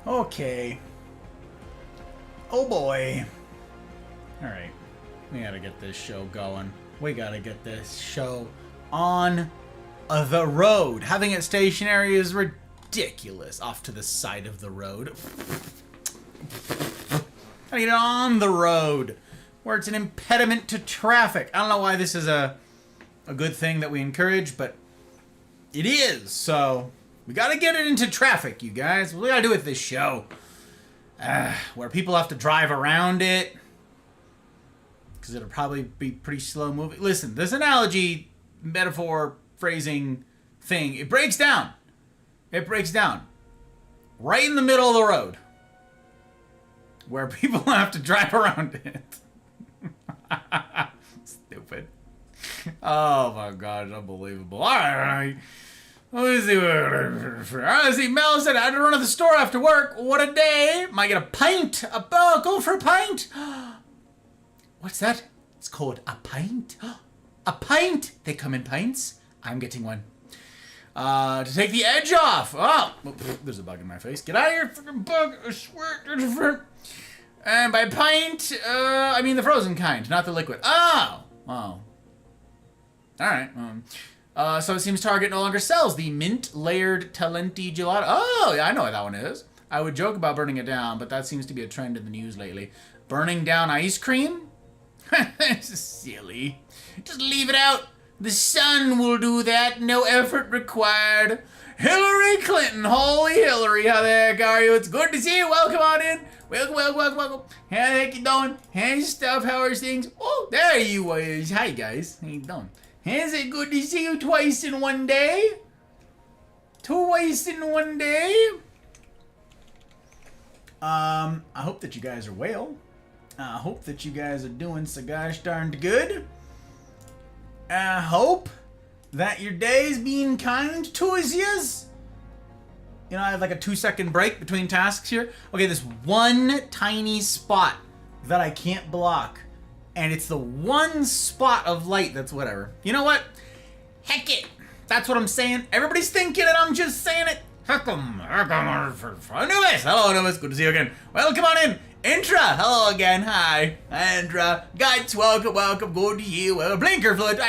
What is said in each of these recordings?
Okay. Oh boy. Alright. We gotta get this show going. We gotta get this show on the road. Having it stationary is ridiculous. Off to the side of the road. Gotta get it on the road, where it's an impediment to traffic. I don't know why this is a good thing that we encourage, but it is. So we gotta get it into traffic, you guys. What do we gotta do with this show? Where people have to drive around it, because it'll probably be pretty slow moving. Listen, this analogy, metaphor, phrasing thing, it breaks down. It breaks down. Right in the middle of the road. Where people have to drive around it. Stupid. Oh my god, unbelievable. Alright. Let's see. Mel said I had to run to the store after work. What a day. Might get a pint. Go for a pint. What's that? It's called a pint. A pint. They come in pints. I'm getting one. To take the edge off. Oh, there's a bug in my face. Get out of here, freaking bug. I swear. And by pint, I mean the frozen kind, not the liquid. Oh. All right. So it seems Target no longer sells the mint layered Talenti gelato. Oh, yeah, I know what that one is. I would joke about burning it down, but that seems to be a trend in the news lately. Burning down ice cream? This is silly. Just leave it out. The sun will do that. No effort required. Hillary Clinton. Holy Hillary. How the heck are you? It's good to see you. Welcome on in. Welcome. How the heck you doing? Hey, stuff. How are things? Oh, there you is. Hi, guys. How you doing? Is it good to see you twice in one day? Twice in one day? I hope that you guys are well. I hope that you guys are doing so gosh darned good. I hope that your day's being kind to us. You know, I have like a 2-second break between tasks here. Okay, this one tiny spot that I can't block. And it's the one spot of light that's whatever. You know what? Heck it. That's what I'm saying. Everybody's thinking it. I'm just saying it. Heck 'em. Anubis. Hello, Anubis. Good to see you again. Welcome on in. Intra. Hello again. Hi. Intra. Guys, welcome. Good to see you. Blinker fluid.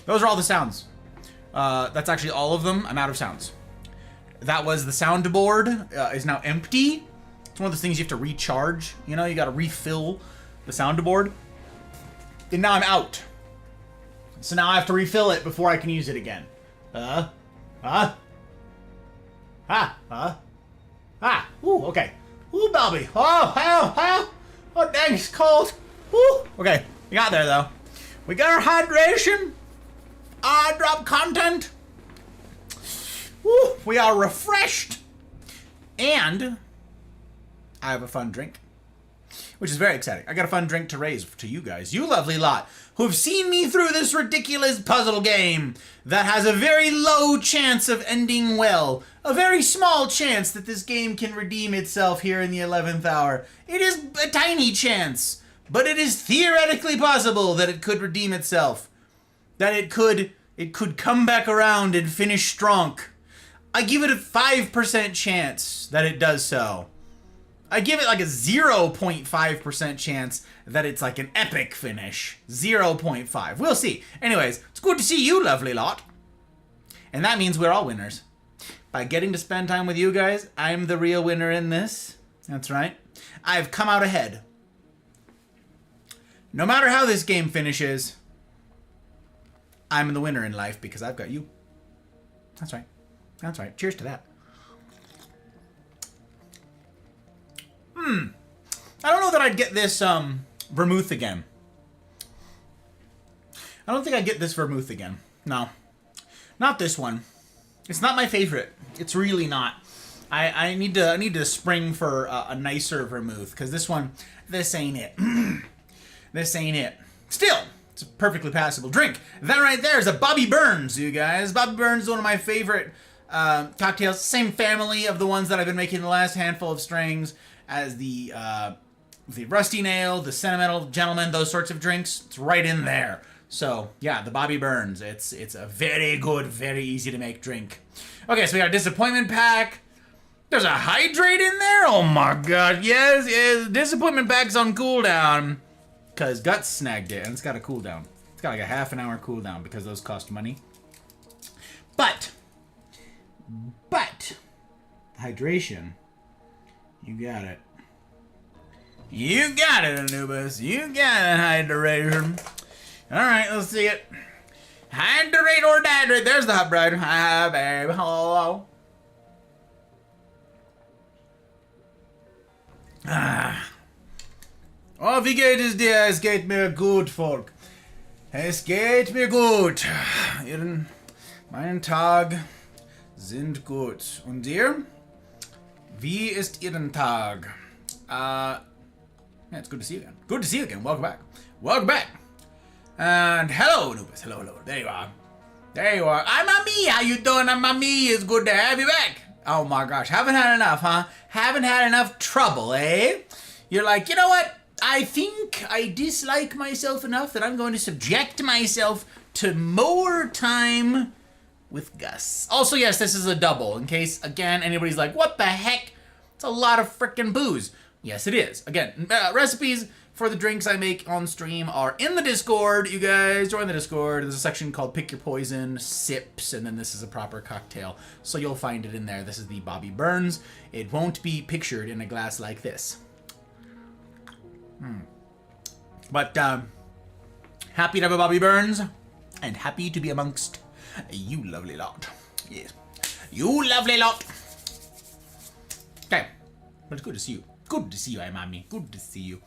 Those are all the sounds. That's actually all of them. I'm out of sounds. That was the soundboard. Is now empty. It's one of those things you have to recharge. You know, you got to refill the soundboard. And now I'm out. So now I have to refill it before I can use it again. Ooh, okay. Ooh, Bobby. Oh, dang, it's cold. Ooh. Okay, we got there, though. We got our hydration. Drop content. Ooh, we are refreshed. And I have a fun drink, which is very exciting. I got a fun drink to raise to you guys, you lovely lot, who have seen me through this ridiculous puzzle game that has a very low chance of ending well. A very small chance that this game can redeem itself here in the 11th hour. It is a tiny chance, but it is theoretically possible that it could redeem itself. That it could come back around and finish strong. I give it a 5% chance that it does so. I give it like a 0.5% chance that it's like an epic finish. 0.5. We'll see. Anyways, it's good to see you, lovely lot. And that means we're all winners. By getting to spend time with you guys, I'm the real winner in this. That's right. I've come out ahead. No matter how this game finishes, I'm the winner in life because I've got you. That's right. That's right. Cheers to that. I don't know that I'd get this vermouth again. I don't think I'd get this vermouth again. No. Not this one. It's not my favorite. It's really not. I need to spring for a nicer vermouth, because this ain't it. This ain't it. Still, it's a perfectly passable drink. That right there is a Bobby Burns, you guys. Bobby Burns is one of my favorite cocktails. Same family of the ones that I've been making the last handful of strings as the Rusty Nail, the Sentimental Gentleman, those sorts of drinks. It's right in there. So, yeah, the Bobby Burns. It's a very good, very easy to make drink. Okay, so we got a disappointment pack. There's a hydrate in there? Oh my god, yes, yes. Disappointment back's on cooldown. Because Guts snagged it, and it's got a cooldown. It's got like a half an hour cooldown because those cost money. But, hydration, you got it. You got it, Anubis. You got it, hydration. Alright, let's see it. Hydrate or dehydrate. There's the hot bride. Hi, babe. Hello. Oh, wie geht es dir? Es geht mir gut, Volk. Es geht mir gut. Mein Tag sind gut. Und dir? Wie ist Ihren Tag? Yeah, it's good to see you again. Good to see you again. Welcome back. Welcome back. And hello, Anubis. Hello, hello. There you are. There you are. I'm Mami. How you doing? I'm Mami. It's good to have you back. Oh my gosh. Haven't had enough, huh? Haven't had enough trouble, eh? You're like, you know what? I think I dislike myself enough that I'm going to subject myself to more time with Gus. Also, yes, this is a double. In case, again, anybody's like, what the heck? It's a lot of frickin' booze. Yes, it is. Again, recipes for the drinks I make on stream are in the Discord. You guys join the Discord. There's a section called Pick Your Poison, Sips, and then this is a proper cocktail. So you'll find it in there. This is the Bobby Burns. It won't be pictured in a glass like this. But happy to have a Bobby Burns, and happy to be amongst you lovely lot. Yes, you lovely lot. Okay, but it's good to see you. Good to see you, Mommy. Good to see you.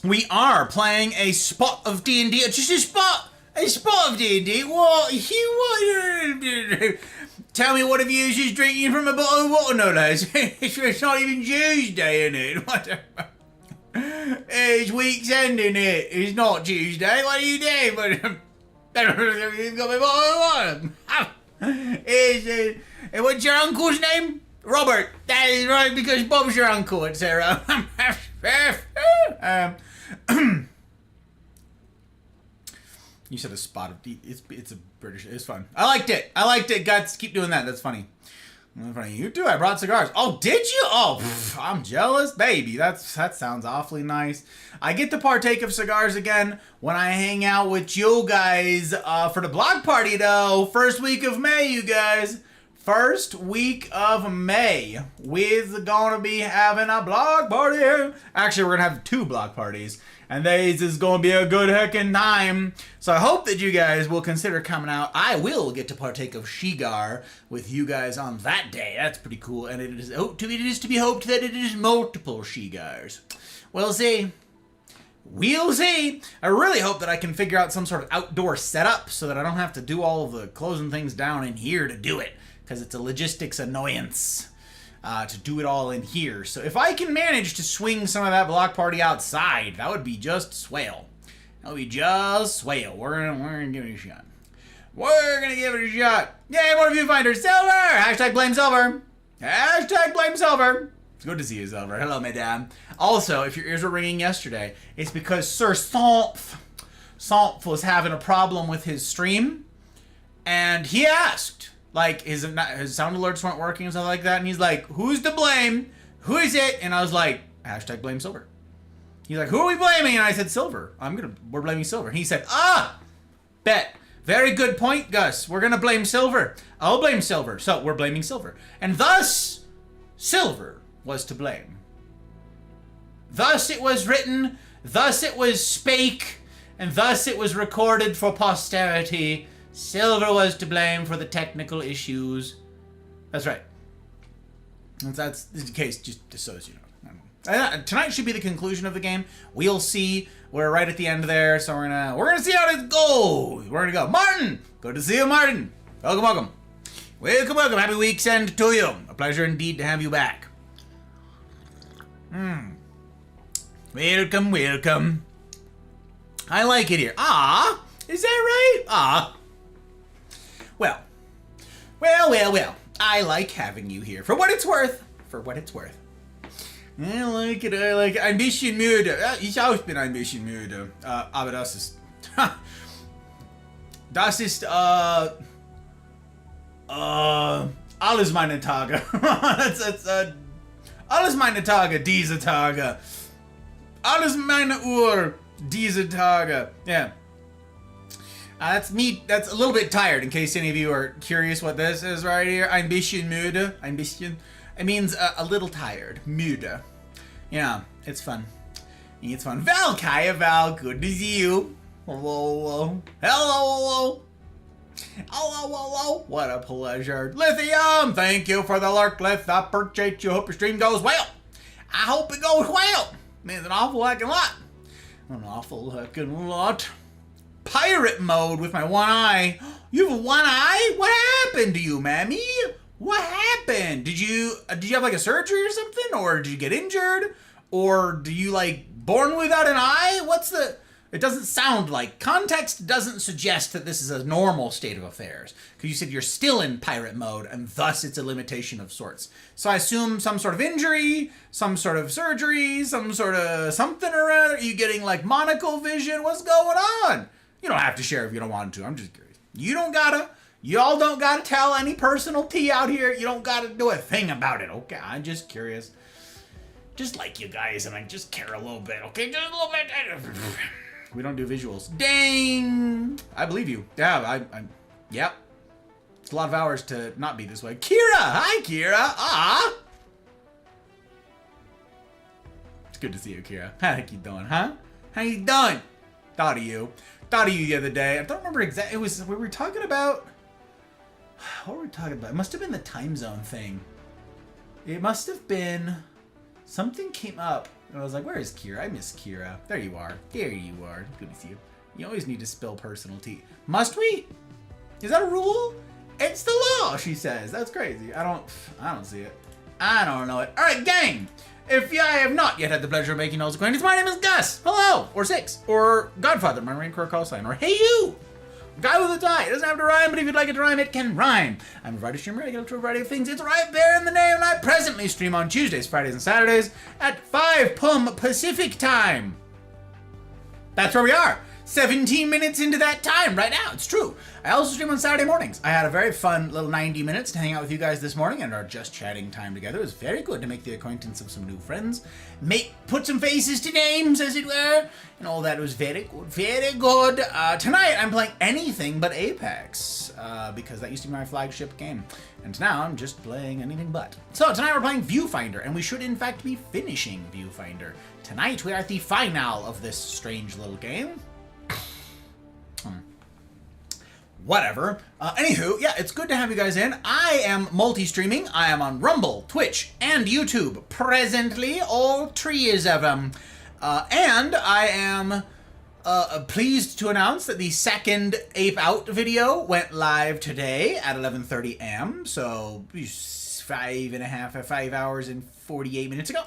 We are playing a spot of D&D. Just a spot of D&D. What? Tell me, what have you just drinking from a bottle of water, no lads? It's not even Tuesday, innit? Whatever. It's week's ending it. It's not Tuesday. What are you doing? You've got my bottle of water. What's your uncle's name? Robert. That is right, because Bob's your uncle, etc. You said a spot of D. It's a British. It's fun. I liked it. I liked it. Guts, keep doing that. That's funny. You too. I brought cigars. Oh, did you? Oh, I'm jealous, baby. That sounds awfully nice. I get to partake of cigars again when I hang out with you guys for the block party, though. First week of May, you guys. First week of May. We're gonna be having a block party. Actually, we're gonna have 2 block parties. And this is going to be a good heckin' time. So I hope that you guys will consider coming out. I will get to partake of Shigar with you guys on that day. That's pretty cool. And it is to be hoped that it is multiple Shigars. We'll see. We'll see. I really hope that I can figure out some sort of outdoor setup so that I don't have to do all of the closing things down in here to do it. Because it's a logistics annoyance. To do it all in here. So if I can manage to swing some of that block party outside, that would be just swell. That would be just swell. We're gonna give it a shot. We're gonna give it a shot. Yay, more viewfinder. Silver! Hashtag blame Silver. Hashtag blame Silver. It's good to see you, Silver. Hello, madame. Also, if your ears were ringing yesterday, it's because Sir Somph was having a problem with his stream, and he asked. Like, his sound alerts weren't working and stuff like that. And he's like, who's to blame? Who is it? And I was like, hashtag blame Silver. He's like, who are we blaming? And I said, Silver. We're blaming Silver. And he said, bet. Very good point, Gus. We're going to blame Silver. I'll blame Silver. So we're blaming Silver. And thus, Silver was to blame. Thus it was written. Thus it was spake. And thus it was recorded for posterity. Silver was to blame for the technical issues. That's right. That's the case, just so as you know. Tonight should be the conclusion of the game. We'll see. We're right at the end there, so we're gonna see how it goes. We're gonna go. Martin! Good to see you, Martin. Welcome, welcome. Welcome, welcome. Happy week's end to you. A pleasure indeed to have you back. Welcome, welcome. I like it here. Ah, is that right? Ah. Well. I like having you here. For what it's worth. For what it's worth. I like it. Ein bisschen müde. Ich auch bin ein bisschen müde. Aber das ist... Alles meine Tage. That's alles meine Tage, diese Tage. Alles meine Uhr, diese Tage. Yeah. That's me. That's a little bit tired, in case any of you are curious what this is right here. Ein bisschen müde. Ein bisschen. It means a little tired. Müde. Yeah, it's fun. It's fun. Val, Kaya, Val, good to see you. Hello, hello. Hello. What a pleasure. Lithium, thank you for the lurk, Lith. I appreciate you. Hope your stream goes well. I hope it goes well. Means an awful heckin' lot. An awful heckin' lot. Pirate mode with my one eye. You have one eye? What happened to you, mammy? What happened? Did you have like a surgery or something? Or did you get injured? Or do you like born without an eye? It doesn't sound like, context doesn't suggest that this is a normal state of affairs. Because you said you're still in pirate mode, and thus it's a limitation of sorts. So I assume some sort of injury, some sort of surgery, some sort of something or other. Are you getting like monocle vision? What's going on? You don't have to share if you don't want to. I'm just curious. Y'all don't gotta tell any personal tea out here. You don't gotta do a thing about it, okay? I'm just curious. Just like you guys, and I just care a little bit, okay? Just a little bit. We don't do visuals. Dang! I believe you. Yeah, yep. It's a lot of hours to not be this way. Kira! Hi, Kira! Ah! It's good to see you, Kira. How you doing, huh? How you doing? Thought of you the other day. I don't remember exactly. We were talking about. What were we talking about? It must have been the time zone thing. It must have been. Something came up. And I was like, where is Kira? I miss Kira. There you are. There you are. Good to see you. You always need to spill personal tea. Must we? Is that a rule? It's the law, she says. That's crazy. I don't see it. I don't know it. All right, gang. If I have not yet had the pleasure of making y'all's acquaintance, my name is Gus. Hello. Or Six. Or Godfather, my Marine Corps call sign. Or Hey You. Guy with a tie. It doesn't have to rhyme, but if you'd like it to rhyme, it can rhyme. I'm a variety streamer. I get up to a variety of things. It's right there in the name, and I presently stream on Tuesdays, Fridays, and Saturdays at 5 p.m. Pacific time. That's where we are. 17 minutes into that time right now. It's true. I also stream on Saturday mornings. I had a very fun little 90 minutes to hang out with you guys this morning and our just chatting time together. It was very good to make the acquaintance of some new friends. Put some faces to names, as it were. And all that was very good. Very good. Tonight, I'm playing anything but Apex. Because that used to be my flagship game. And now I'm just playing anything but. So tonight we're playing Viewfinder. And we should, in fact, be finishing Viewfinder. Tonight, we are at the finale of this strange little game. Whatever. Anywho, yeah, it's good to have you guys in. I am multi-streaming. I am on Rumble, Twitch, and YouTube. Presently, all trees of them. And I am pleased to announce that the second Ape Out video went live today at 11:30 a.m. So 5 hours and 48 minutes ago.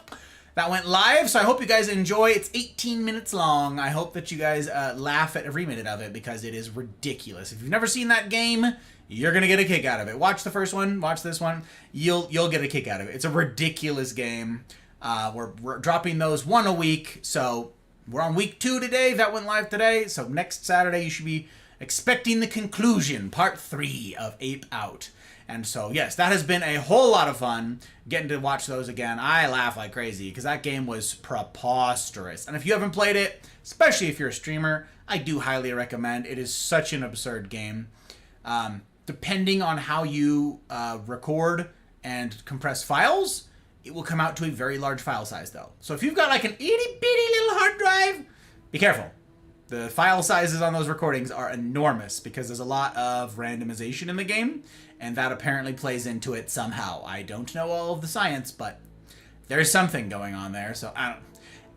That went live, so I hope you guys enjoy. It's 18 minutes long. I hope that you guys laugh at every minute of it because it is ridiculous. If you've never seen that game, you're gonna get a kick out of it. Watch the first one, watch this one. You'll get a kick out of it. It's a ridiculous game. We're dropping those one a week, so we're on week 2 today. That went live today, so next Saturday you should be expecting the conclusion, part 3 of Ape Out. And so, yes, that has been a whole lot of fun getting to watch those again. I laugh like crazy because that game was preposterous. And if you haven't played it, especially if you're a streamer, I do highly recommend. It is such an absurd game. Depending on how you record and compress files, it will come out to a very large file size, though. So if you've got like an itty-bitty little hard drive, be careful. The file sizes on those recordings are enormous because there's a lot of randomization in the game, and that apparently plays into it somehow. I don't know all of the science, but there's something going on there, so I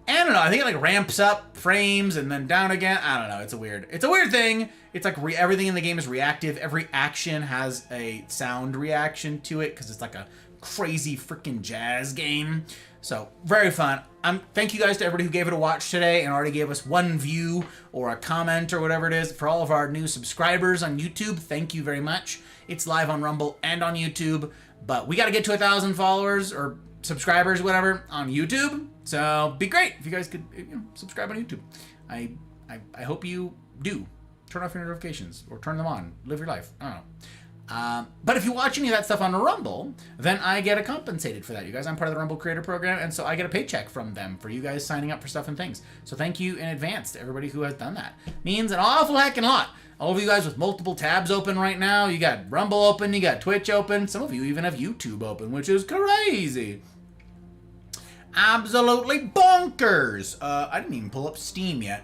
don't know. I think it like ramps up frames and then down again. I don't know. It's a weird thing. It's like everything in the game is reactive. Every action has a sound reaction to it because it's like a crazy freaking jazz game. So very fun. Thank you guys to everybody who gave it a watch today and already gave us 1 view or a comment or whatever it is. For all of our new subscribers on YouTube, thank you very much. It's live on Rumble and on YouTube, but we got to get to 1,000 followers or subscribers, whatever, on YouTube. So be great if you guys could subscribe on YouTube. I hope you do. Turn off your notifications or turn them on. Live your life. I don't know. But if you watch any of that stuff on Rumble, then I get compensated for that, you guys. I'm part of the Rumble Creator Program, and so I get a paycheck from them for you guys signing up for stuff and things. So thank you in advance to everybody who has done that. Means an awful heckin' lot. All of you guys with multiple tabs open right now. You got Rumble open, you got Twitch open. Some of you even have YouTube open, which is crazy. Absolutely bonkers. I didn't even pull up Steam yet.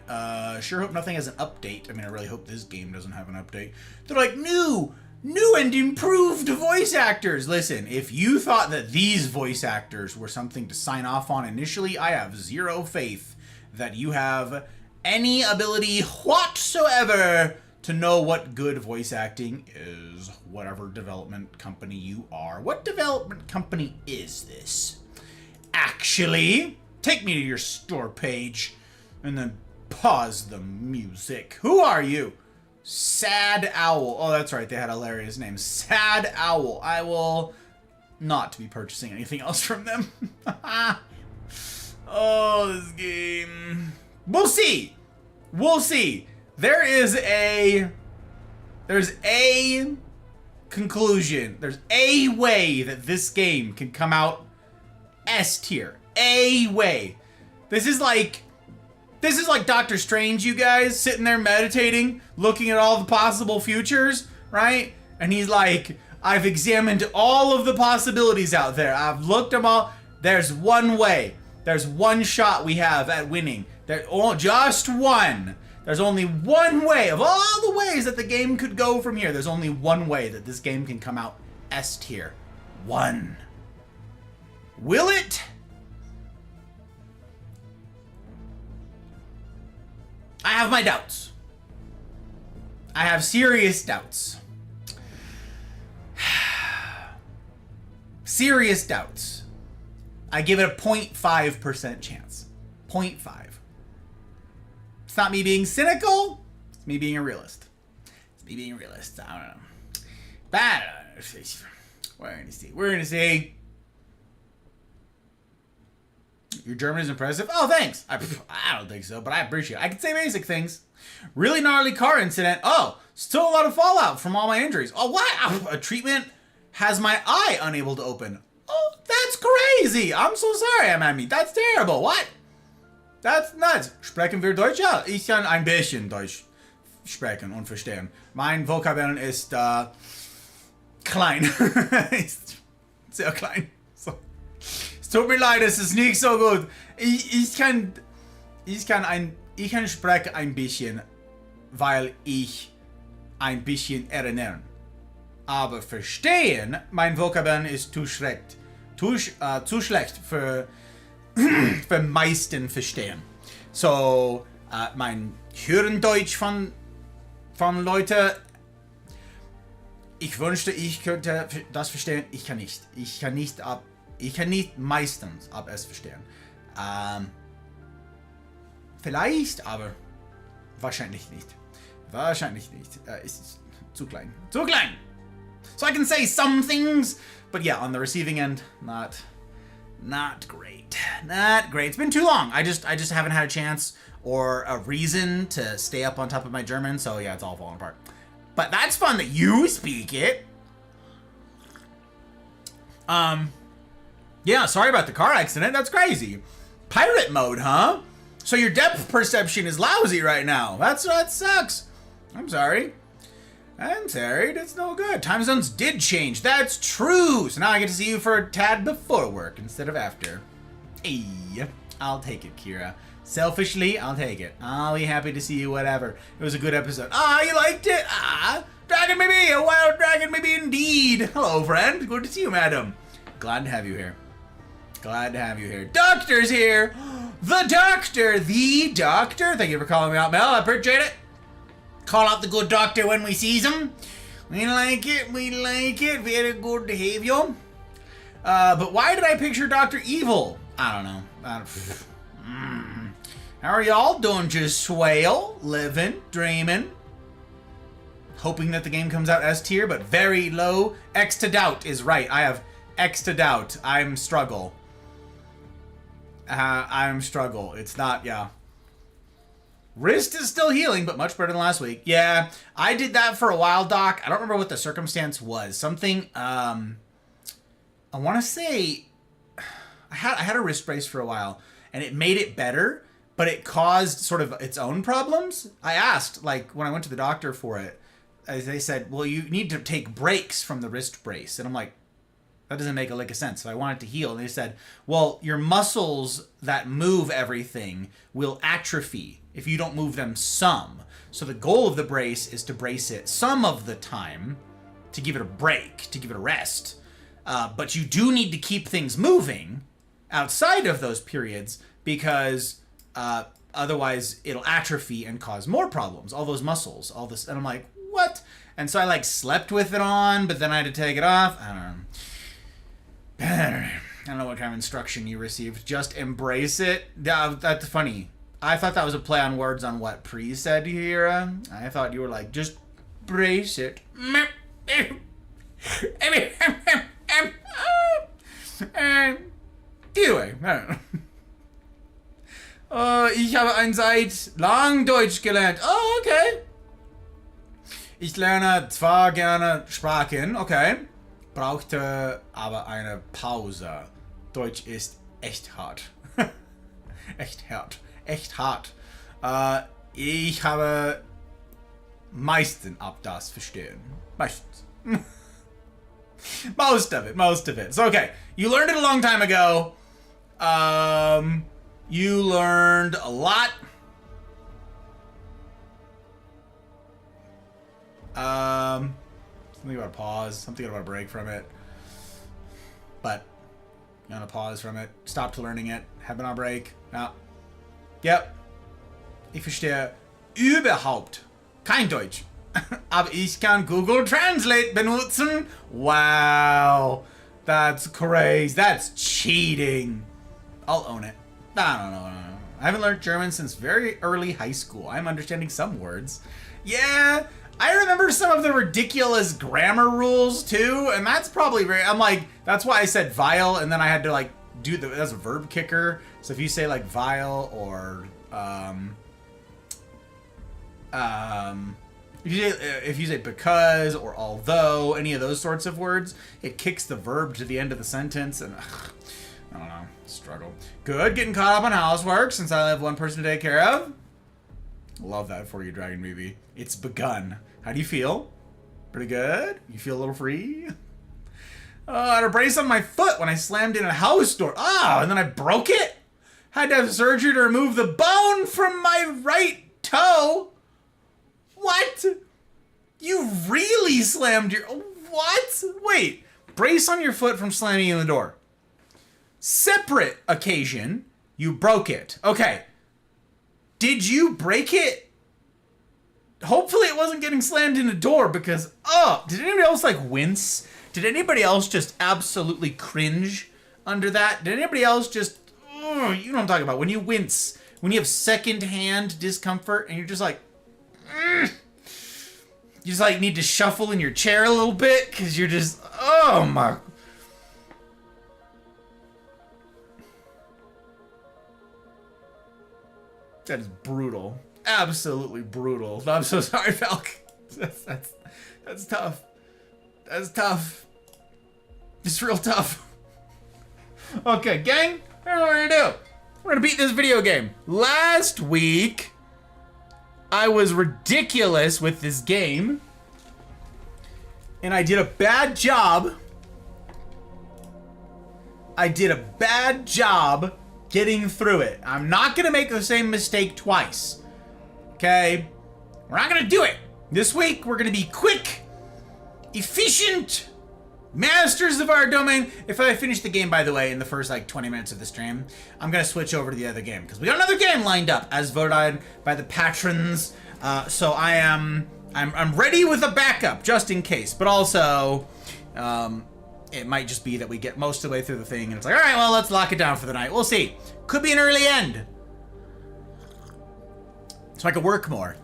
Sure hope nothing has an update. I mean, I really hope this game doesn't have an update. They're like, new and improved voice actors. Listen, if you thought that these voice actors were something to sign off on initially, I have zero faith that you have any ability whatsoever to know what good voice acting is, whatever development company you are. What development company is this? Actually, take me to your store page and then pause the music. Who are you? Sad Owl. Oh, that's right. They had a hilarious name. Sad Owl. I will not be purchasing anything else from them. Oh, this game. We'll see. We'll see. There's a conclusion. There's a way that this game can come out S tier. A way. This is like Doctor Strange, you guys, sitting there meditating, looking at all the possible futures, right? And he's like, I've examined all of the possibilities out there. I've looked them all. There's one way. There's one shot we have at winning. Just one. There's only one way. Of all the ways that the game could go from here, there's only one way that this game can come out S tier. One. Will it? I have my doubts. I have serious doubts. Serious doubts. I give it a 0.5% chance. 0.5. It's not me being cynical. It's me being a realist. It's me being a realist. I don't know. But we're going to see. We're going to see. Your German is impressive. Oh, thanks. I don't think so, but I appreciate it. I can say basic things. Really gnarly car incident. Oh, still a lot of fallout from all my injuries. Oh, what? A treatment has my eye unable to open. Oh, that's crazy. I'm so sorry, Amami. That's terrible. What? That's nuts. Sprechen wir Deutsch? Ja, ich kann ein bisschen Deutsch sprechen und verstehen. Mein Vokabeln ist klein. Ist sehr klein. So. Es tut mir leid, es ist nicht so gut. Ich kann sprechen ein bisschen, weil ich ein bisschen erinnern. Aber verstehen, mein Vokabeln ist zu schlecht. Zu schlecht für meisten verstehen. So, mein Hören Deutsch von Leuten, ich wünschte, ich könnte das verstehen. Ich kann nicht. Ich kann nicht meistens ab es verstehen. Vielleicht, aber wahrscheinlich nicht. Wahrscheinlich nicht. Es ist zu klein. Zu klein! So I can say some things, but yeah, on the receiving end, not great. Not great. It's been too long. I just haven't had a chance or a reason to stay up on top of my German, so yeah, it's all falling apart. But that's fun that you speak it. Yeah, sorry about the car accident. That's crazy. Pirate mode, huh? So your depth perception is lousy right now. That sucks. I'm sorry. It's no good. Time zones did change. That's true. So now I get to see you for a tad before work instead of after. Hey, I'll take it, Kira. Selfishly, I'll take it. I'll be happy to see you, whatever. It was a good episode. Ah, you liked it? Ah, dragon maybe. A wild dragon maybe indeed. Hello, friend. Good to see you, madam. Glad to have you here. Glad to have you here. Doctor's here. The doctor. The doctor. Thank you for calling me out, Mel. I appreciate it. Call out the good doctor when we sees him. We like it. We like it. Very good behavior. But why did I picture Dr. Evil? I don't know. How are y'all doing? Just swale, living, dreaming. Hoping that the game comes out S tier, but very low. X to doubt is right. I have X to doubt. I'm struggle. I'm struggle. It's not, yeah. Wrist is still healing, but much better than last week. Yeah, I did that for a while, Doc. I don't remember what the circumstance was. Something, I want to say, I had a wrist brace for a while, and it made it better, but it caused sort of its own problems. I asked, like, when I went to the doctor for it, they said, well, you need to take breaks from the wrist brace. And I'm like, that doesn't make a lick of sense. So I want it to heal. And they said, well, your muscles that move everything will atrophy if you don't move them some. So the goal of the brace is to brace it some of the time to give it a break, to give it a rest. But you do need to keep things moving outside of those periods because otherwise it'll atrophy and cause more problems. All those muscles, all this. And I'm like, what? And so I like slept with it on, but then I had to take it off. I don't know. I don't know what kind of instruction you received. Just embrace it. That's funny. I thought that was a play on words on what Pre said here. I thought you were like, just brace it. Anyway, I don't know. Ich habe ein Zeit lang Deutsch gelernt. Oh, okay. Ich lerne zwar gerne Sprachen, okay. Brauchte aber eine Pause. Deutsch ist echt hart. Echt hart. Echt hart. Ich habe meisten ab das verstehen. Meistens. Most of it. So, okay. You learned it a long time ago. You learned a lot. Something about a pause. Something about a break from it. But, you want to pause from it. Stopped learning it. Have a break. Ja. Yep. Ich verstehe überhaupt kein Deutsch. Aber ich kann Google Translate benutzen. Wow. That's crazy. That's cheating. I'll own it. I don't know. I haven't learned German since very early high school. I'm understanding some words. Yeah. I remember some of the ridiculous grammar rules too, and that's probably very, I'm like, that's why I said vile, and then I had to like do that's a verb kicker. So if you say like vile or, if you say because or although, any of those sorts of words, it kicks the verb to the end of the sentence, and I don't know, struggle. Good, getting caught up on housework since I have one person to take care of. Love that for you, Dragon Baby. It's begun. How do you feel? Pretty good? You feel a little free? I had a brace on my foot when I slammed in a house door. Oh, and then I broke it? Had to have surgery to remove the bone from my right toe? What? You really slammed your... What? Wait. Brace on your foot from slamming in the door. Separate occasion, you broke it. Okay. Did you break it? Hopefully it wasn't getting slammed in a door because, did anybody else like wince? Did anybody else just absolutely cringe under that? Did anybody else just, you know what I'm talking about, when you wince, when you have second-hand discomfort and you're just like, you just like need to shuffle in your chair a little bit because you're just, oh my. That is brutal. Absolutely brutal. I'm so sorry, Falk. That's tough. That's tough. It's real tough. Okay, gang, here's what we're gonna do. We're gonna beat this video game. Last week, I was ridiculous with this game, and I did a bad job. Getting through it. I'm not gonna make the same mistake twice. Okay? We're not gonna do it. This week, we're gonna be quick, efficient, masters of our domain. If I finish the game, by the way, in the first like 20 minutes of the stream, I'm gonna switch over to the other game because we got another game lined up as voted by the patrons. So I'm ready with a backup just in case, but also, it might just be that we get most of the way through the thing and it's like, all right, well, let's lock it down for the night. We'll see. Could be an early end. So I could work more.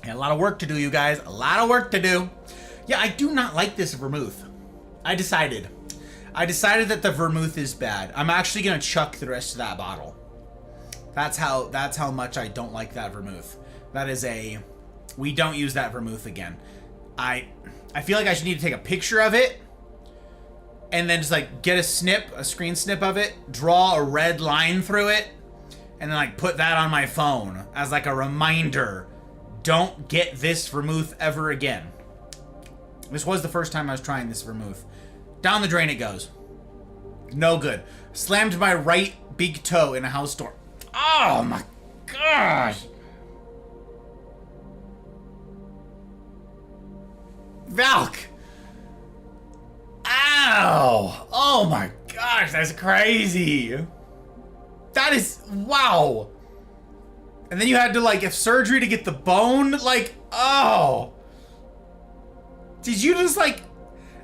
I got a lot of work to do, you guys. A lot of work to do. Yeah, I do not like this vermouth. I decided that the vermouth is bad. I'm actually going to chuck the rest of that bottle. That's how much I don't like that vermouth. That is we don't use that vermouth again. I feel like I should need to take a picture of it and then just like get a screen snip of it, draw a red line through it, and then like put that on my phone as like a reminder. Don't get this vermouth ever again. This was the first time I was trying this vermouth. Down the drain it goes. No good. Slammed my right big toe in a house door. Oh my gosh. Valk. Ow. Oh my gosh, that's crazy. That is, wow. And then you had to like have surgery to get the bone, like, oh. Did you just like,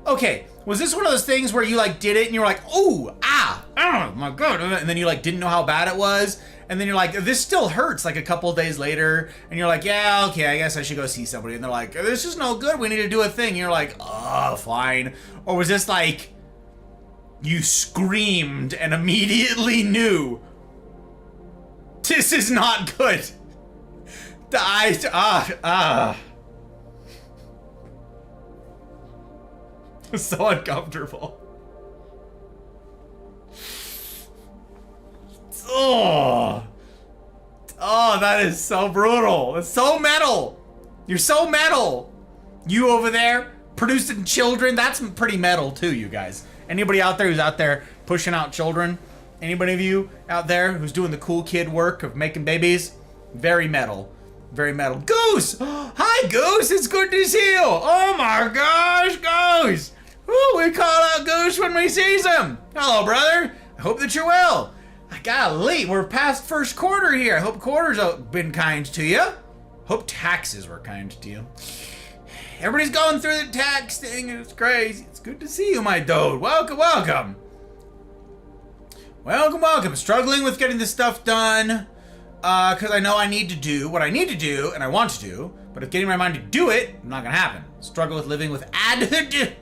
okay, was this one of those things where you like did it and you were like, oh my God. And then you like didn't know how bad it was. And then you're like, this still hurts like a couple of days later. And you're like, yeah, okay, I guess I should go see somebody. And they're like, this is no good. We need to do a thing. And you're like, oh, fine. Or was this like, you screamed and immediately knew this is not good? The eyes, so uncomfortable. Oh, that is so brutal. It's so metal. You're so metal. You over there producing children, that's pretty metal too, you guys. Anybody out there who's out there pushing out children? Anybody of you out there who's doing the cool kid work of making babies? Very metal. Very metal. Goose! Hi, Goose! It's good to see you! Oh my gosh, Goose! Ooh, we call out Goose when we see him! Hello, brother! I hope that you're well. Golly, we're past first quarter here. I hope quarters have been kind to you. Hope taxes were kind to you. Everybody's going through the tax thing and it's crazy. It's good to see you, my dude. Welcome, welcome. Welcome, welcome. Struggling with getting this stuff done. Because I know I need to do what I need to do and I want to do. But if getting my mind to do it, not gonna happen. Struggle with living with adhood.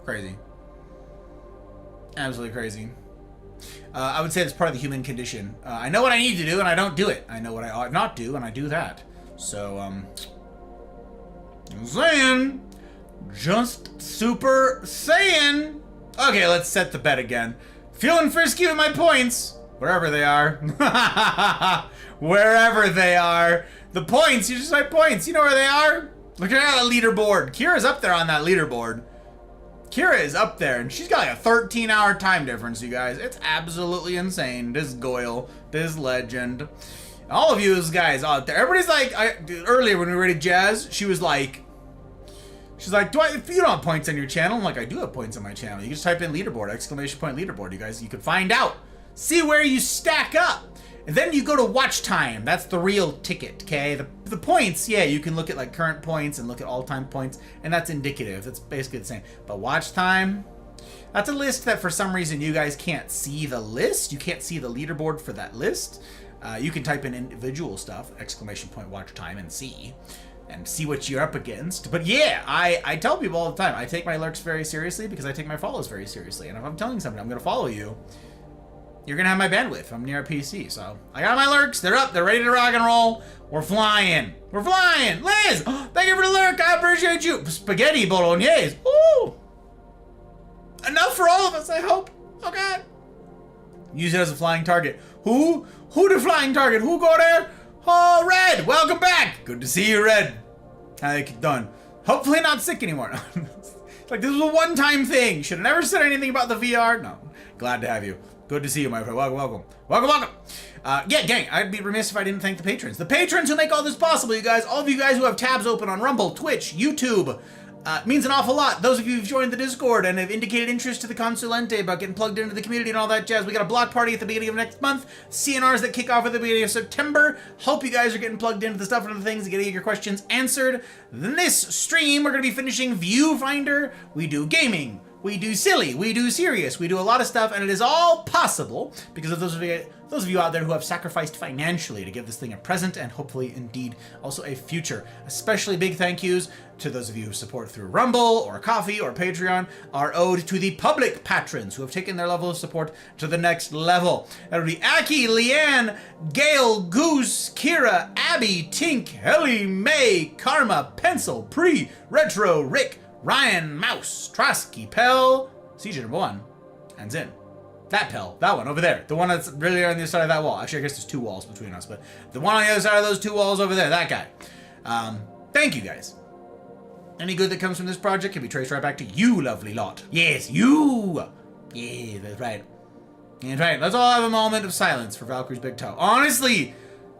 Crazy. Absolutely crazy. I would say that's part of the human condition. I know what I need to do and I don't do it. I know what I ought not do and I do that. So, I'm saying. Just super saying. Okay, let's set the bet again. Feeling frisky with my points. Wherever they are. Wherever they are. The points, you just write points. You know where they are? Look at that leaderboard. Kira's up there on that leaderboard. Kira is up there, and she's got like a 13-hour time difference, you guys. It's absolutely insane. This Goyle, this legend. All of you guys out there. Everybody's like, earlier when we rated Jazz, she's like, you don't have points on your channel? I'm like, I do have points on my channel. You just type in leaderboard, exclamation point leaderboard, you guys. You can find out. See where you stack up. And then you go to watch time. That's the real ticket, okay? The points, yeah, you can look at like current points and look at all-time points, and that's indicative. That's basically the same. But watch time, that's a list that for some reason you guys can't see the list. You can't see the leaderboard for that list. You can type in individual stuff, exclamation point watch time, and see what you're up against. But yeah, I tell people all the time, I take my lurks very seriously because I take my follows very seriously. And if I'm telling somebody I'm going to follow you, you're going to have my bandwidth. I'm near a PC, so I got my lurks. They're up. They're ready to rock and roll. We're flying. We're flying. Liz, thank you for the lurk. I appreciate you. Spaghetti bolognese. Woo! Enough for all of us, I hope. Oh, God. Use it as a flying target. Who the flying target? Who go there? Oh, Red. Welcome back. Good to see you, Red. How you done? Hopefully not sick anymore. Like, this was a one-time thing. Should have never said anything about the VR. No. Glad to have you. Good to see you, my friend. Welcome, welcome. Welcome, welcome. Yeah, gang, I'd be remiss if I didn't thank the patrons. The patrons who make all this possible, you guys. All of you guys who have tabs open on Rumble, Twitch, YouTube. Means an awful lot. Those of you who've joined the Discord and have indicated interest to the Consulente about getting plugged into the community and all that jazz. We got a block party at the beginning of next month. CNRs that kick off at the beginning of September. Hope you guys are getting plugged into the stuff and the things and getting your questions answered. This stream, we're going to be finishing Viewfinder. We do gaming, we do silly, we do serious, we do a lot of stuff, and it is all possible because of those of you out there who have sacrificed financially to give this thing a present and hopefully indeed also a future. Especially big thank yous to those of you who support through Rumble or Coffee or Patreon are owed to the public patrons who have taken their level of support to the next level. That would be Aki, Leanne, Gail, Goose, Kira, Abby, Tink, Helly, May, Karma, Pencil, Pre, Retro, Rick, Ryan, Mouse, Trosky, Pell, CJ number 1, and Zin. That Pell, that one over there. The one that's really on the other side of that wall. Actually, I guess there's 2 walls between us, but the one on the other side of those 2 walls over there, that guy. Thank you, guys. Any good that comes from this project can be traced right back to you, lovely lot. Yes, you! Yeah, that's right. That's right. Let's all have a moment of silence for Valkyrie's big toe. Honestly,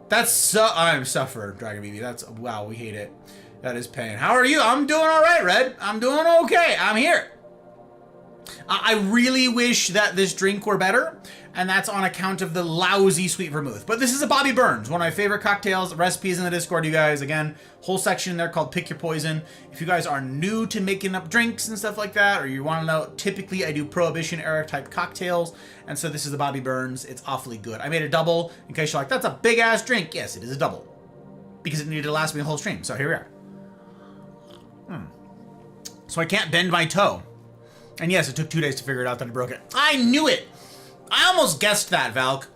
that's I'm suffer, Dragon BB. That's, wow, we hate it. That is pain. How are you? I'm doing all right, Red. I'm doing okay. I'm here. I really wish that this drink were better, and that's on account of the lousy sweet vermouth. But this is a Bobby Burns, one of my favorite cocktails. Recipes in the Discord, you guys. Again, whole section there called Pick Your Poison. If you guys are new to making up drinks and stuff like that, or you want to know, typically I do Prohibition era type cocktails, and so this is the Bobby Burns. It's awfully good. I made a double in case you're like, that's a big ass drink. Yes, it is a double because it needed to last me the whole stream. So here we are. So I can't bend my toe. And yes, it took 2 days to figure it out that I broke it. I knew it! I almost guessed that, Valk.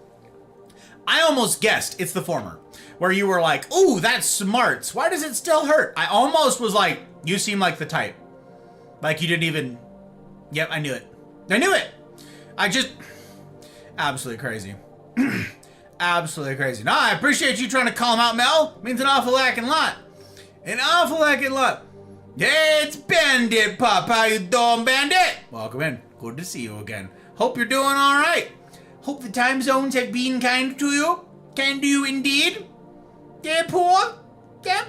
I almost guessed it's the former. Where you were like, ooh, that's smart. Why does it still hurt? I almost was like, you seem like the type. Like you didn't even... Yep, I knew it. I knew it! I just... Absolutely crazy. Absolutely crazy. No, I appreciate you trying to call him out, Mel. Means an awful lacking lot. An awful lacking lot. Yeah, it's Bandit Pop. How you doing, Bandit? Welcome in. Good to see you again. Hope you're doing all right. Hope the time zones have been kind to you. Kind to you indeed. Yeah, poor. Yeah.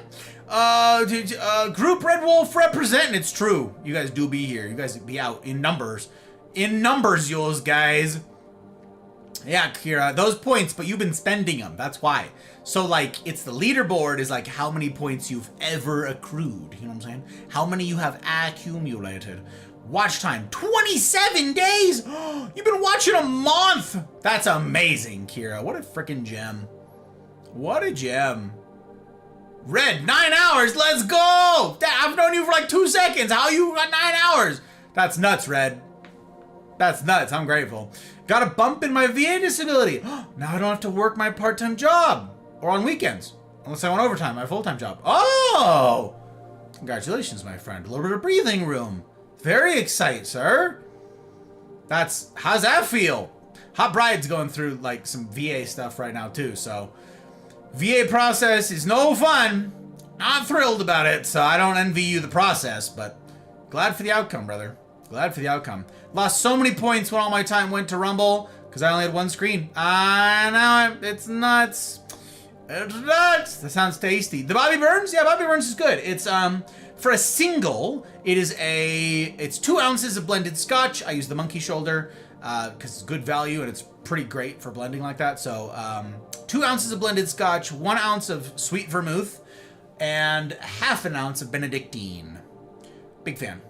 Group Red Wolf representing. It's true. You guys do be here. You guys be out in numbers. In numbers, yours guys. Yeah, Kira, those points, but you've been spending them. That's why. So, like, it's the leaderboard is like how many points you've ever accrued. You know what I'm saying? How many you have accumulated. Watch time, 27 days? You've been watching a month. That's amazing, Kira. What a freaking gem. What a gem. Red, 9 hours. Let's go. I've known you for like 2 seconds. How you got 9 hours? That's nuts, Red. That's nuts. I'm grateful. Got a bump in my VA disability. Now I don't have to work my part-time job. Or on weekends. Unless I want overtime, my full-time job. Oh! Congratulations, my friend. A little bit of breathing room. Very excited, sir. How's that feel? Hot Bride's going through, like, some VA stuff right now, too, so. VA process is no fun. Not thrilled about it, so I don't envy you the process, but glad for the outcome, brother. Glad for the outcome. Lost so many points when all my time went to Rumble, because I only had 1 screen. I know, it's nuts. It's nuts. That sounds tasty. The Bobby Burns? Yeah, Bobby Burns is good. It's, for a single, it's 2 ounces of blended scotch. I use the monkey shoulder, because it's good value, and it's pretty great for blending like that. So, 2 ounces of blended scotch, 1 ounce of sweet vermouth, and half an ounce of Benedictine. Big fan.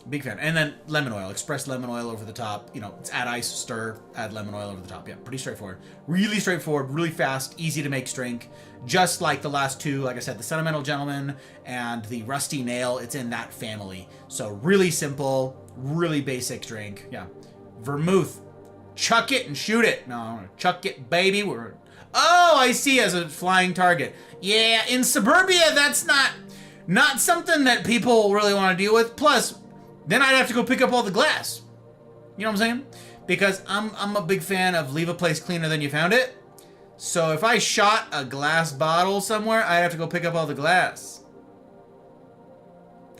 Big fan. And then lemon oil, expressed lemon oil over the top. You know, it's add ice, stir, add lemon oil over the top. Yeah, pretty straightforward. Really straightforward, really fast, easy to make drink. Just like the last 2, like I said, the Sentimental Gentleman and the Rusty Nail, it's in that family. So really simple, really basic drink. Yeah. Vermouth. Chuck it and shoot it. No, chuck it, baby. Oh, I see, as a flying target. Yeah, in suburbia, that's not something that people really want to deal with. Plus, then I'd have to go pick up all the glass. You know what I'm saying? Because I'm a big fan of leave a place cleaner than you found it. So if I shot a glass bottle somewhere, I'd have to go pick up all the glass.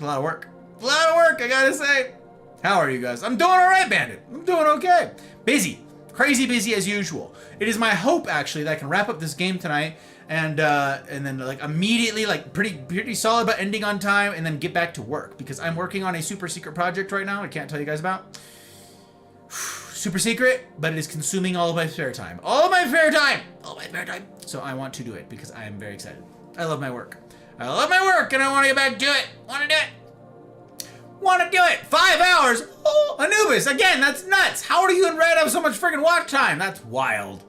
A lot of work. A lot of work, I gotta say. How are you guys? I'm doing all right, Bandit. I'm doing okay. Busy. Crazy busy as usual. It is my hope, actually, that I can wrap up this game tonight and then like immediately, like pretty solid but ending on time, and then get back to work, because I'm working on a super secret project right now I can't tell you guys about. Super secret, but it is consuming all of my spare time. All of my spare time! All my spare time! So I want to do it because I am very excited. I love my work. I love my work and I want to get back to it. Want to do it. Want to do it? 5 hours? Oh, Anubis, again, that's nuts. How are you and Red have so much freaking watch time? That's wild.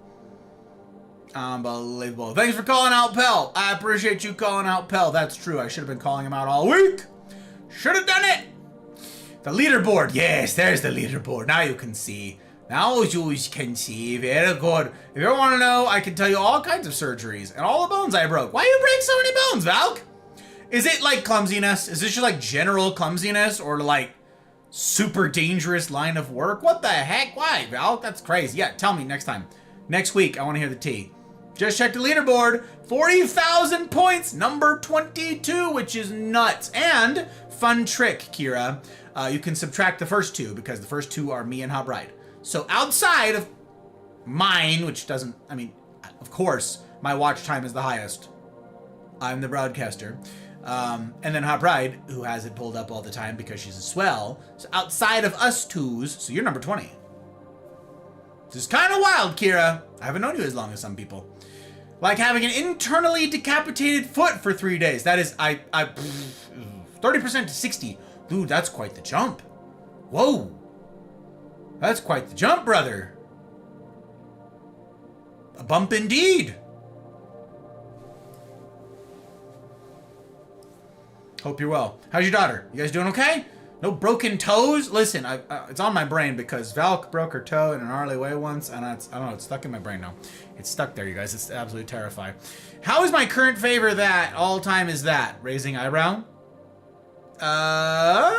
Unbelievable. Thanks for calling out Pell. I appreciate you calling out Pell. That's true. I should have been calling him out all week. Should have done it. The leaderboard. Yes, there's the leaderboard. Now you can see. Now you can see. Very good. If you ever want to know, I can tell you all kinds of surgeries and all the bones I broke. Why you break so many bones, Valk? Is it like clumsiness? Is this just like general clumsiness or like super dangerous line of work? What the heck? Why, Valk? That's crazy. Yeah, tell me next time. Next week, I want to hear the tea. Just check the leaderboard. 40,000 points. Number 22, which is nuts. And fun trick, Kira. You can subtract the first two because the first two are me and Hot Bride. So outside of mine, which doesn't, I mean, of course, my watch time is the highest. I'm the broadcaster. And then Hot Bride, who has it pulled up all the time because she's a swell. So outside of us twos, so you're number 20. This is kind of wild, Kira. I haven't known you as long as some people. Like having an internally decapitated foot for 3 days. That is, 30% to 60. Dude, that's quite the jump. Whoa. That's quite the jump, brother. A bump indeed. Hope you're well. How's your daughter? You guys doing okay? No broken toes? Listen, it's on my brain because Valk broke her toe in an gnarly way once, and I don't know, it's stuck in my brain now. It's stuck there, you guys. It's absolutely terrifying. How is my current favor that? All time is that? Raising eyebrow? I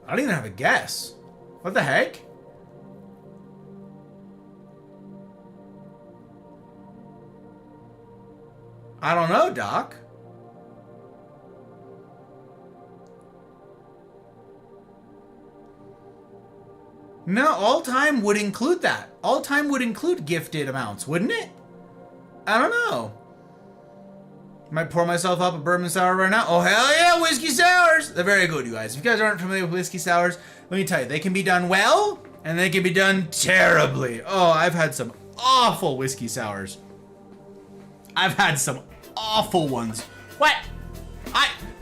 don't even have a guess. What the heck? I don't know, Doc. No, all time would include that. All time would include gifted amounts, wouldn't it? I don't know. Might pour myself up a bourbon sour right now. Oh, hell yeah, whiskey sours. They're very good, you guys. If you guys aren't familiar with whiskey sours, let me tell you, they can be done well, and they can be done terribly. Oh, I've had some awful whiskey sours. I've had some awful ones. What?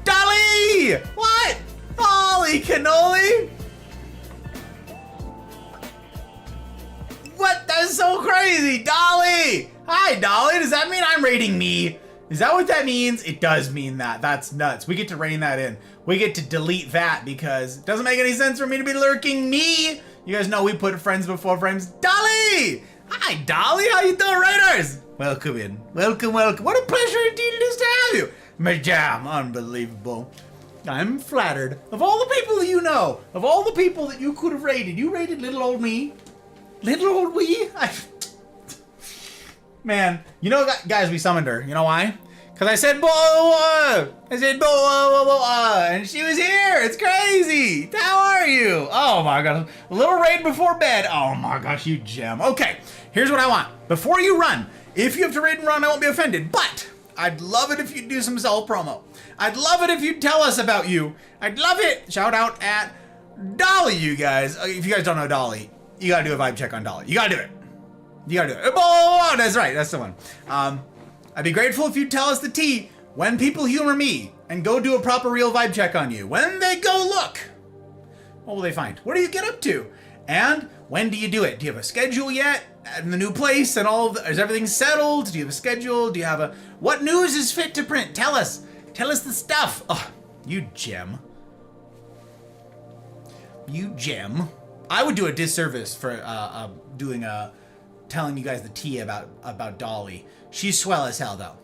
Dolly! What? Holy cannoli! What? That's so crazy! Dolly! Hi, Dolly! Does that mean I'm rating me? Is that what that means? It does mean that. That's nuts. We get to rein that in. We get to delete that because it doesn't make any sense for me to be lurking me. You guys know we put friends before friends. Dolly! Hi, Dolly! How you doing, Raiders? Welcome in. Welcome, welcome. What a pleasure indeed it is to have you. Madame, unbelievable. I'm flattered. Of all the people that you know, of all the people that you could have rated, you rated little old me. Little old we? Man, you know, guys, we summoned her. You know why? Because I said, and she was here. It's crazy. How are you? Oh my God. A little raid before bed. Oh my gosh, you gem. Okay, here's what I want. Before you run, if you have to raid and run, I won't be offended, but I'd love it if you'd do some self-promo. I'd love it if you'd tell us about you. I'd love it. Shout out at Dolly, you guys. If you guys don't know Dolly, you gotta do a vibe check on Dolly. You gotta do it. You gotta do it. Oh, that's right. That's the one. I'd be grateful if you'd tell us the tea when people humor me and go do a proper real vibe check on you. When they go look, what will they find? What do you get up to? And when do you do it? Do you have a schedule yet? In the new place and all of the, is everything settled? Do you have a schedule? Do you have a, what news is fit to print? Tell us the stuff. Oh, you gem. You gem. I would do a disservice for telling you guys the tea about Dolly. She's swell as hell though.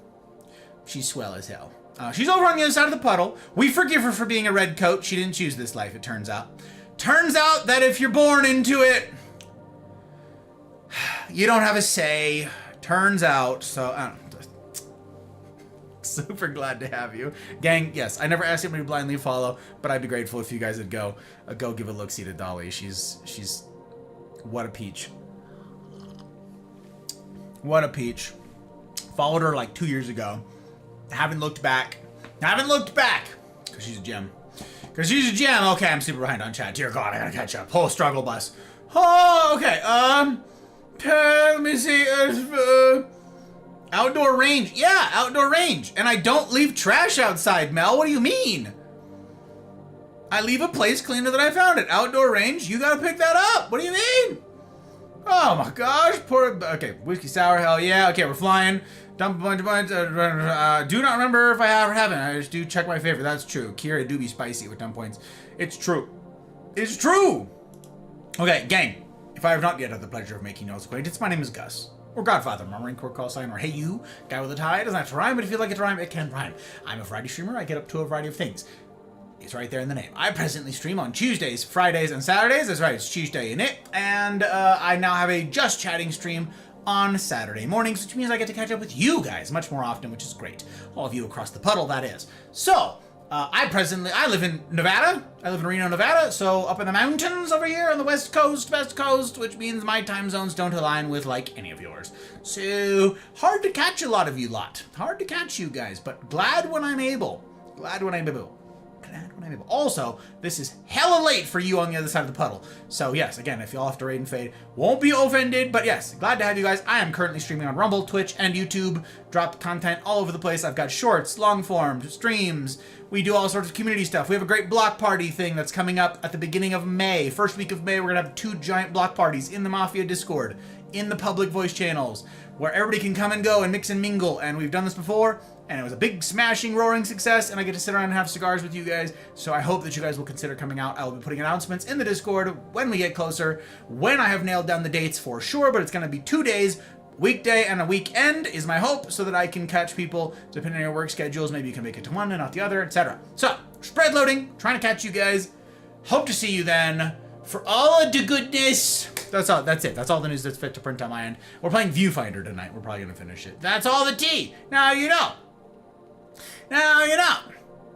She's swell as hell. She's over on the other side of the puddle. We forgive her for being a red coat. She didn't choose this life, it turns out. Turns out that if you're born into it, you don't have a say. Turns out, so I don't know. Super glad to have you. Gang, yes, I never asked anybody to blindly follow, but I'd be grateful if you guys would go give a look-see to Dolly. She's what a peach. What a peach. Followed her like 2 years ago. Haven't looked back. Because she's a gem. Okay, I'm super behind on chat. Dear God, I gotta catch up. Whole struggle bus. Oh, okay. Let me see. Outdoor range. Yeah, outdoor range. And I don't leave trash outside, Mel. What do you mean? I leave a place cleaner than I found it. Outdoor range. You gotta pick that up. What do you mean? Oh my gosh. Poor. Okay, whiskey sour. Hell yeah. Okay, we're flying. Dump a bunch of buns. Do not remember if I have or haven't. I just do check my favorite. That's true. Kira do be spicy with dump points. It's true. It's true. Okay, gang. If I have not yet had the pleasure of making y'all's acquaintance, my name is Gus. Or Godfather, Marine Corps call sign, or Hey You, Guy with a Tie. It doesn't have to rhyme, but if you like it to rhyme, it can rhyme. I'm a variety streamer. I get up to a variety of things. It's right there in the name. I presently stream on Tuesdays, Fridays, and Saturdays. That's right, it's Tuesday in it. And I now have a Just Chatting stream on Saturday mornings, which means I get to catch up with you guys much more often, which is great. All of you across the puddle, that is. So, I live in Nevada. I live in Reno, Nevada. So up in the mountains over here on the west coast, which means my time zones don't align with like any of yours. So hard to catch a lot of you lot. Hard to catch you guys, but glad when I'm able. Glad when I'm able. Also, this is hella late for you on the other side of the puddle. So yes, again, if y'all have to raid and fade, won't be offended, but yes, glad to have you guys. I am currently streaming on Rumble, Twitch, and YouTube. Drop content all over the place. I've got shorts, long form, streams. We do all sorts of community stuff. We have a great block party thing that's coming up at the beginning of May. First week of May, we're gonna have 2 giant block parties in the Mafia Discord, in the public voice channels, where everybody can come and go and mix and mingle. And we've done this before, and it was a big, smashing, roaring success, and I get to sit around and have cigars with you guys, so I hope that you guys will consider coming out. I will be putting announcements in the Discord when we get closer, when I have nailed down the dates for sure, but it's going to be 2 days, weekday and a weekend is my hope, so that I can catch people, depending on your work schedules. Maybe you can make it to one and not the other, etc. So, spread loading, trying to catch you guys. Hope to see you then. For all of the goodness. That's all. That's it. That's all the news that's fit to print on my end. We're playing VIEWFINDER tonight. We're probably going to finish it. That's all the tea. Now you know. Now you know.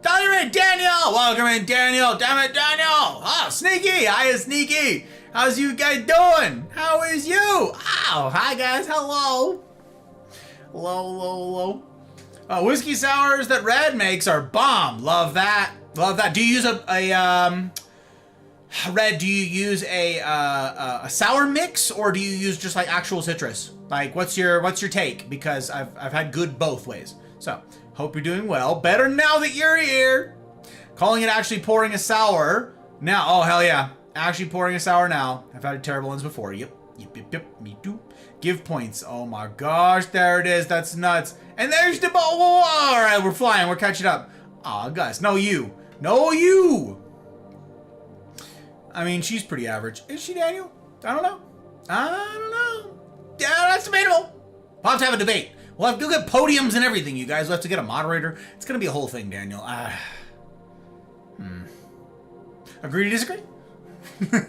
Daniel, welcome in, Daniel. Damn it, Daniel. Oh, Sneaky. Hiya, Sneaky. How's you guys doing? How is you? Oh, hi guys. Hello. Hello. Whiskey sours that Red makes are bomb. Love that. Love that. Do you use Red, do you use a sour mix, or do you use just like actual citrus? Like, what's your take? Because I've had good both ways. So, hope you're doing well. Better now that you're here. Calling it actually pouring a sour now. Oh, hell yeah. Actually pouring a sour now. I've had terrible ones before. Yep, me too. Give points. Oh my gosh, there it is. That's nuts. And there's the ball. All right, we're flying. We're catching up. Aw, Gus. No, you. I mean, she's pretty average. Is she, Daniel? I don't know. Yeah, that's debatable. We'll have to have a debate. We'll have to get podiums and everything, you guys. We'll have to get a moderator. It's going to be a whole thing, Daniel. Agree to disagree? There's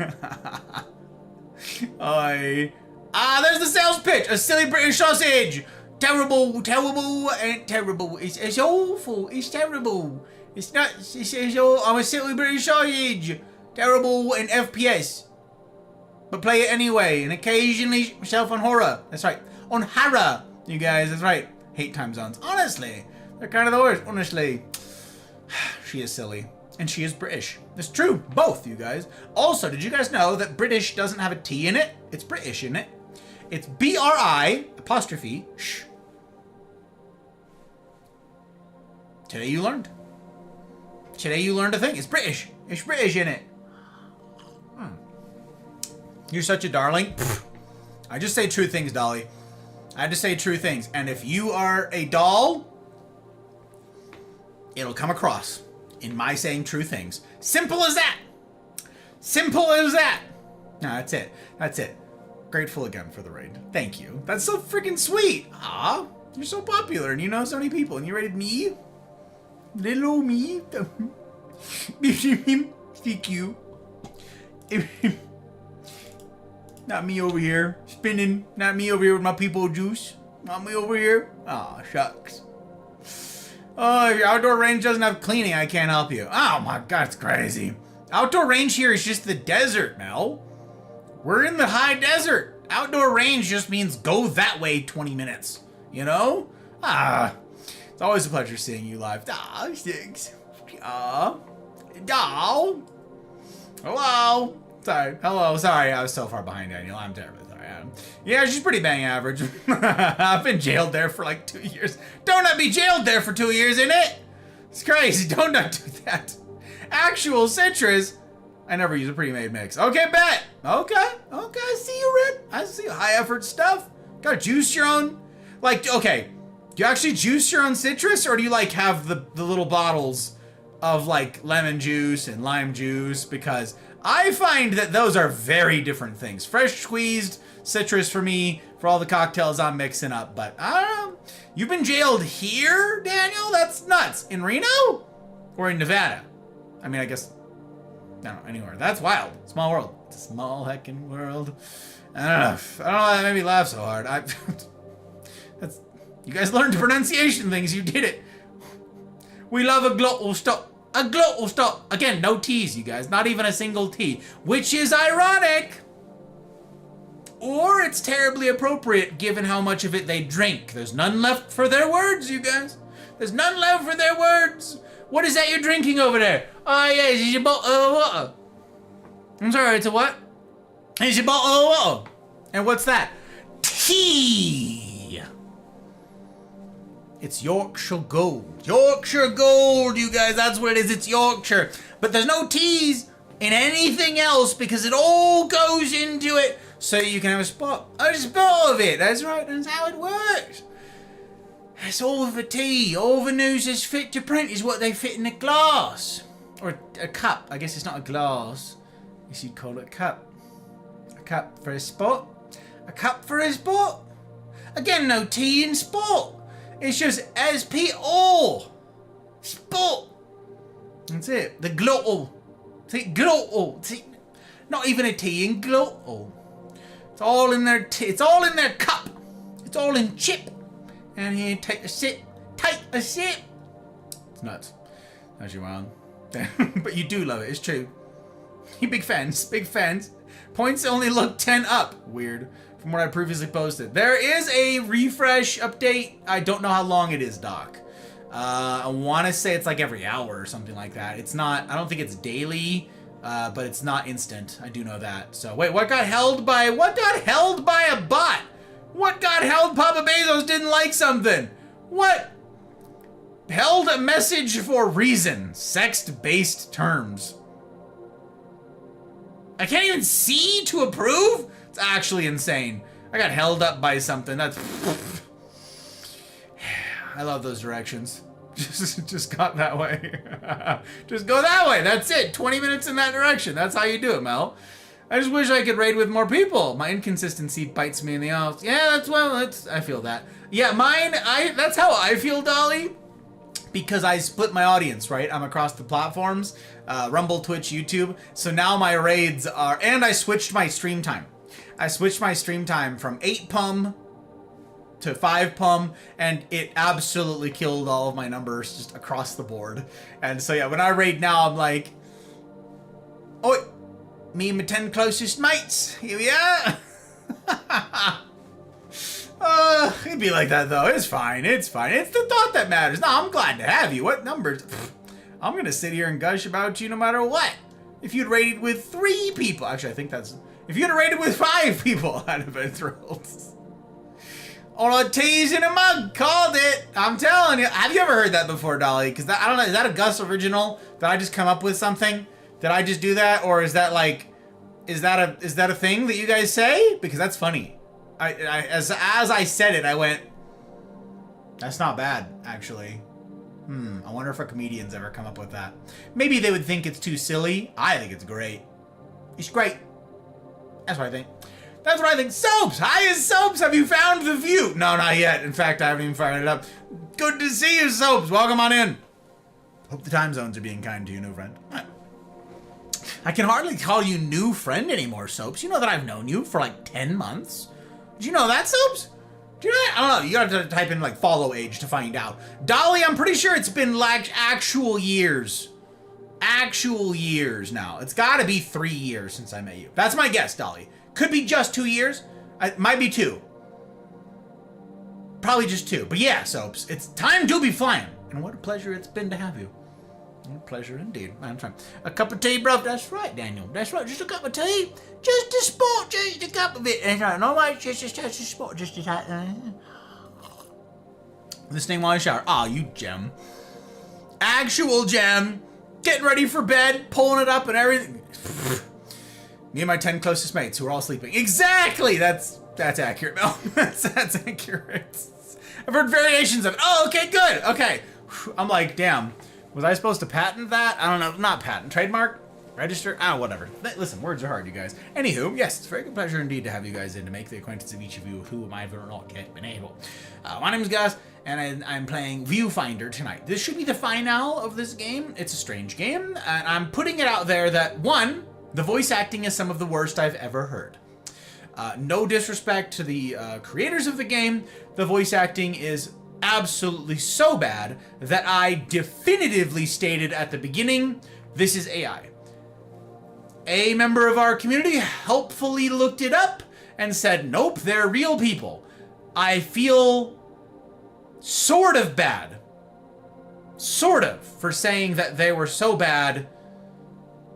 the sales pitch. A silly British sausage. Terrible, and terrible. It's awful. It's terrible. It's not. I'm a silly British sausage. Terrible in FPS. But play it anyway. And occasionally myself on horror. That's right. On horror. You guys, that's right. Hate time zones. Honestly. They're kind of the worst. Honestly. She is silly. And she is British. It's true. Both, you guys. Also, did you guys know that British doesn't have a T in it? It's British, isn't it? It's BRI apostrophe sh. Today you learned. Today you learned a thing. It's British. It's British in it. You're such a darling. I just say true things, Dolly. I just say true things. And if you are a doll, it'll come across in my saying true things. Simple as that. Simple as that. No, that's it. That's it. Grateful again for the raid. Thank you. That's so freaking sweet. Aw, you're so popular and you know so many people and you rated me. Little old me. Thank you. Not me over here spinning. Not me over here with my people juice. Not me over here. Aw, shucks. Oh, if your outdoor range doesn't have cleaning, I can't help you. Oh my god, it's crazy. Outdoor range here is just the desert, Mel. We're in the high desert. Outdoor range just means go that way 20 minutes. You know? It's always a pleasure seeing you live. Six. Hello? Sorry. Hello. Sorry, I was so far behind, Daniel. I'm terribly sorry. I Yeah, she's pretty bang average. I've been jailed there for like 2 years. Donut be jailed there for 2 years, innit? It's crazy. Donut do that. Actual citrus. I never use a pre-made mix. Okay, bet. Okay. I see you, Red. I see you. High effort stuff. Gotta juice your own. Like, okay. Do you actually juice your own citrus, or do you like have the little bottles of like lemon juice and lime juice? Because I find that those are very different things. Fresh squeezed citrus for me, for all the cocktails I'm mixing up. But I don't know. You've been jailed here, Daniel? That's nuts. In Reno? Or in Nevada? I mean, I guess, I don't know, anywhere. That's wild. Small world. It's a small heckin' world. I don't know why that made me laugh so hard. That's, you guys learned pronunciation things. You did it. We love a glottal stop. A glottal stop. Again, no T's, you guys. Not even a single T. Which is ironic. Or it's terribly appropriate given how much of it they drink. There's none left for their words, you guys. There's none left for their words. What is that you're drinking over there? Oh, yeah, it's a bottle of water. I'm sorry, it's a what? It's a bottle of water. And what's that? Tea. It's Yorkshire Gold. Yorkshire Gold, you guys. That's what it is. It's Yorkshire. But there's no teas in anything else because it all goes into it so you can have a spot of it. That's right. That's how it works. That's all of the tea. All the news is fit to print is what they fit in a glass. Or a cup. I guess it's not a glass. I guess you'd call it a cup. A cup for a spot. A cup for a spot. Again, no tea in sport. It's just S-P-O. Sport. That's it. The glottal. See, glottal. See, not even a tea in glottal. It's all in their tea. It's all in their cup. It's all in chip. And here, take a sip. Take a sip. It's nuts. As you wild. But you do love it. It's true. You big fans. Big fans. Points only look 10 up. Weird. From what I previously posted. There is a refresh update. I don't know how long it is, Doc. I want to say it's like every hour or something like that. It's not, I don't think it's daily, but it's not instant. I do know that. So wait, what got held by a bot? What got held? Papa Bezos didn't like something. What? Held a message for reason. Sext-based terms. I can't even see to approve? It's actually insane. I got held up by something. That's... I love those directions. Just got that way. Just go that way. That's it. 20 minutes in that direction. That's how you do it, Mel. I just wish I could raid with more people. My inconsistency bites me in the ass. Yeah, I feel that. Yeah, that's how I feel, Dolly. Because I split my audience, right? I'm across the platforms. Rumble, Twitch, YouTube. So now my raids are, and I switched my stream time. I switched my stream time from 8 pum to 5 pum, and it absolutely killed all of my numbers just across the board. And so yeah, when I raid now, I'm like, oh, me and my 10 closest mates, here we are. It'd be like that though. It's fine. It's fine. It's the thought that matters. No, I'm glad to have you. What numbers? I'm gonna sit here and gush about you no matter what. If you'd raided with 3 people, actually, I think that's. If you'd have raided with 5 people, I'd have been thrilled. All the teas in a mug, called it. I'm telling you. Have you ever heard that before, Dolly? Because I don't know. Is that a Gus original? Did I just come up with something? Did I just do that, or is that like, is that a thing that you guys say? Because that's funny. As I said it, I went, that's not bad, actually. I wonder if a comedian's ever come up with that. Maybe they would think it's too silly. I think it's great. It's great. That's what I think. That's what I think. Soaps! Hi, Soaps! Have you found the view? No, not yet. In fact, I haven't even fired it up. Good to see you, Soaps. Welcome on in. Hope the time zones are being kind to you, new friend. I can hardly call you new friend anymore, Soaps. You know that I've known you for like 10 months. Did you know that, Soaps? Do you know that? I don't know. You gotta type in like follow age to find out. Dolly, I'm pretty sure it's been like actual years. Actual years now. It's gotta be 3 years since I met you. That's my guess, Dolly. Could be just 2 years. It might be 2. Probably just 2. But yeah, Soaps, it's time to be flying. And what a pleasure it's been to have you. Pleasure indeed. I'm trying. A cup of tea, bro. That's right, Daniel. That's right. Just a cup of tea. Just a spot. Just a cup of it. That's right. No, mate. Just a spot. Just a listening while I shower. Ah, you gem. Actual gem. Getting ready for bed. Pulling it up and everything. Me and my 10 closest mates who are all sleeping. Exactly. That's accurate, Mel. That's accurate. I've heard variations of it. Oh, okay, good. Okay. I'm like, damn. Was I supposed to patent that? I don't know. Not patent. Trademark? Register? Ah, whatever. Listen, words are hard, you guys. Anywho, yes, it's a very good pleasure indeed to have you guys in to make the acquaintance of each of you who I have not yet been able. My name is Gus, and I'm playing VIEWFINDER tonight. This should be the finale of this game. It's a strange game, and I'm putting it out there that, one, the voice acting is some of the worst I've ever heard. No disrespect to the creators of the game, the voice acting is absolutely so bad that I definitively stated at the beginning, this is AI. A member of our community helpfully looked it up and said, nope, they're real people. I feel sort of bad. Sort of, for saying that they were so bad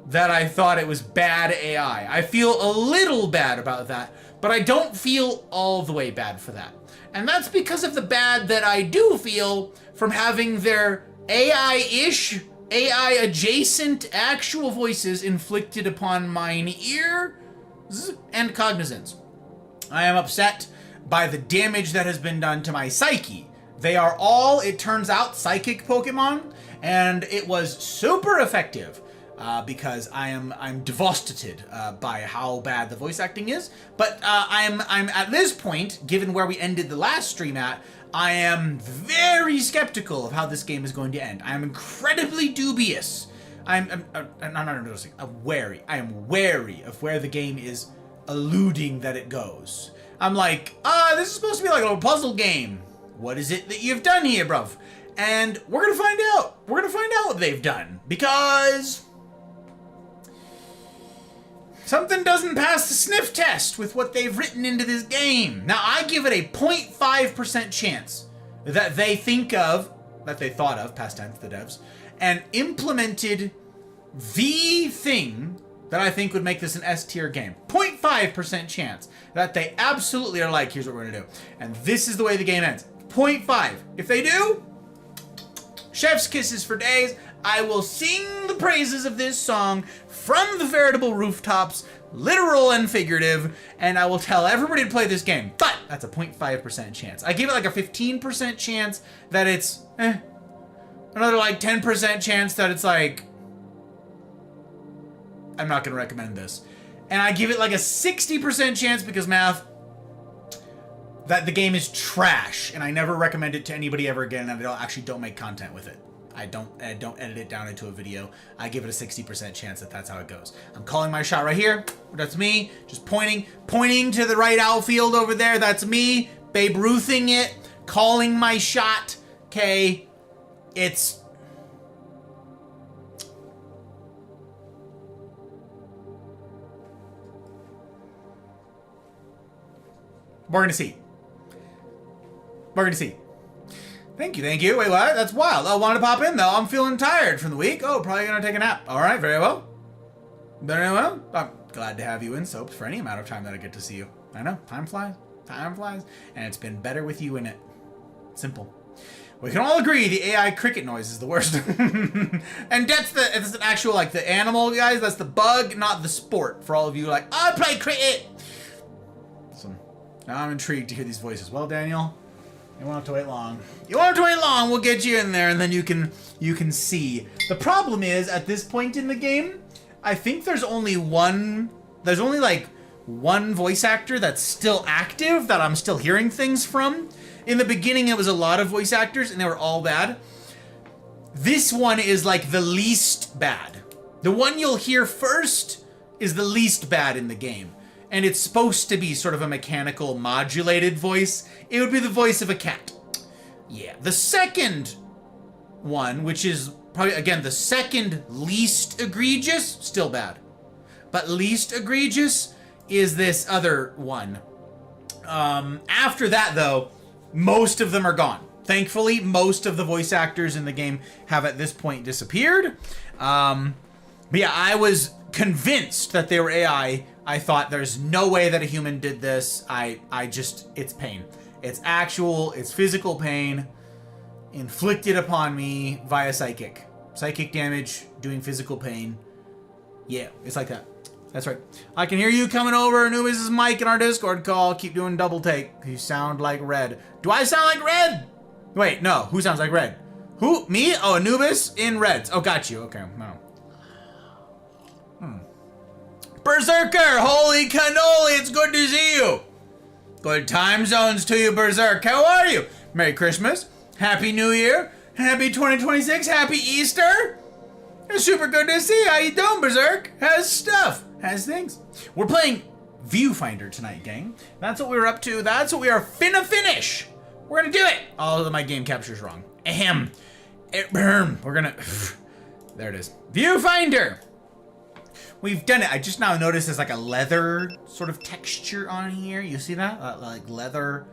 that I thought it was bad AI. I feel a little bad about that, but I don't feel all the way bad for that. And that's because of the bad that I do feel from having their AI-ish, AI-adjacent actual voices inflicted upon mine ears and cognizance. I am upset by the damage that has been done to my psyche. They are all, it turns out, psychic Pokemon, and it was super effective. Because I'm devastated by how bad the voice acting is. But I'm at this point, given where we ended the last stream at, I am very skeptical of how this game is going to end. I am incredibly dubious. I'm wary. I am wary of where the game is alluding that it goes. I'm like, this is supposed to be like a little puzzle game. What is it that you've done here, bruv? And we're gonna find out. We're gonna find out what they've done. Because something doesn't pass the sniff test with what they've written into this game. Now, I give it a 0.5% chance that they thought of, past tense, the devs, and implemented the thing that I think would make this an S-tier game. 0.5% chance that they absolutely are like, here's what we're gonna do. And this is the way the game ends. 0.5. If they do, chef's kisses for days. I will sing the praises of this song from the veritable rooftops, literal and figurative, and I will tell everybody to play this game. But that's a 0.5% chance. I give it like a 15% chance that it's another like 10% chance that it's like, I'm not gonna recommend this. And I give it like a 60% chance, because math, that the game is trash and I never recommend it to anybody ever again, and I actually don't make content with it. I don't edit it down into a video. I give it a 60% chance that that's how it goes. I'm calling my shot right here. That's me. Just pointing to the right outfield over there. That's me. Babe Ruthing it. Calling my shot. Okay. It's... We're gonna see. We're gonna see. Thank you. Wait, what? That's wild. I wanted to pop in, though. I'm feeling tired from the week. Oh, probably gonna take a nap. All right, very well. Very well. I'm glad to have you in, Soaps, for any amount of time that I get to see you. I know. Time flies. Time flies. And it's been better with you in it. Simple. We can all agree the AI cricket noise is the worst. And that's an actual, like, the animal, guys. That's the bug, not the sport. For all of you, like, I play cricket. So, now I'm intrigued to hear these voices. Well, Daniel, you won't have to wait long. You won't have to wait long. We'll get you in there, and then you can see. The problem is, at this point in the game, I think there's only like one voice actor that's still active that I'm still hearing things from. In the beginning, it was a lot of voice actors, and they were all bad. This one is like the least bad. The one you'll hear first is the least bad in the game. And it's supposed to be sort of a mechanical modulated voice. It would be the voice of a cat. Yeah. The second one, which is probably, again, the second least egregious, still bad. But least egregious is this other one. After that, though, most of them are gone. Thankfully, most of the voice actors in the game have at this point disappeared. But yeah, I was convinced that they were AI. I thought there's no way that a human did this. It's pain. It's physical pain inflicted upon me via psychic. Psychic damage, doing physical pain. Yeah, it's like that. That's right. I can hear you coming over Anubis' mic in our Discord call. Keep doing double take. You sound like Red. Do I sound like Red? Wait, no. Who sounds like Red? Who? Me? Oh, Anubis in Reds. Oh, got you. Okay, no. Berserker! Holy cannoli! It's good to see you! Good time zones to you, Berserk. How are you? Merry Christmas. Happy New Year. Happy 2026. Happy Easter. It's super good to see you. How you doing, Berserk? How's stuff? How's things? We're playing Viewfinder tonight, gang. That's what we're up to. That's what we are finna finish. We're gonna do it. Although my game capture's wrong. Ahem. We're gonna... There it is. Viewfinder. We've done it. I just now noticed there's like a leather sort of texture on here. You see that? Like leather,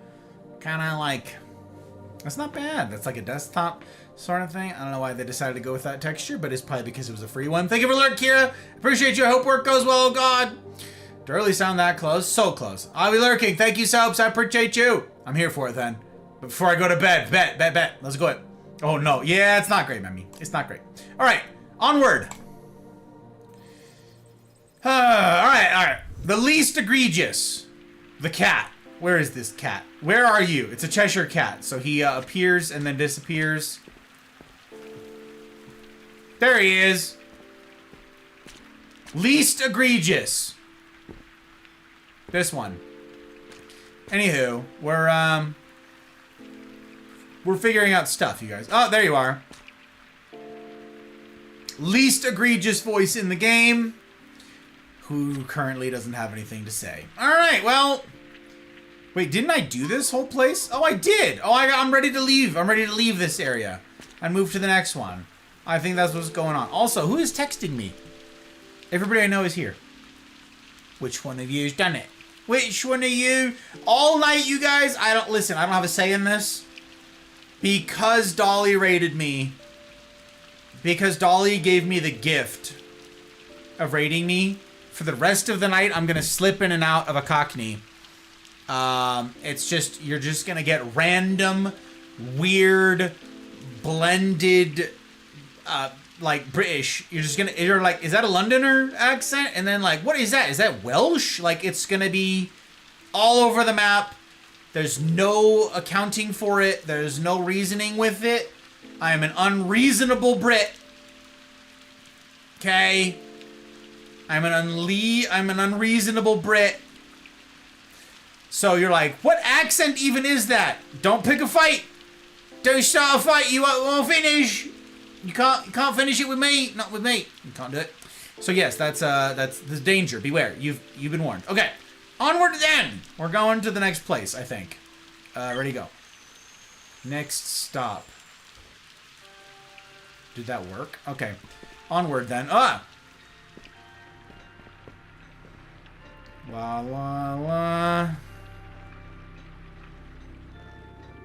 kind of like, that's not bad. That's like a desktop sort of thing. I don't know why they decided to go with that texture, but it's probably because it was a free one. Thank you for lurk, Kira. Appreciate you. I hope work goes well. Oh God. To really sound that close. So close. I'll be lurking. Thank you, Soaps. I appreciate you. I'm here for it then. But before I go to bed, bet. Let's go. Oh no. Yeah, it's not great, Memmy. It's not great. All right. Onward. All right. The least egregious. The cat. Where is this cat? Where are you? It's a Cheshire cat. So he appears and then disappears. There he is. Least egregious. This one. Anywho, we're figuring out stuff, you guys. Oh, there you are. Least egregious voice in the game. Who currently doesn't have anything to say. Alright, well... Wait, didn't I do this whole place? Oh, I did! Oh, I'm ready to leave. I'm ready to leave this area. And move to the next one. I think that's what's going on. Also, who is texting me? Everybody I know is here. Which one of you has done it? Which one of you? All night, you guys. I don't have a say in this. Because Dolly rated me. Because Dolly gave me the gift of rating me. For the rest of the night, I'm going to slip in and out of a Cockney. It's just, you're just going to get random, weird, blended, like British. You're like, is that a Londoner accent? And then like, what is that? Is that Welsh? Like, it's going to be all over the map. There's no accounting for it. There's no reasoning with it. I am an unreasonable Brit. Okay? I'm an unreasonable Brit. So you're like, what accent even is that? Don't pick a fight. Don't start a fight. You won't finish. You can't finish it with me. Not with me. You can't do it. So yes, that's the danger. Beware. You've been warned. Okay. Onward then. We're going to the next place, I think. Ready, go. Next stop. Did that work? Okay. Onward then. La la la.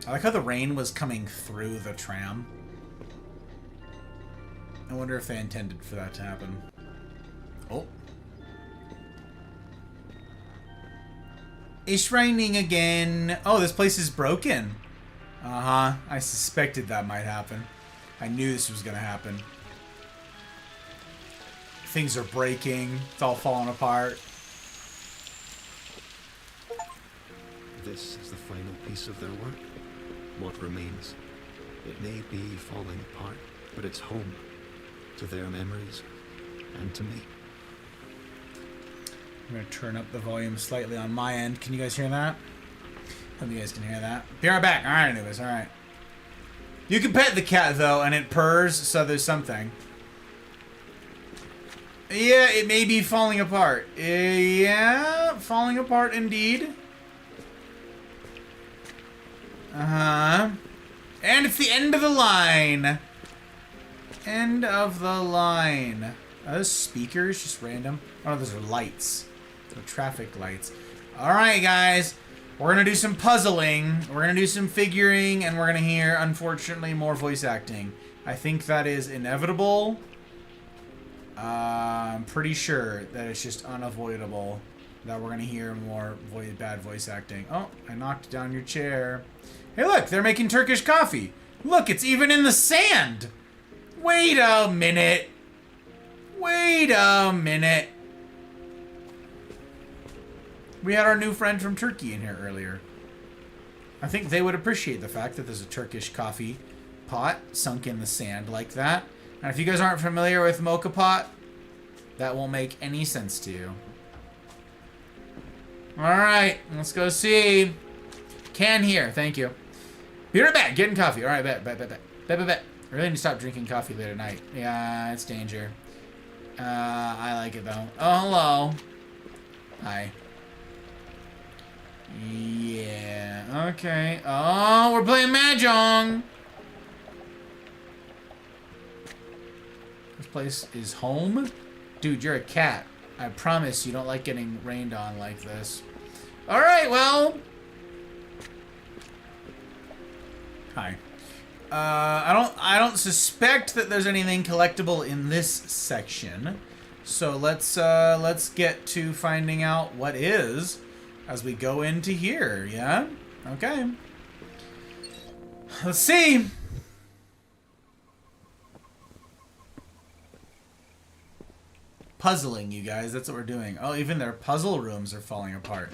I like how the rain was coming through the tram. I wonder if they intended for that to happen. Oh. It's raining again. Oh, this place is broken. Uh-huh. I suspected that might happen. I knew this was gonna happen. Things are breaking. It's all falling apart. This is the final piece of their work. What remains? It may be falling apart, but it's home to their memories and to me. I'm going to turn up the volume slightly on my end. Can you guys hear that? Hope you guys can hear that. Be right back. All right, anyways. All right. You can pet the cat, though, and it purrs, so there's something. Yeah, it may be falling apart. Yeah, falling apart indeed. Uh-huh. And it's the end of the line. End of the line. Are those speakers? Just random? Oh, those are lights. They're traffic lights. Alright, guys. We're gonna do some puzzling, we're gonna do some figuring, and we're gonna hear, unfortunately, more voice acting. I think that is inevitable. I'm pretty sure that it's just unavoidable that we're gonna hear more bad voice acting. Oh, I knocked down your chair. Hey look, they're making Turkish coffee. Look, it's even in the sand. Wait a minute. Wait a minute. We had our new friend from Turkey in here earlier. I think they would appreciate the fact that there's a Turkish coffee pot sunk in the sand like that. And if you guys aren't familiar with mocha pot, that won't make any sense to you. Alright, let's go see. Can here, thank you. Be right back, getting coffee. Alright, bet. I really need to stop drinking coffee late at night. Yeah, it's danger. I like it though. Oh, hello. Hi. Yeah, okay. Oh, we're playing Mahjong. This place is home? Dude, you're a cat. I promise you don't like getting rained on like this. Alright, well. Hi. I don't suspect that there's anything collectible in this section. So let's get to finding out what is as we go into here, yeah? Okay. Let's see. Puzzling, you guys. That's what we're doing. Oh, even their puzzle rooms are falling apart.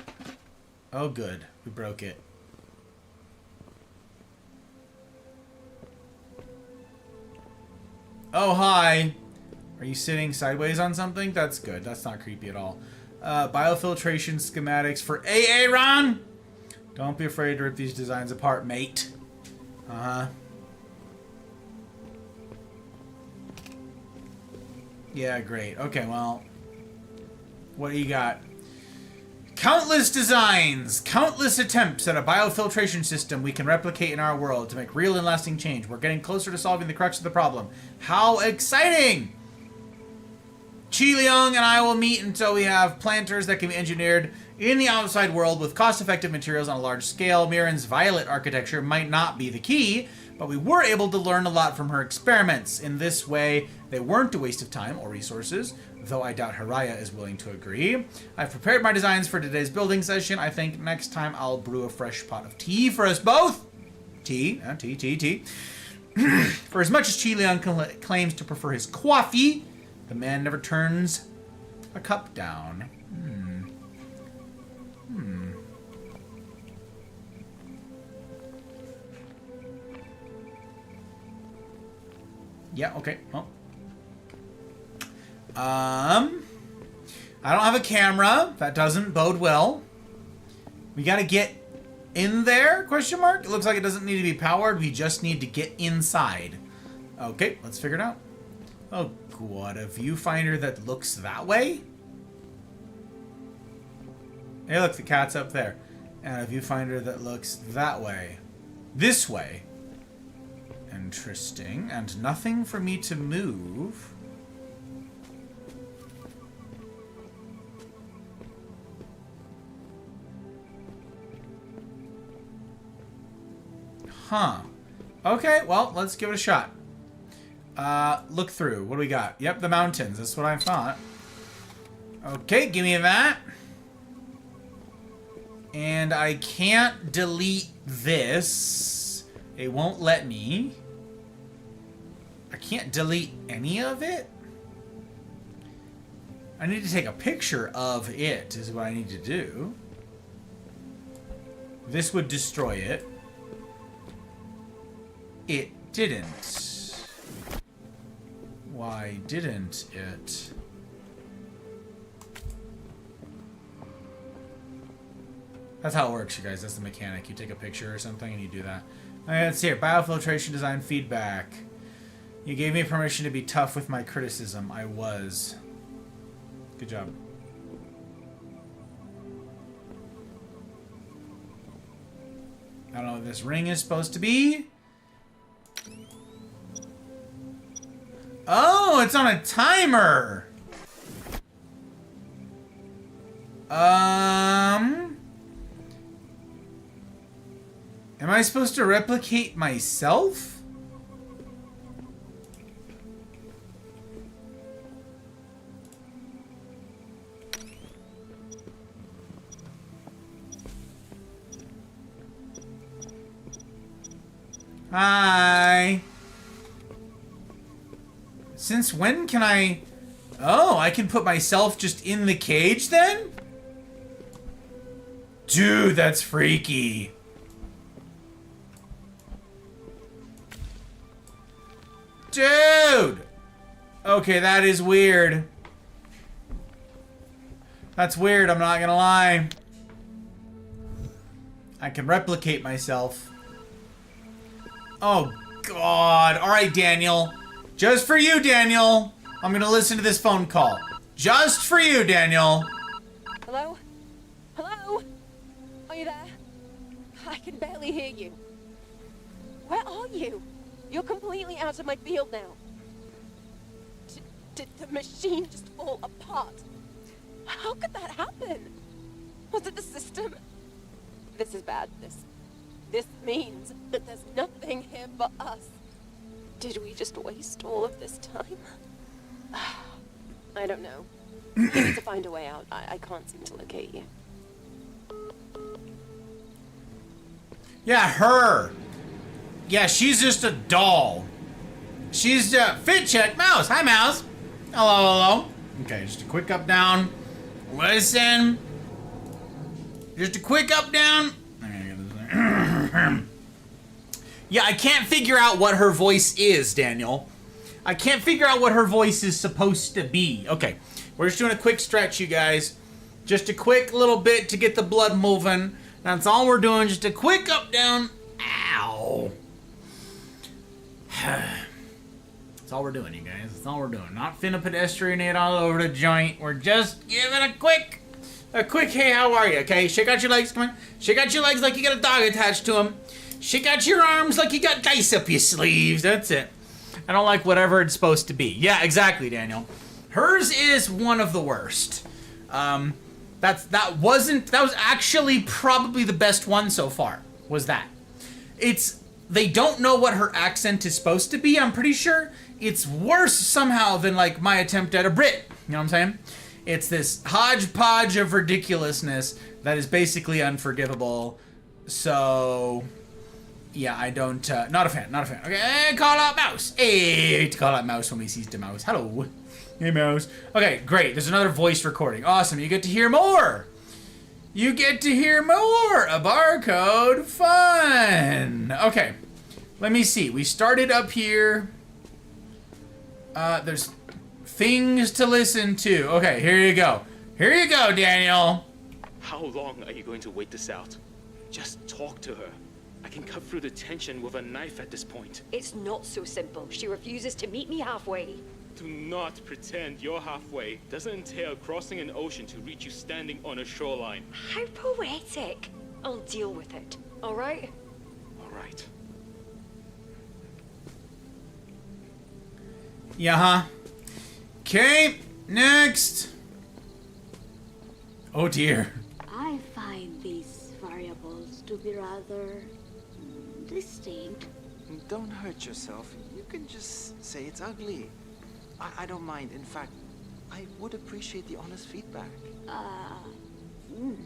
Oh, good. We broke it. Oh, hi. Are you sitting sideways on something? That's good. That's not creepy at all. Biofiltration schematics for Aaron. Don't be afraid to rip these designs apart, mate. Uh-huh. Yeah, great. Okay, well. What do you got? Countless designs, countless attempts at a biofiltration system we can replicate in our world to make real and lasting change. We're getting closer to solving the crux of the problem. How exciting! Chi Leung and I will meet until we have planters that can be engineered in the outside world with cost-effective materials on a large scale. Mirren's violet architecture might not be the key, but we were able to learn a lot from her experiments. In this way, they weren't a waste of time or resources, though I doubt Haraya is willing to agree. I've prepared my designs for today's building session. I think next time I'll brew a fresh pot of tea for us both. Tea. For as much as Chi Leung claims to prefer his coffee, the man never turns a cup down. Yeah, okay. Well. I don't have a camera. That doesn't bode well. We gotta get in there? Question mark? It looks like it doesn't need to be powered. We just need to get inside. Okay, let's figure it out. Oh, God. A viewfinder that looks that way? Hey, look, the cat's up there. And a viewfinder that looks that way. This way. Interesting. And nothing for me to move. Huh. Okay, well, let's give it a shot. Look through. What do we got? Yep, the mountains. That's what I thought. Okay, give me that. And I can't delete this. It won't let me. I can't delete any of it. I need to take a picture of it, is what I need to do. This would destroy it. It didn't. Why didn't it? That's how it works, you guys. That's the mechanic. You take a picture or something and you do that. Alright, let's see here. Biofiltration design feedback. You gave me permission to be tough with my criticism. I was. Good job. I don't know what this ring is supposed to be. Oh, it's on a timer. Am I supposed to replicate myself? Hi. Since when can I... Oh, I can put myself just in the cage then? Dude, that's freaky. Dude! Okay, that is weird. That's weird, I'm not gonna lie. I can replicate myself. Oh, God. Alright, Daniel. Just for you, Daniel. I'm gonna listen to this phone call. Just for you, Daniel. Hello? Hello? Are you there? I can barely hear you. Where are you? You're completely out of my field now. Did the machine just fall apart? How could that happen? Was it the system? This is bad. This means that there's nothing here for us. Did we just waste all of this time? I don't know. We need to find a way out. I can't seem to locate you. Yeah, her. Yeah, she's just a doll. She's fit check. Mouse. Hi, Mouse. Hello, hello. Okay, just a quick up, down. Listen. Just a quick up, down. Yeah, I can't figure out what her voice is, Daniel. I can't figure out what her voice is supposed to be. Okay, we're just doing a quick stretch, you guys. Just a quick little bit to get the blood moving. That's all we're doing. Just a quick up, down. Ow. That's all we're doing, you guys. That's all we're doing. Not finna pedestrianate all over the joint. We're just giving a quick, hey, how are you? Okay, shake out your legs. Come on. Shake out your legs like you got a dog attached to them. Shake out your arms like you got dice up your sleeves. That's it. I don't like whatever it's supposed to be. Yeah, exactly, Daniel. Hers is one of the worst. That was actually probably the best one so far. Was that? They don't know what her accent is supposed to be, I'm pretty sure. It's worse somehow than like my attempt at a Brit. You know what I'm saying? It's this hodgepodge of ridiculousness that is basically unforgivable. So, yeah, I don't, not a fan. Okay, hey, call out Mouse. Hey, to call out Mouse when we sees the mouse. Hello. Hey, Mouse. Okay, great. There's another voice recording. Awesome. You get to hear more. You get to hear more. A barcode fun. Okay. Let me see. We started up here. There's things to listen to. Okay, here you go. Here you go, Daniel. How long are you going to wait this out? Just talk to her. I can cut through the tension with a knife at this point. It's not so simple. She refuses to meet me halfway. Do not pretend you're halfway. Doesn't entail crossing an ocean to reach you standing on a shoreline. How poetic. I'll deal with it, all right? All right. Yeah, huh? Okay, next. Oh dear. I find these variables to be rather distinct. Don't hurt yourself. You can just say it's ugly. I don't mind. In fact, I would appreciate the honest feedback.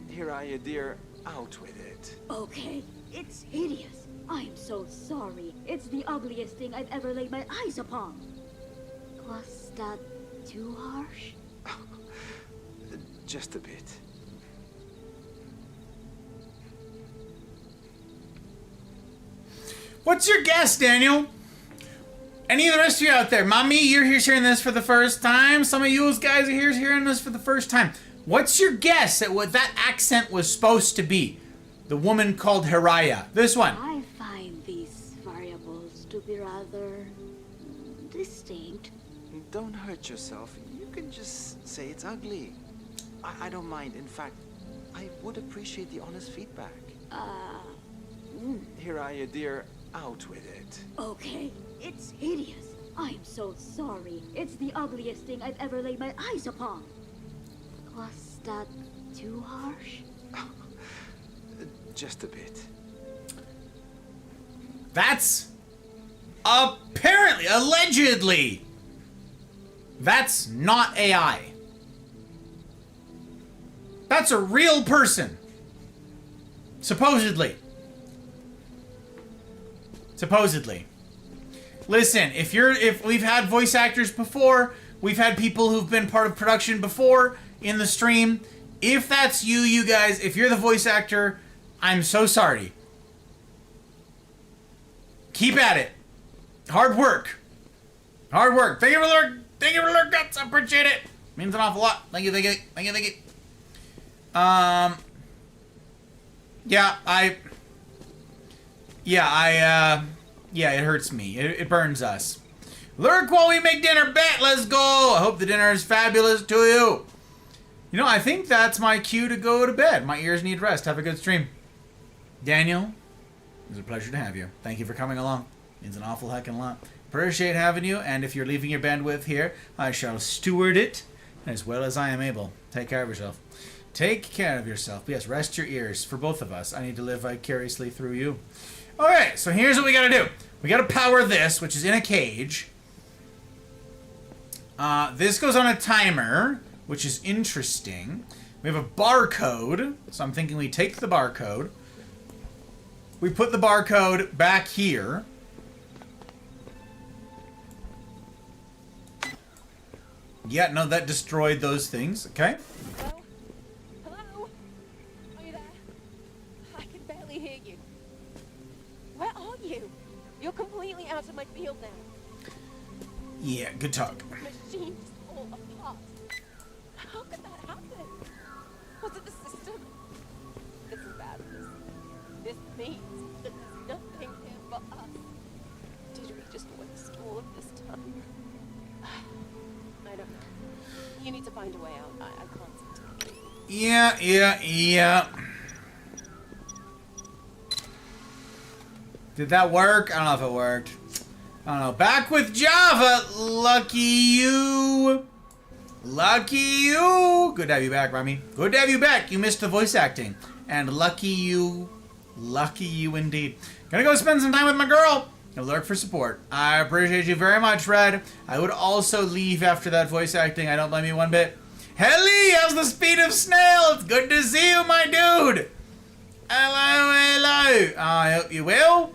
Here are you, dear. Out with it. Okay, it's hideous. I'm so sorry. It's the ugliest thing I've ever laid my eyes upon. Was that too harsh? Just a bit. What's your guess, Daniel? Any of the rest of you out there? Mommy, you're here hearing this for the first time. Some of you guys are here hearing this for the first time. What's your guess at what that accent was supposed to be? The woman called Hiraya. This one. I find these variables to be rather distinct. Don't hurt yourself. You can just say it's ugly. I don't mind. In fact, I would appreciate the honest feedback. Here are you, dear. Out with it. Okay, it's hideous. I'm so sorry. It's the ugliest thing I've ever laid my eyes upon. Was that too harsh? Just a bit. That's apparently, allegedly, that's not AI. That's a real person. Supposedly. Supposedly. Listen, if we've had voice actors before, we've had people who've been part of production before in the stream. If that's you guys, if you're the voice actor, I'm so sorry. Keep at it. Hard work. Hard work. Thank you for the guts. I appreciate it. Means an awful lot. Thank you. Yeah, it hurts me. It burns us. Lurk while we make dinner. Bet. Let's go. I hope the dinner is fabulous to you. You know, I think that's my cue to go to bed. My ears need rest. Have a good stream. Daniel, it was a pleasure to have you. Thank you for coming along. Means an awful heckin' lot. Appreciate having you, and if you're leaving your bandwidth here, I shall steward it as well as I am able. Take care of yourself. Take care of yourself. Yes, rest your ears. For both of us. I need to live vicariously through you. Okay, so here's what we gotta do. We gotta power this, which is in a cage. This goes on a timer, which is interesting. We have a barcode, so I'm thinking we take the barcode. We put the barcode back here. Yeah, no, that destroyed those things. Okay. Hello? Hello? Are you there? I can barely hear you. Where are you? You're completely out of my field now. Yeah, good talk. Machine just fall apart. How could that happen? Was it the system? This is bad. This means that there's nothing here for us. Did we just waste all of this time? I don't know. You need to find a way out. I can't seem to. Yeah. Did that work? I don't know if it worked. I don't know. Back with Java. Lucky you. Lucky you. Good to have you back, Remy. Good to have you back. You missed the voice acting. And lucky you. Lucky you indeed. Gonna go spend some time with my girl. And lurk for support. I appreciate you very much, Red. I would also leave after that voice acting. I don't blame you one bit. Helly, how's the speed of snail? It's good to see you, my dude. Hello. I hope you will.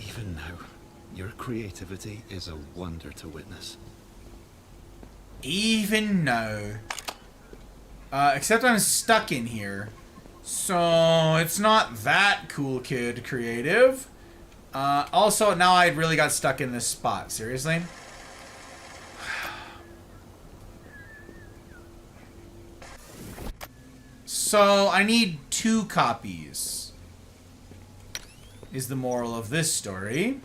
Even now, your creativity is a wonder to witness. Even now. Except I'm stuck in here. So, it's not that cool kid creative. Also, now I really got stuck in this spot. Seriously? So, I need 2 copies. Is the moral of this story.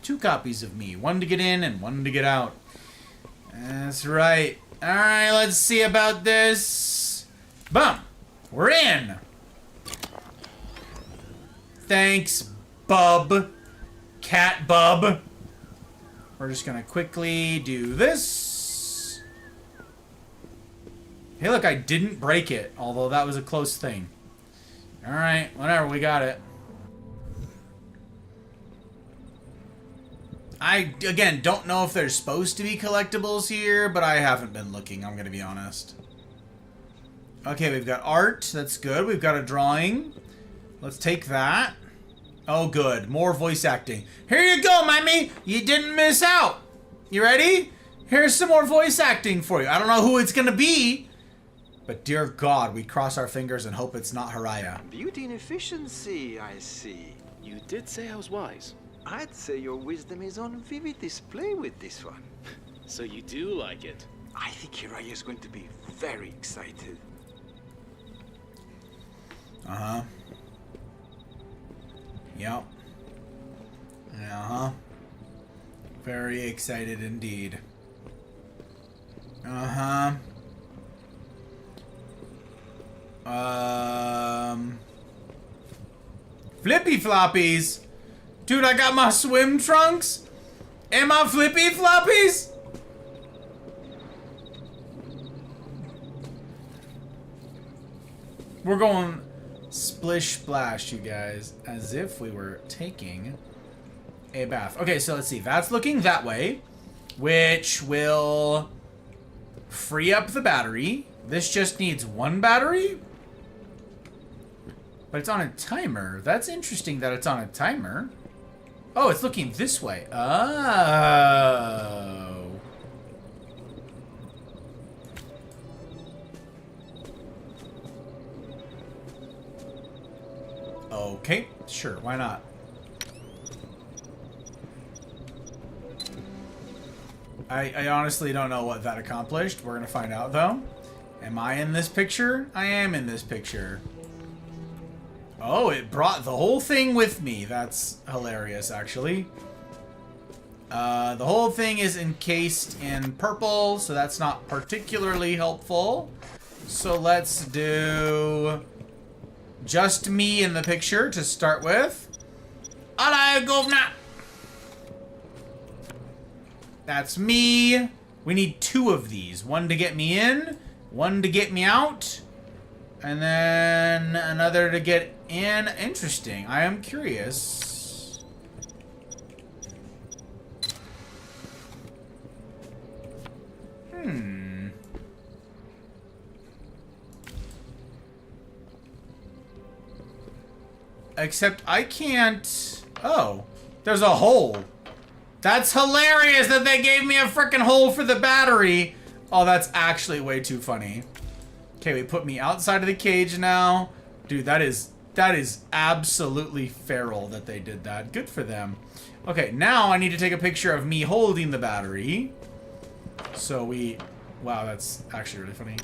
2 copies of me. 1 to get in and 1 to get out. That's right. Alright, let's see about this. Boom. We're in. Thanks, bub. Cat bub. We're just gonna quickly do this. Hey, look, I didn't break it, although that was a close thing. Alright, whatever, we got it. I, again, don't know if there's supposed to be collectibles here, but I haven't been looking, I'm gonna be honest. Okay, we've got art. That's good. We've got a drawing. Let's take that. Oh, good. More voice acting. Here you go, Mammy. You didn't miss out. You ready? Here's some more voice acting for you. I don't know who it's gonna be, but dear God, we cross our fingers and hope it's not Haraya. Beauty and efficiency, I see. You did say I was wise. I'd say your wisdom is on vivid display with this one. So you do like it. I think Hiraya is going to be very excited. Uh-huh. Yep. Uh-huh. Very excited indeed. Uh-huh. Flippy floppies. Dude, I got my swim trunks and my flippy floppies. We're going splish splash, you guys, as if we were taking a bath. Okay, so let's see. That's looking that way, which will free up the battery. This just needs one battery, but it's on a timer. That's interesting that it's on a timer. Oh, it's looking this way. Oh. Okay, sure, why not? I honestly don't know what that accomplished. We're gonna find out though. Am I in this picture? I am in this picture. Oh, it brought the whole thing with me. That's hilarious, actually. The whole thing is encased in purple, so that's not particularly helpful. So let's do just me in the picture to start with. Hello, governor. That's me. We need 2 of these. One to get me in, one to get me out, and then another to get in. Interesting. I am curious. Except I can't... Oh, there's a hole. That's hilarious that they gave me a freaking hole for the battery. Oh, that's actually way too funny. Okay, we put me outside of the cage now. Dude, that is absolutely feral that they did that. Good for them. Okay, now I need to take a picture of me holding the battery. So we... Wow, that's actually really funny.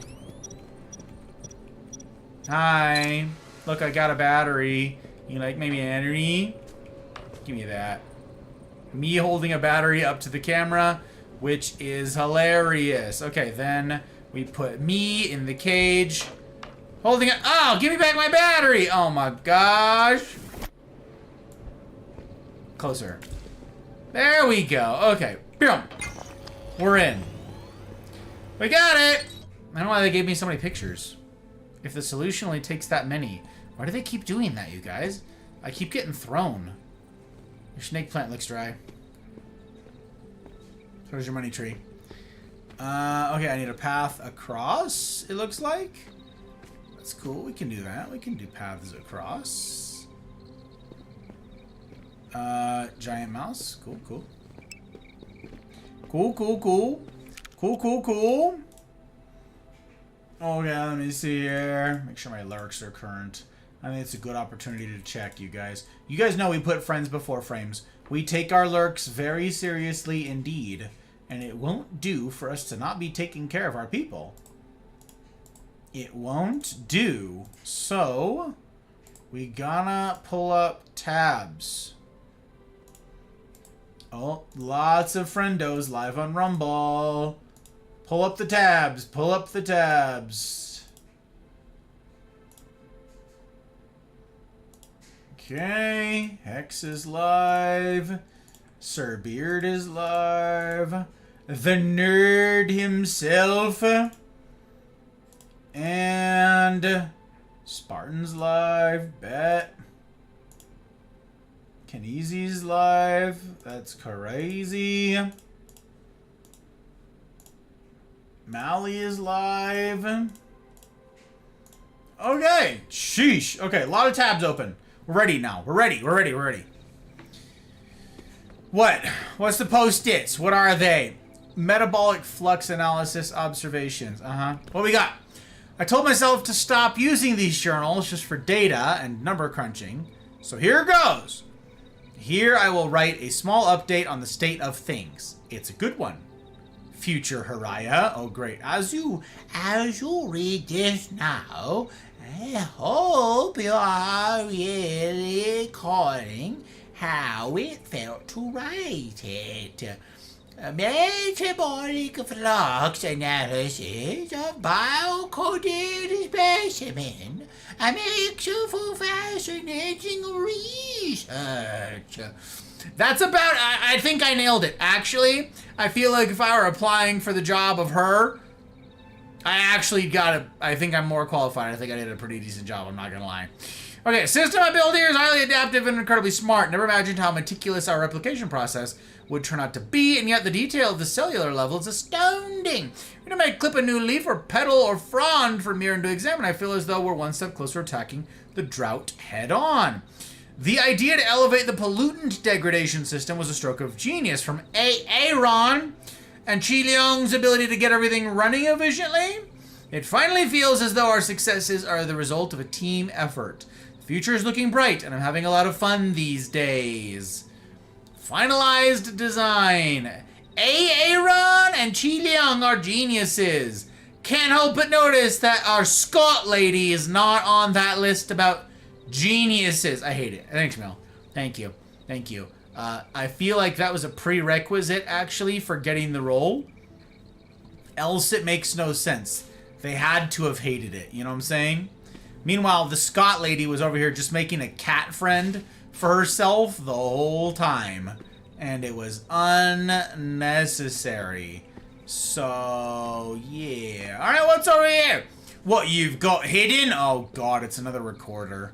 Hi. Look, I got a battery. You like maybe battery? Give me that. Me holding a battery up to the camera, which is hilarious. Okay, then we put me in the cage. Holding it. Oh, give me back my battery. Oh my gosh. Closer. There we go. Okay. Boom. We're in. We got it. I don't know why they gave me so many pictures. If the solution only takes that many. Why do they keep doing that, you guys? I keep getting thrown. Your snake plant looks dry. So does your money tree. Okay, I need a path across, it looks like. That's cool. We can do that. We can do paths across. Giant mouse. Cool, cool. Cool, cool, cool. Cool, cool, cool. Okay, let me see here. Make sure my lurks are current. I think it's a good opportunity to check, you guys. You guys know we put friends before frames. We take our lurks very seriously indeed. And it won't do for us to not be taking care of our people. It won't do. So, we gotta pull up tabs. Oh, lots of friendos live on Rumble. Pull up the tabs. Pull up the tabs. Okay. Hex is live. Sir Beard is live. The nerd himself. And Spartan's live. Bet. Kinesy's live. That's crazy. Mally is live. Okay. Sheesh. Okay, a lot of tabs open. We're ready now. We're ready. We're ready. We're ready. What? What's the post-its? What are they? Metabolic flux analysis observations. What we got? I told myself to stop using these journals just for data and number crunching. So here goes. Here I will write a small update on the state of things. It's a good one. Future Haraya. Oh great. As you read this now, I hope you are really recording how it felt to write it. A metabolic flux analysis of bio-coded specimen. A mix of fascinating research. That's about, I think I nailed it. Actually, I feel like if I were applying for the job of her, I actually got it. I think I'm more qualified. I think I did a pretty decent job. I'm not going to lie. Okay, system I built here is highly adaptive and incredibly smart. Never imagined how meticulous our replication process would turn out to be, and yet the detail of the cellular level is astounding. We might clip a new leaf or petal or frond for Mirren to examine. I feel as though we're one step closer to attacking the drought head on. The idea to elevate the pollutant degradation system was a stroke of genius from Aaron and Chi Leung's ability to get everything running efficiently. It finally feels as though our successes are the result of a team effort. The future is looking bright, and I'm having a lot of fun these days. Finalized design. Aaron and Chi Leung are geniuses. Can't help but notice that our Scott lady is not on that list about geniuses. I hate it. Thanks, Mel. Thank you. Thank you. I feel like that was a prerequisite, actually, for getting the role. Else it makes no sense. They had to have hated it. You know what I'm saying? Meanwhile, the Scott lady was over here just making a cat friend for herself the whole time. And it was unnecessary. So, yeah. Alright, what's over here? What you've got hidden? Oh, God, it's another recorder.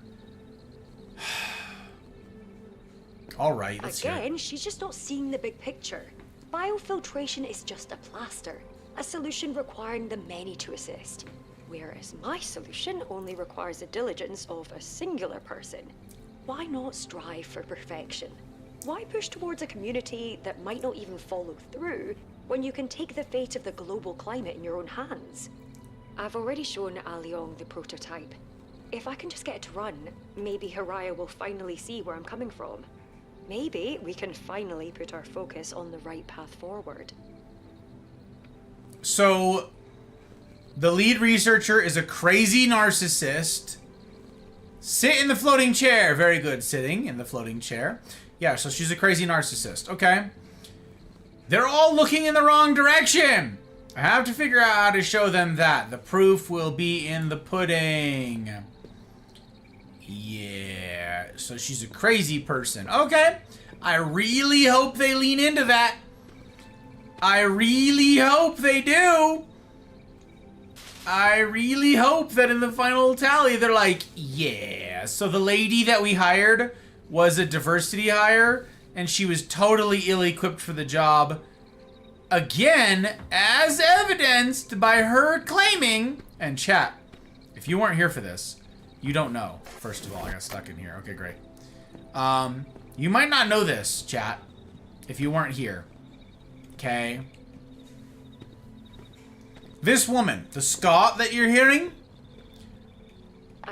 Alright, let's hear it. Again, she's just not seeing the big picture. Biofiltration is just a plaster. A solution requiring the many to assist. Whereas my solution only requires the diligence of a singular person. Why not strive for perfection? Why push towards a community that might not even follow through when you can take the fate of the global climate in your own hands? I've already shown Leong the prototype. If I can just get it to run, maybe Haraya will finally see where I'm coming from. Maybe we can finally put our focus on the right path forward. So, the lead researcher is a crazy narcissist. Sit in the floating chair. Very good, sitting in the floating chair. Yeah, so she's a crazy narcissist. Okay. They're all looking in the wrong direction. I have to figure out how to show them that. The proof will be in the pudding. Yeah, so she's a crazy person. Okay. I really hope they lean into that. I really hope they do. I really hope that in the final tally, they're like, yeah. So the lady that we hired was a diversity hire, and she was totally ill-equipped for the job. Again, as evidenced by her claiming, and chat, if you weren't here for this, you don't know. First of all, I got stuck in here. Okay, great. You might not know this, chat, if you weren't here. Okay. This woman, the Scott that you're hearing,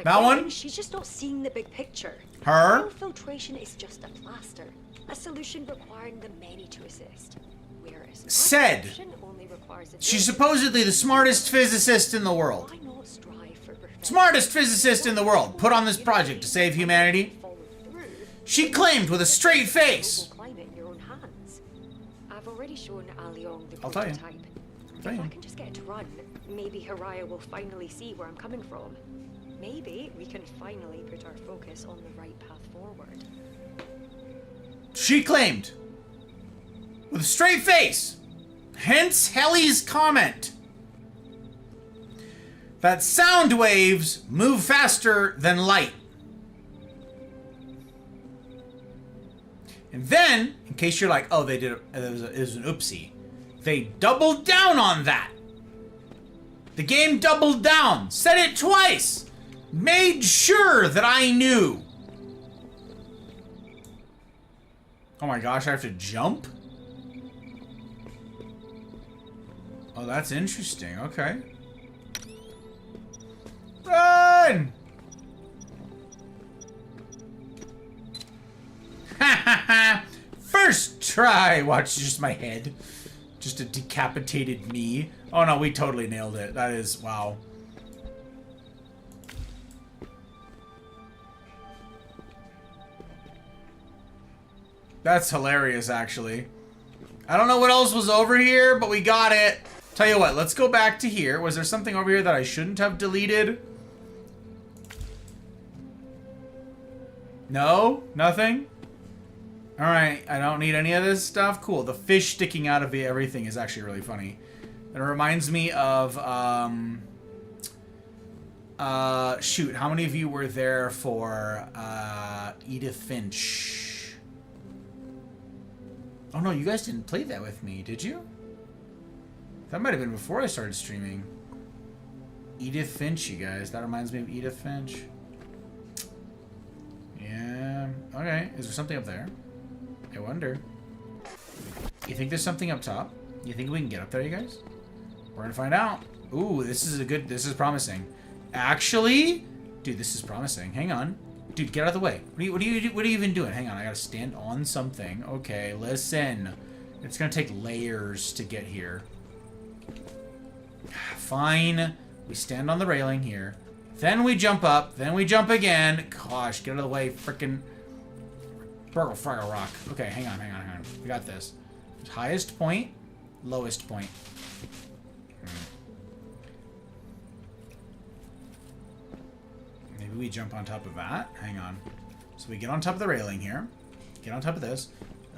that one? She's just not seeing the big picture. Her? Biofiltration is just a plaster. A solution requiring the many to assist. Whereas my Said. solution only requires the She's diligence supposedly the smartest physicist in the world. Why not strive for perfection? Smartest physicist in the world, put on this project to save humanity. Follow through. She claimed with a straight face. Global climate in your own hands. I've already shown Leong the I'll tell you. prototype. tell If you. I can just get it to run, maybe Haraya will finally see where I'm coming from. Maybe we can finally put our focus on the right path forward. She claimed with a straight face, hence Helly's comment, that sound waves move faster than light. And then, in case you're like, oh, they did it was an oopsie, they doubled down on that. The game doubled down, said it twice, made sure that I knew. Oh my gosh, I have to jump? Oh, that's interesting. Okay. Run! Ha ha ha! First try! Watch, just my head. Just a decapitated me. Oh no, we totally nailed it. That is, wow. That's hilarious, actually. I don't know what else was over here, but we got it. Tell you what, let's go back to here. Was there something over here that I shouldn't have deleted? No? Nothing? Alright, I don't need any of this stuff. Cool. The fish sticking out of everything is actually really funny. It reminds me of, shoot, how many of you were there for, Edith Finch? Oh no, you guys didn't play that with me, did you? That might have been before I started streaming. Edith Finch, you guys. That reminds me of Edith Finch. Yeah. Okay. Is there something up there? I wonder. You think there's something up top? You think we can get up there, you guys? We're gonna find out. Ooh, this is promising. Actually, dude, this is promising. Hang on. Dude, get out of the way. What are you even doing? Hang on, I gotta stand on something. Okay, listen. It's gonna take layers to get here. Fine. We stand on the railing here. Then we jump up. Then we jump again. Gosh, get out of the way. Frickin' Fraggle Rock. Okay, hang on. We got this. Highest point, lowest point. Maybe we jump on top of that. Hang on. So we get on top of the railing here. Get on top of this.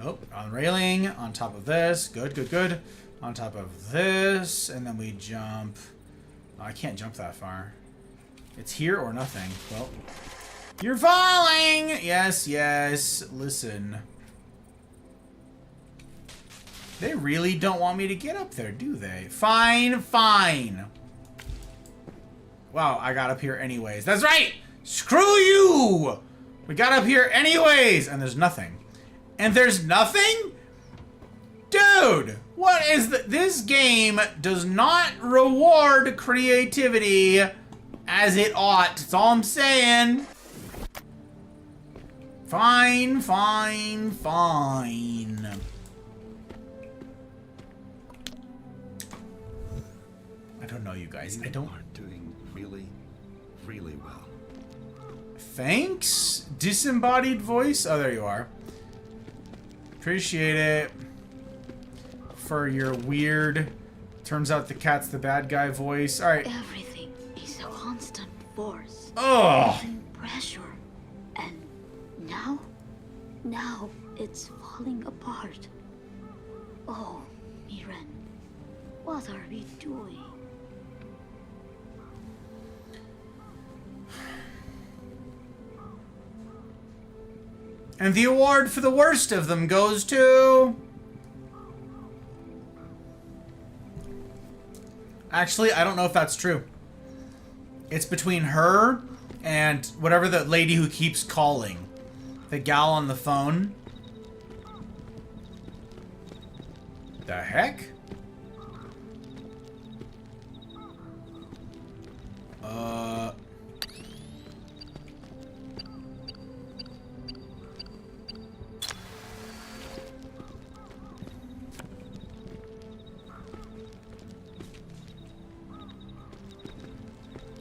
Oh, on the railing. On top of this. Good, good, good. On top of this. And then we jump. Oh, I can't jump that far. It's here or nothing. Well, you're falling! Yes, yes. Listen. They really don't want me to get up there, do they? Fine, fine. Wow, I got up here anyways. That's right! Screw you! We got up here anyways! And there's nothing. And there's nothing? Dude! What is this game does not reward creativity as it ought. That's all I'm saying. Fine, fine, fine. I don't know, you guys. I don't. You are doing really, really well. Thanks? Disembodied voice? Oh, there you are. Appreciate it. For your weird, turns out the cat's the bad guy voice. Alright. Everything is a constant force. Oh! And pressure. And now it's falling apart. Oh, Miren, what are we doing? And the award for the worst of them goes to... Actually, I don't know if that's true. It's between her and whatever the lady who keeps calling. The gal on the phone. The heck?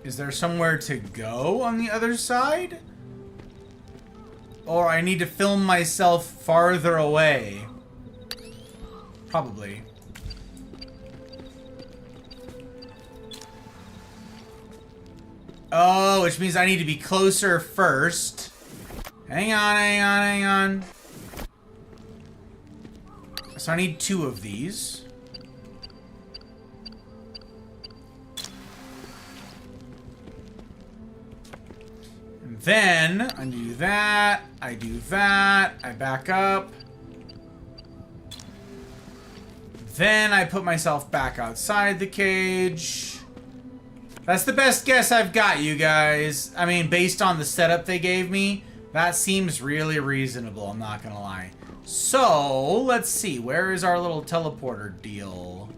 Is there somewhere to go on the other side? Or I need to film myself farther away? Probably. Oh, which means I need to be closer first. Hang on. So I need 2 of these. And then I do that. I do that. I back up. Then I put myself back outside the cage. That's the best guess I've got, you guys. I mean, based on the setup they gave me, that seems really reasonable, I'm not gonna lie. So, let's see. Where is our little teleporter deal?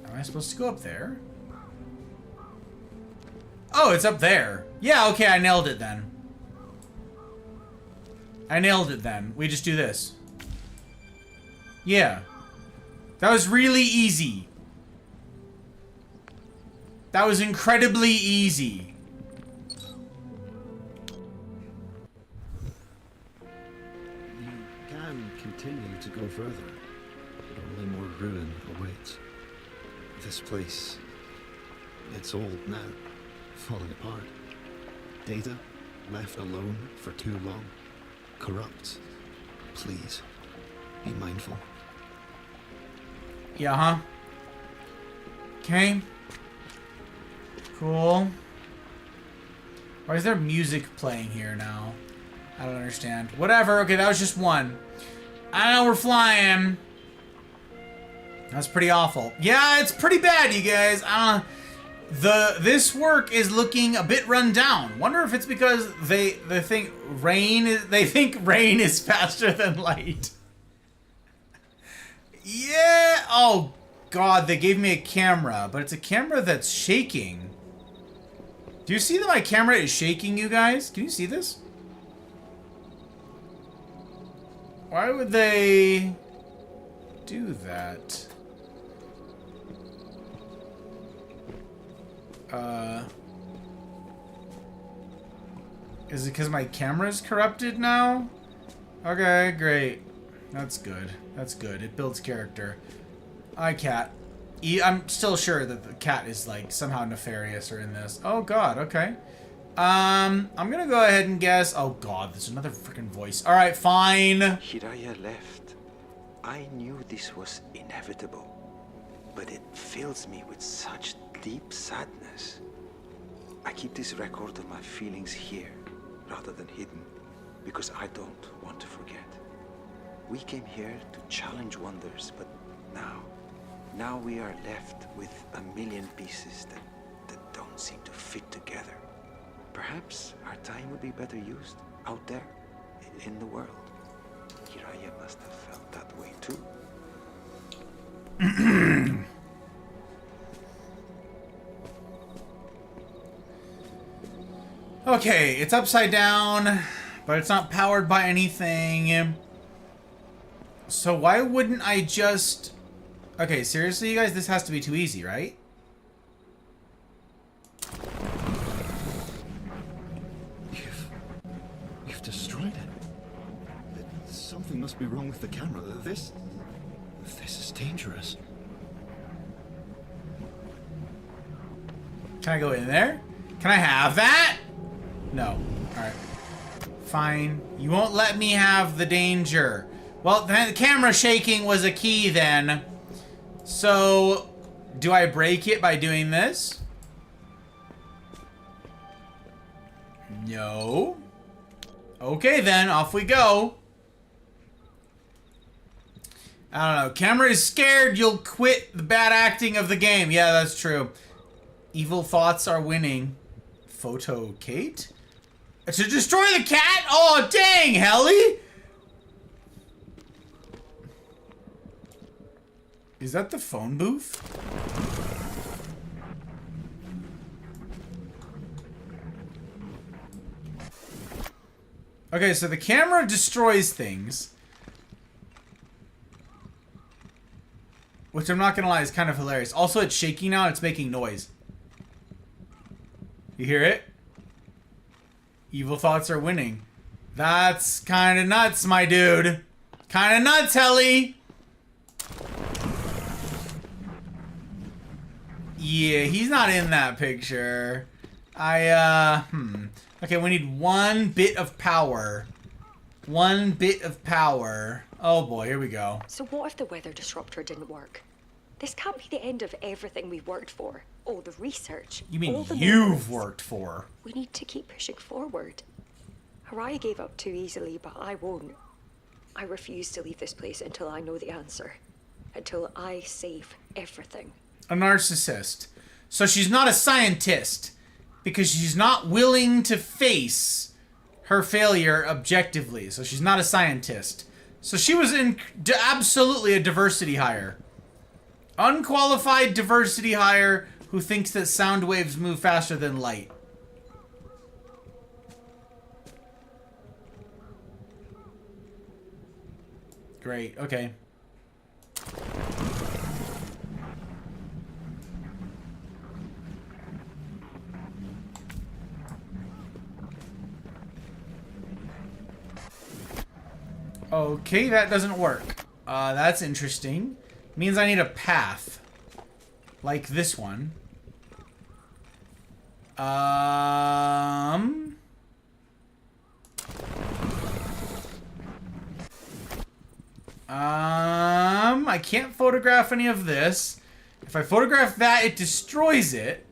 Am I supposed to go up there? Oh, it's up there. Yeah, okay, I nailed it then. We just do this. Yeah. That was really easy. That was incredibly easy. You can continue to go further, but only more ruin awaits. This place, it's old now, falling apart. Data, left alone for too long, corrupt. Please, be mindful. Yeah, huh? Okay. Cool. Why is there music playing here now? I don't understand. Whatever. Okay, that was just one. I know we're flying. That's pretty awful. Yeah, it's pretty bad, you guys. This work is looking a bit run down. Wonder if it's because they think rain is faster than light. Yeah. Oh God, they gave me a camera, but it's a camera that's shaking. Do you see that my camera is shaking, you guys? Can you see this? Why would they do that? Is it because my camera's corrupted now? Okay, great. That's good. That's good. It builds character. Hi, cat. I'm still sure that the cat is, like, somehow nefarious or in this. Oh, God. Okay. I'm gonna go ahead and guess... Oh, God. There's another freaking voice. All right, fine. Hiraya left. I knew this was inevitable, but it fills me with such deep sadness. I keep this record of my feelings here, rather than hidden, because I don't want to forget. We came here to challenge wonders, but now we are left with a million pieces that don't seem to fit together. Perhaps our time would be better used out there, in the world. Hiraya must have felt that way too. Okay, it's upside down, but it's not powered by anything. So why wouldn't I just... Okay, seriously, you guys? This has to be too easy, right? You've destroyed it. Something must be wrong with the camera. This is dangerous. Can I go in there? Can I have that? No. Alright. Fine. You won't let me have the danger. Well, the camera shaking was a key then. So, do I break it by doing this? No. Okay then, off we go. I don't know. Camera is scared you'll quit the bad acting of the game. Yeah, that's true. Evil thoughts are winning. Photo Kate? To destroy the cat? Oh, dang, Helly! Is that the phone booth? Okay, so the camera destroys things. Which I'm not gonna lie is kind of hilarious. Also, it's shaking now and it's making noise. You hear it? Evil thoughts are winning. That's kind of nuts, my dude. Kind of nuts, Helly. Yeah, he's not in that picture. Okay, we need one bit of power. One bit of power. Oh boy, here we go. So what if the weather disruptor didn't work? This can't be the end of everything we've worked for. All the research. You mean all the you've memories. worked for? We need to keep pushing forward. Haraya gave up too easily, but I won't. I refuse to leave this place until I know the answer. Until I save everything. A narcissist. So she's not a scientist because she's not willing to face her failure objectively. So she's not a scientist. So she was absolutely a diversity hire. Unqualified diversity hire who thinks that sound waves move faster than light. Great, okay. Okay, that doesn't work. That's interesting. Means I need a path. Like this one. bottom, I can't photograph any of this. If I photograph that, it destroys it.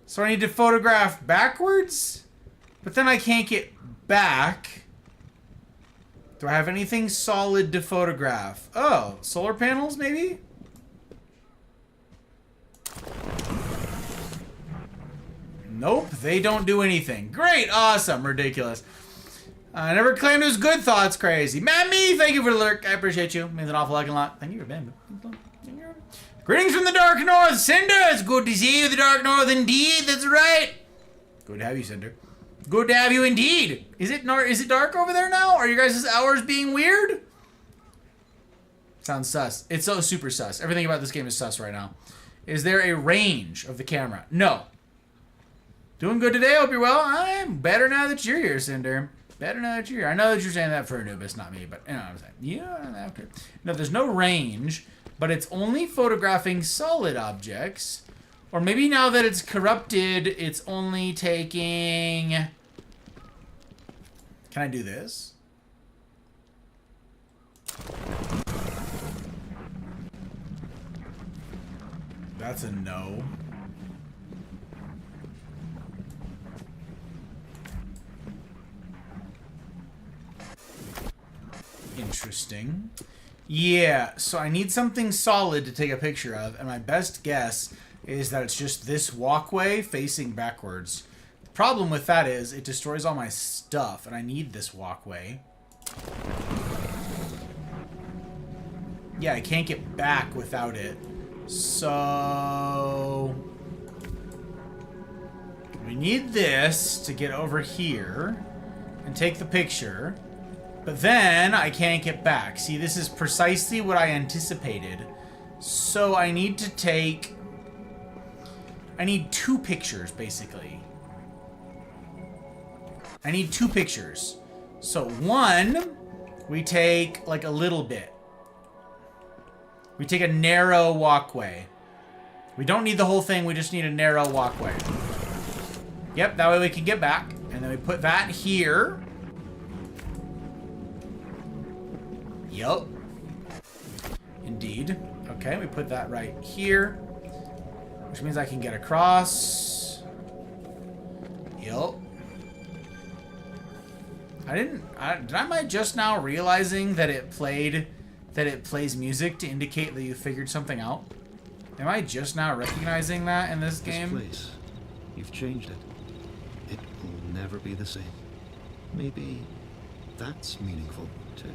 So I need to photograph backwards? But then I can't get back. Do I have anything solid to photograph? Oh, solar panels, maybe? Nope, they don't do anything. Great, awesome, ridiculous. I never claimed it was good thoughts, crazy. Mammy, thank you for the lurk. I appreciate you. Means an awful lot. Thank you for being. Greetings from the Dark North, Cinder. It's good to see you, the Dark North, indeed. That's right. Good to have you, Cinder. Good to have you, indeed. Is it dark over there now? Are you guys' hours being weird? Sounds sus. It's so super sus. Everything about this game is sus right now. Is there a range of the camera? No. Doing good today. Hope you're well. I'm better now that you're here, Cinder. Better now that you're here. I know that you're saying that for Anubis, not me, but you know what I'm saying. Yeah, okay. No, there's no range, but it's only photographing solid objects. Or maybe now that it's corrupted, it's only taking... Can I do this? That's a no. Interesting. Yeah, so I need something solid to take a picture of, and my best guess is that it's just this walkway facing backwards. The problem with that is it destroys all my stuff, and I need this walkway. Yeah, I can't get back without it. So... we need this to get over here and take the picture. But then I can't get back. See, this is precisely what I anticipated. So I need to take... I need 2 pictures, basically. I need 2 pictures. So one, we take like a little bit. We take a narrow walkway. We don't need the whole thing, we just need a narrow walkway. Yep, that way we can get back. And then we put that here. Yup. Indeed. Okay, we put that right here. Which means I can get across. Yup. Did I just now realizing that it plays music to indicate that you figured something out? Am I just now recognizing that in this game? This place, you've changed it. It will never be the same. Maybe that's meaningful too.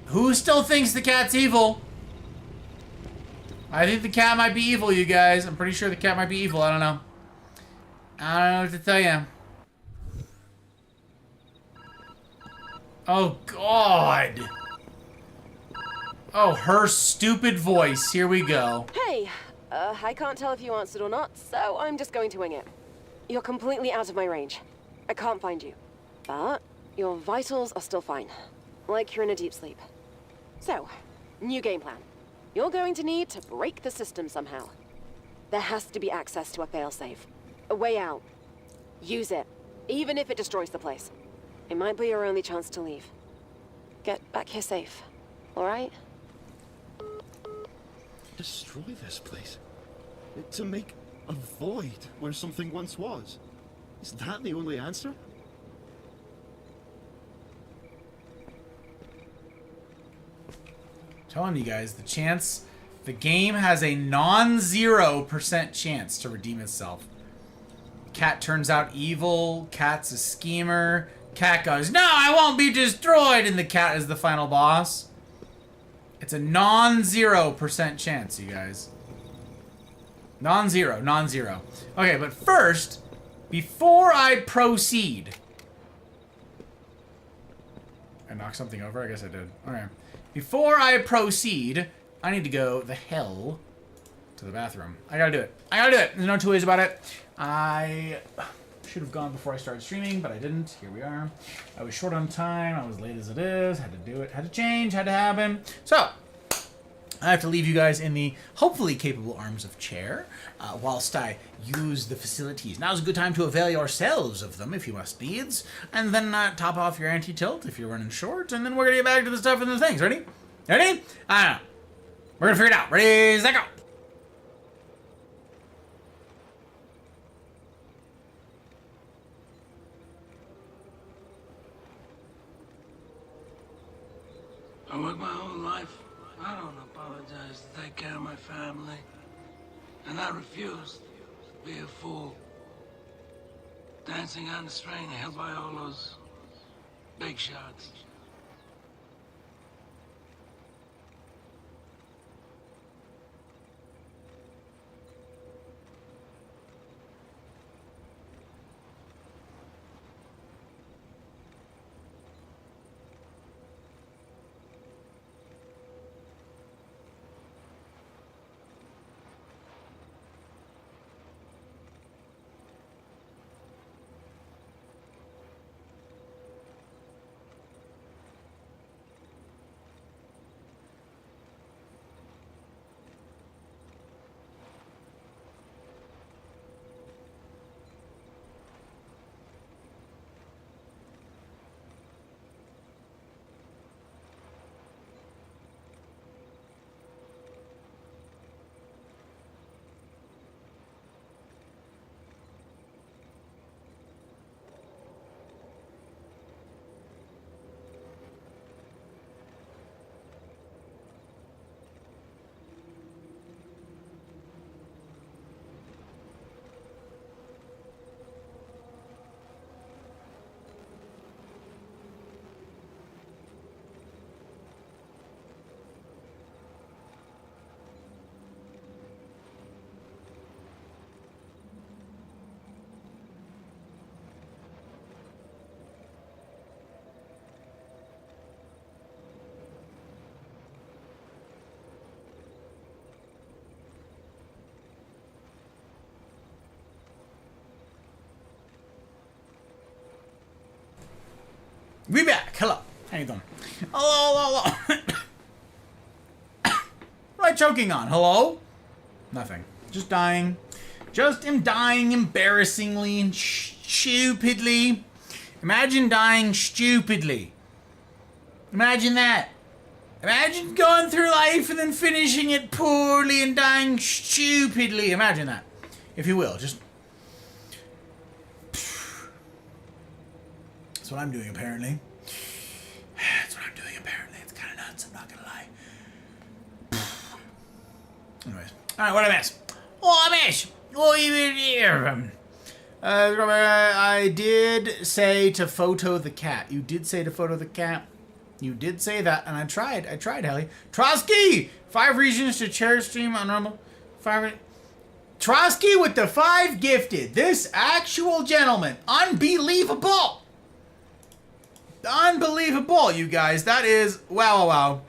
Who still thinks the cat's evil? I think the cat might be evil, you guys. I'm pretty sure the cat might be evil. I don't know. I don't know what to tell you. Oh, God. Oh, her stupid voice. Here we go. Hey, I can't tell if you answered or not, so I'm just going to wing it. You're completely out of my range. I can't find you. But your vitals are still fine. Like you're in a deep sleep. So, new game plan. You're going to need to break the system somehow. There has to be access to a failsafe. A way out. Use it, even if it destroys the place. It might be your only chance to leave. Get back here safe, alright? Destroy this place? To make a void where something once was? Is that the only answer? Telling you guys, the game has a non-0% chance to redeem itself. Cat turns out evil, Cat's a schemer, Cat goes, no, I won't be destroyed, and the cat is the final boss. It's a non-0% chance, you guys. Non-zero, non-zero. Okay, but first, before I proceed... I knocked something over? I guess I did. Okay. Before I proceed, I need to go the hell to the bathroom. I gotta do it. I gotta do it. There's no two ways about it. I should have gone before I started streaming, but I didn't. Here we are. I was short on time. I was late as it is. Had to do it. Had to change. Had to happen. So, I have to leave you guys in the hopefully capable arms of Chair, whilst I use the facilities. Now's a good time to avail yourselves of them if you must needs, and then top off your anti-tilt if you're running short, and then we're gonna get back to the stuff and the things. Ready? Ready? I don't know. We're gonna figure it out. Ready, set, go! I worked my whole life. I don't apologize to take care of my family. And I refuse to be a fool. Dancing on the string held by all those big shots. We back. Hello. How you doing? Hello, hello, hello. What am I choking on? Hello? Nothing. Just dying. Just am dying embarrassingly and stupidly. Imagine dying stupidly. Imagine that. Imagine going through life and then finishing it poorly and dying stupidly. Imagine that. If you will. Just... That's what I'm doing, apparently. That's what I'm doing, apparently. It's kind of nuts, I'm not gonna lie. Anyways. Alright, what I miss? Oh, I miss! Oh, even here. I did say to photo the cat. You did say to photo the cat. You did say that, and I tried, Helly. Trotsky! 5 reasons to chair stream on normal. 5... Trotsky with the 5 gifted. This actual gentleman. Unbelievable! Unbelievable, you guys. That is... Wow, wow, wow.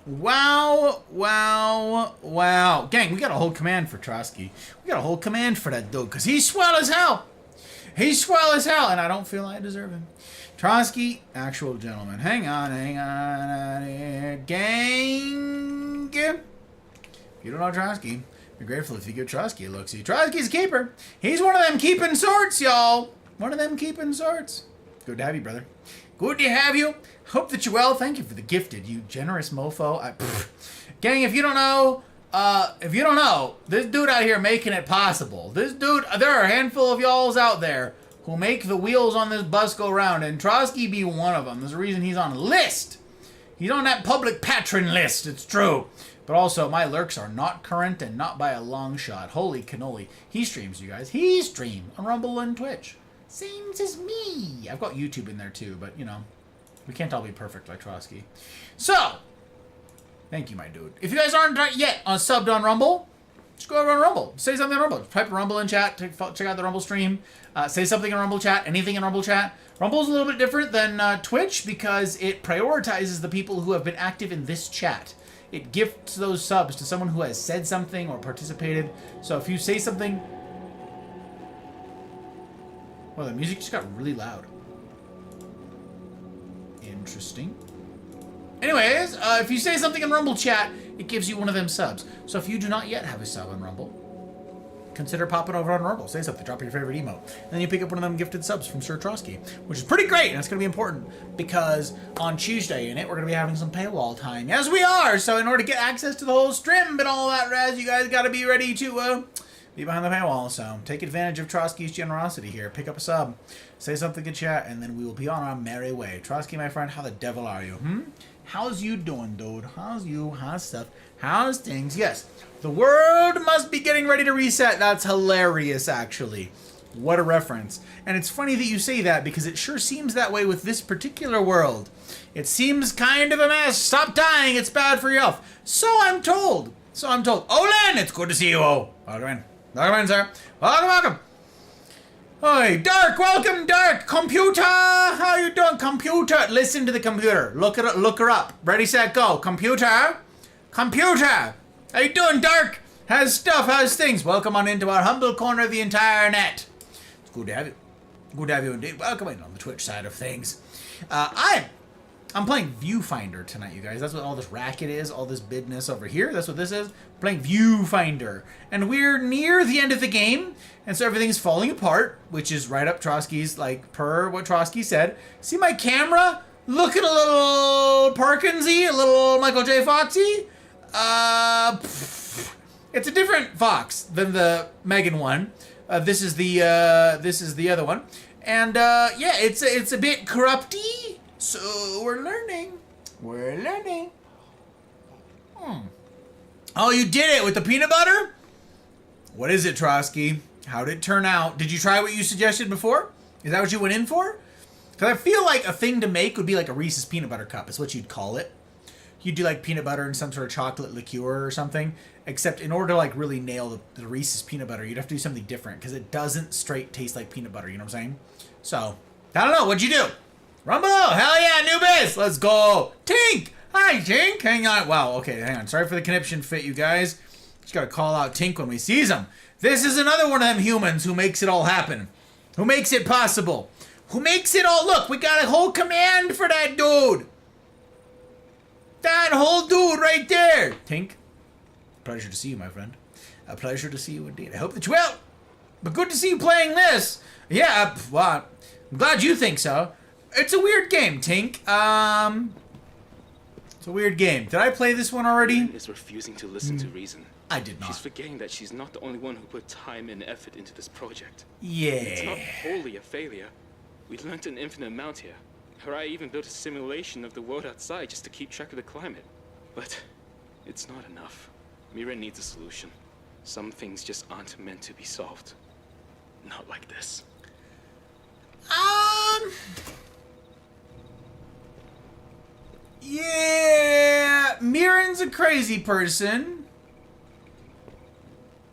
Wow, wow, wow. Gang, we got a whole command for Trotsky. We got a whole command for that dude, because he's swell as hell. He's swell as hell, and I don't feel I deserve him. Trotsky, actual gentleman. Hang on. Gang. If you don't know Trotsky, be grateful if you give Trotsky a look-see. Trotsky's a keeper. He's one of them keeping sorts, y'all. One of them keeping sorts. Good to have you, brother. Good to have you. Hope that you're well. Thank you for the gifted, you generous mofo. Gang, if you don't know, this dude out here making it possible. This dude, there are a handful of y'alls out there who make the wheels on this bus go round, and Trotsky be one of them. There's a reason he's on a list. He's on that public patron list, it's true. But also, my lurks are not current and not by a long shot. Holy cannoli. He streams, you guys. He streams on Rumble and Twitch. Same as me. I've got YouTube in there too, but, you know, we can't all be perfect like Trotsky. So, thank you, my dude. If you guys aren't yet subbed on Rumble, just go over on Rumble. Say something on Rumble. Type Rumble in chat. Check out the Rumble stream. Say something in Rumble chat. Anything in Rumble chat. Rumble's a little bit different than Twitch because it prioritizes the people who have been active in this chat. It gifts those subs to someone who has said something or participated. So if you say something... Well, the music just got really loud. Interesting. Anyways, if you say something in Rumble chat, it gives you one of them subs. So if you do not yet have a sub on Rumble, consider popping over on Rumble. Say something, drop your favorite emote. And then you pick up one of them gifted subs from Sir Trotsky, which is pretty great, and it's going to be important because on Tuesday in it, we're going to be having some paywall time. Yes, we are! So in order to get access to the whole stream and all that raz, you guys got to be ready to be behind the paywall. So take advantage of Trotsky's generosity here. Pick up a sub, say something in chat, and then we will be on our merry way. Trotsky, my friend, how the devil are you? How's you doing, dude? How's you? How's stuff? How's things? Yes, the world must be getting ready to reset. That's hilarious, actually. What a reference. And it's funny that you say that because it sure seems that way with this particular world. It seems kind of a mess. Stop dying. It's bad for your health. So I'm told. Olin, it's good to see you. Oh, welcome in. Welcome in, sir. Welcome. Hi, Dark, welcome, Dark. Computer, how you doing, computer? Listen to the computer. Look her up. Ready, set, go. Computer. How you doing, Dark? How's stuff? How's things? Welcome on into our humble corner of the entire net. It's good to have you. Good to have you indeed. Welcome in on the Twitch side of things. I'm playing Viewfinder tonight, you guys. That's what all this racket is, all this bidness over here. That's what this is. We're playing Viewfinder. And we're near the end of the game, and so everything's falling apart, which is right up Trotsky's, like, per what Trotsky said. See my camera? Looking a little Parkinsy, a little Michael J. Foxy? It's a different Fox than the Megan one. This is the other one. And, yeah, it's a bit corrupty. So we're learning. Oh, you did it with the peanut butter? What is it, Trotsky? How did it turn out? Did you try what you suggested before? Is that what you went in for? Because I feel like a thing to make would be like a Reese's peanut butter cup is what you'd call it. You'd do like peanut butter and some sort of chocolate liqueur or something. Except in order to like really nail the Reese's peanut butter, you'd have to do something different because it doesn't straight taste like peanut butter. You know what I'm saying? So, I don't know. What'd you do? Rumble! Hell yeah, Anubis! Let's go! Tink! Hi, Tink! Hang on. Wow, okay, hang on. Sorry for the conniption fit, you guys. Just gotta call out Tink when we sees him. This is another one of them humans who makes it all happen. Who makes it possible. Who makes it all... Look, we got a whole command for that dude. That whole dude right there. Tink, pleasure to see you, my friend. A pleasure to see you indeed. I hope that you will. But good to see you playing this. Yeah, well, I'm glad you think so. It's a weird game, Tink. It's a weird game. Did I play this one already? Is refusing to listen to reason. I did not. She's forgetting that she's not the only one who put time and effort into this project. Yeah. It's not wholly a failure. We learned an infinite amount here. Harai even built a simulation of the world outside just to keep track of the climate. But it's not enough. Mira needs a solution. Some things just aren't meant to be solved. Not like this. Yeah, Mirren's a crazy person.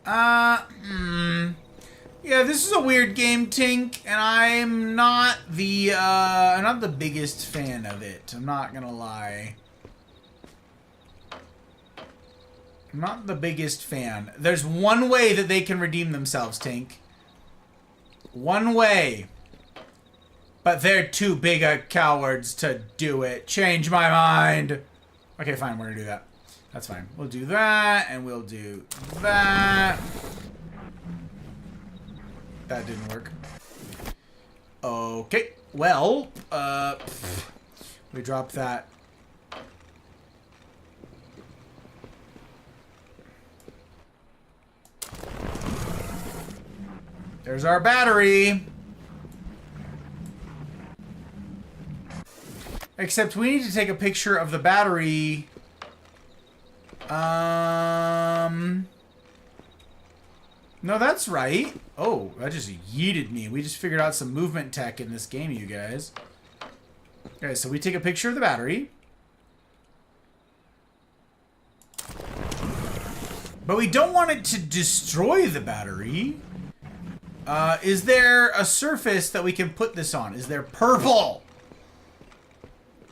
Yeah, this is a weird game, Tink, and I'm not the biggest fan of it. I'm not gonna lie. I'm not the biggest fan. There's one way that they can redeem themselves, Tink. One way. But they're too big a cowards to do it. Change my mind. Okay, fine, we're gonna do that. That's fine. We'll do that, and we'll do that. That didn't work. Okay, well, we drop that. There's our battery. Except we need to take a picture of the battery. No, that's right. Oh, that just yeeted me. We just figured out some movement tech in this game, you guys. Okay, so we take a picture of the battery. But we don't want it to destroy the battery. Is there a surface that we can put this on? Is there purple?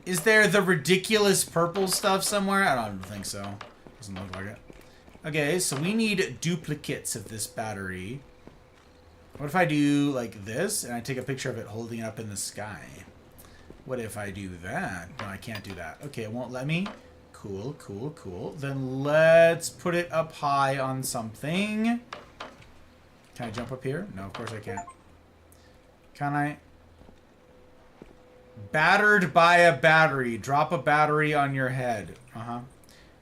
Is there the ridiculous purple stuff somewhere? I don't think so. Doesn't look like it. Okay, so we need duplicates of this battery. What if I do like this and I take a picture of it holding it up in the sky? What if I do that? No, I can't do that. Okay, it won't let me. Cool, cool, cool. Then let's put it up high on something. Can I jump up here? No, of course I can't. Can I? Battered by a battery. Drop a battery on your head. Uh-huh.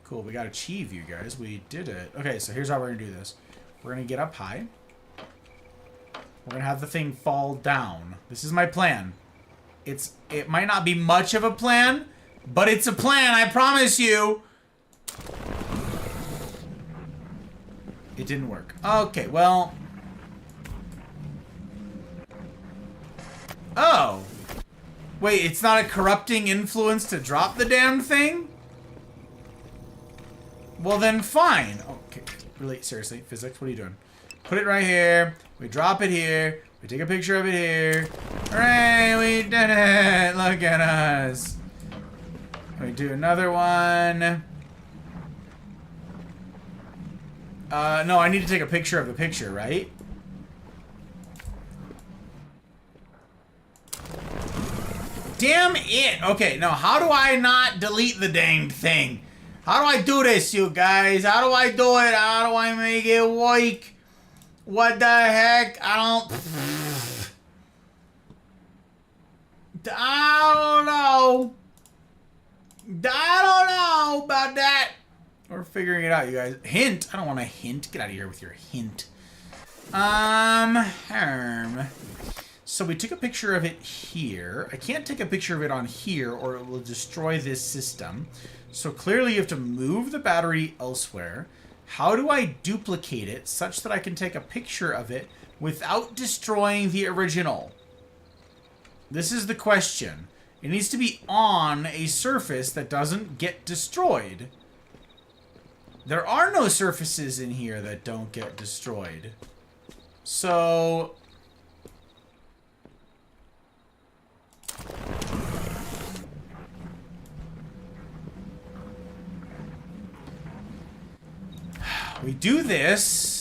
Cool, we got achieve, you guys. We did it. Okay, so here's how we're going to do this. We're going to get up high. We're going to have the thing fall down. This is my plan. It might not be much of a plan, but it's a plan, I promise you. It didn't work. Okay, well. Oh. Wait, it's not a corrupting influence to drop the damn thing? Well then, fine. Okay, really, seriously, physics, what are you doing? Put it right here. We drop it here. We take a picture of it here. Hooray, we did it! Look at us. We do another one. No, I need to take a picture of the picture, right? Damn it! Okay, now how do I not delete the danged thing? How do I do this, you guys? How do I do it? How do I make it work? What the heck? I don't know. I don't know about that. We're figuring it out, you guys. Hint. I don't want a hint. Get out of here with your hint. So we took a picture of it here. I can't take a picture of it on here or it will destroy this system. So clearly you have to move the battery elsewhere. How do I duplicate it such that I can take a picture of it without destroying the original? This is the question. It needs to be on a surface that doesn't get destroyed. There are no surfaces in here that don't get destroyed. So we do this.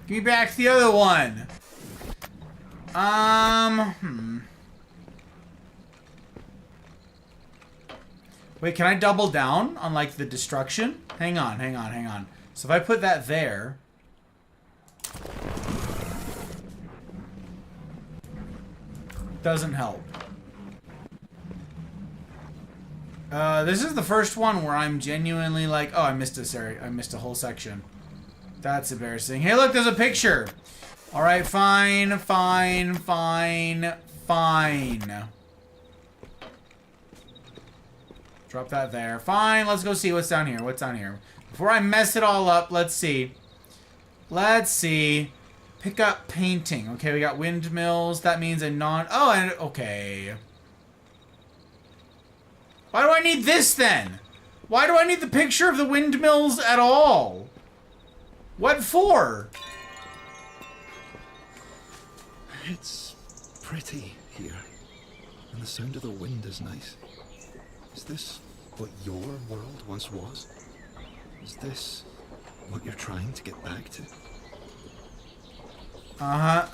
Give me back the other one. Wait, can I double down on, like, the destruction? Hang on. So if I put that there. Doesn't help. This is the first one where I'm genuinely like, oh, I missed this area. I missed a whole section. That's embarrassing. Hey, look, there's a picture. All right, fine. Drop that there. Fine, let's go see what's down here. Before I mess it all up, let's see. Pick up painting. Okay, we got windmills. That means a non... Oh, and... Okay. Why do I need this, then? Why do I need the picture of the windmills at all? What for? It's pretty here, and the sound of the wind is nice. Is this what your world once was? Is this what you're trying to get back to?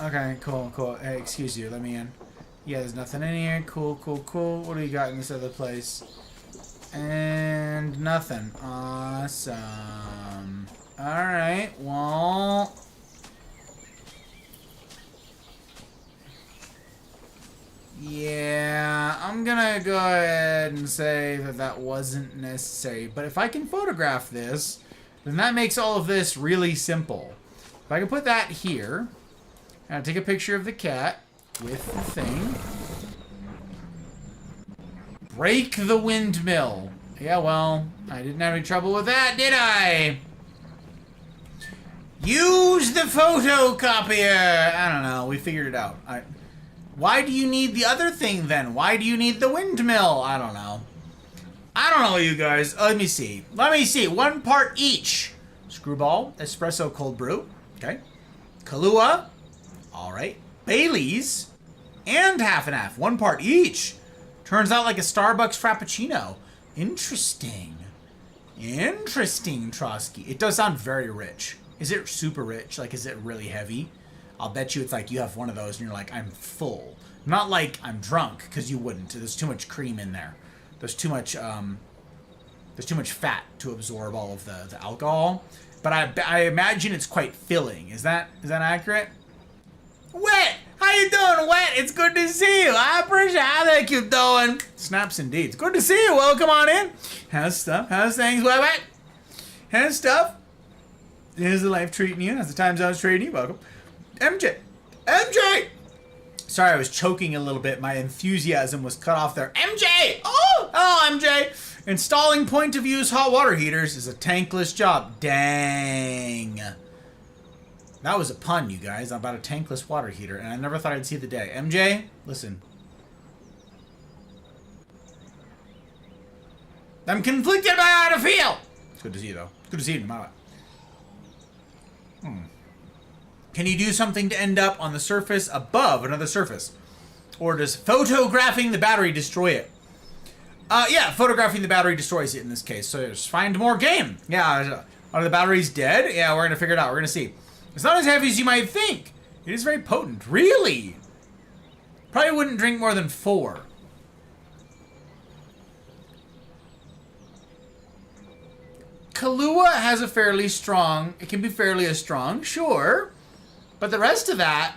Okay, cool. Hey, excuse you, let me in. Yeah, there's nothing in here. Cool. What do we got in this other place? And nothing. Awesome. Alright, well... Yeah, I'm gonna go ahead and say that that wasn't necessary. But if I can photograph this, then that makes all of this really simple. If I can put that here, and I'll take a picture of the cat with the thing. Break the windmill. Yeah, well, I didn't have any trouble with that, did I? Use the photocopier! I don't know, we figured it out. Why do you need the other thing then? Why do you need the windmill? I don't know. I don't know, you guys. Let me see. Let me see. 1 part each. Screwball, espresso, cold brew. Okay. Kahlua. All right. Bailey's. And half and half. 1 part each. Turns out like a Starbucks Frappuccino. Interesting. Interesting, Trotsky. It does sound very rich. Is it super rich? Like, is it really heavy? I'll bet you it's like you have one of those and you're like, I'm full. Not like I'm drunk, because you wouldn't. There's too much cream in there. There's too much fat to absorb all of the alcohol. But I imagine it's quite filling. Is that accurate? Wet! How you doing, Wet? It's good to see you. I appreciate how they keep doing. Snaps indeed. It's good to see you. Welcome on in. How's stuff? How's things, Wet? How's stuff? How's the life treating you? How's the time zones treating you? Welcome. MJ! MJ! Sorry, I was choking a little bit. My enthusiasm was cut off there. MJ! Oh! Oh, MJ! Installing point-of-use hot water heaters is a tankless job. Dang. That was a pun, you guys, about a tankless water heater, and I never thought I'd see the day. MJ, listen. I'm conflicted by how to feel! It's good to see you, though. It's good to see you no matter what. Can you do something to end up on the surface above another surface? Or does photographing the battery destroy it? Yeah, photographing the battery destroys it in this case. So just find more game. Yeah, are the batteries dead? Yeah, we're going to figure it out. We're going to see. It's not as heavy as you might think. It is very potent. Really? Probably wouldn't drink more than 4. Kahlua has a fairly strong... It can be fairly as strong, sure. But the rest of that...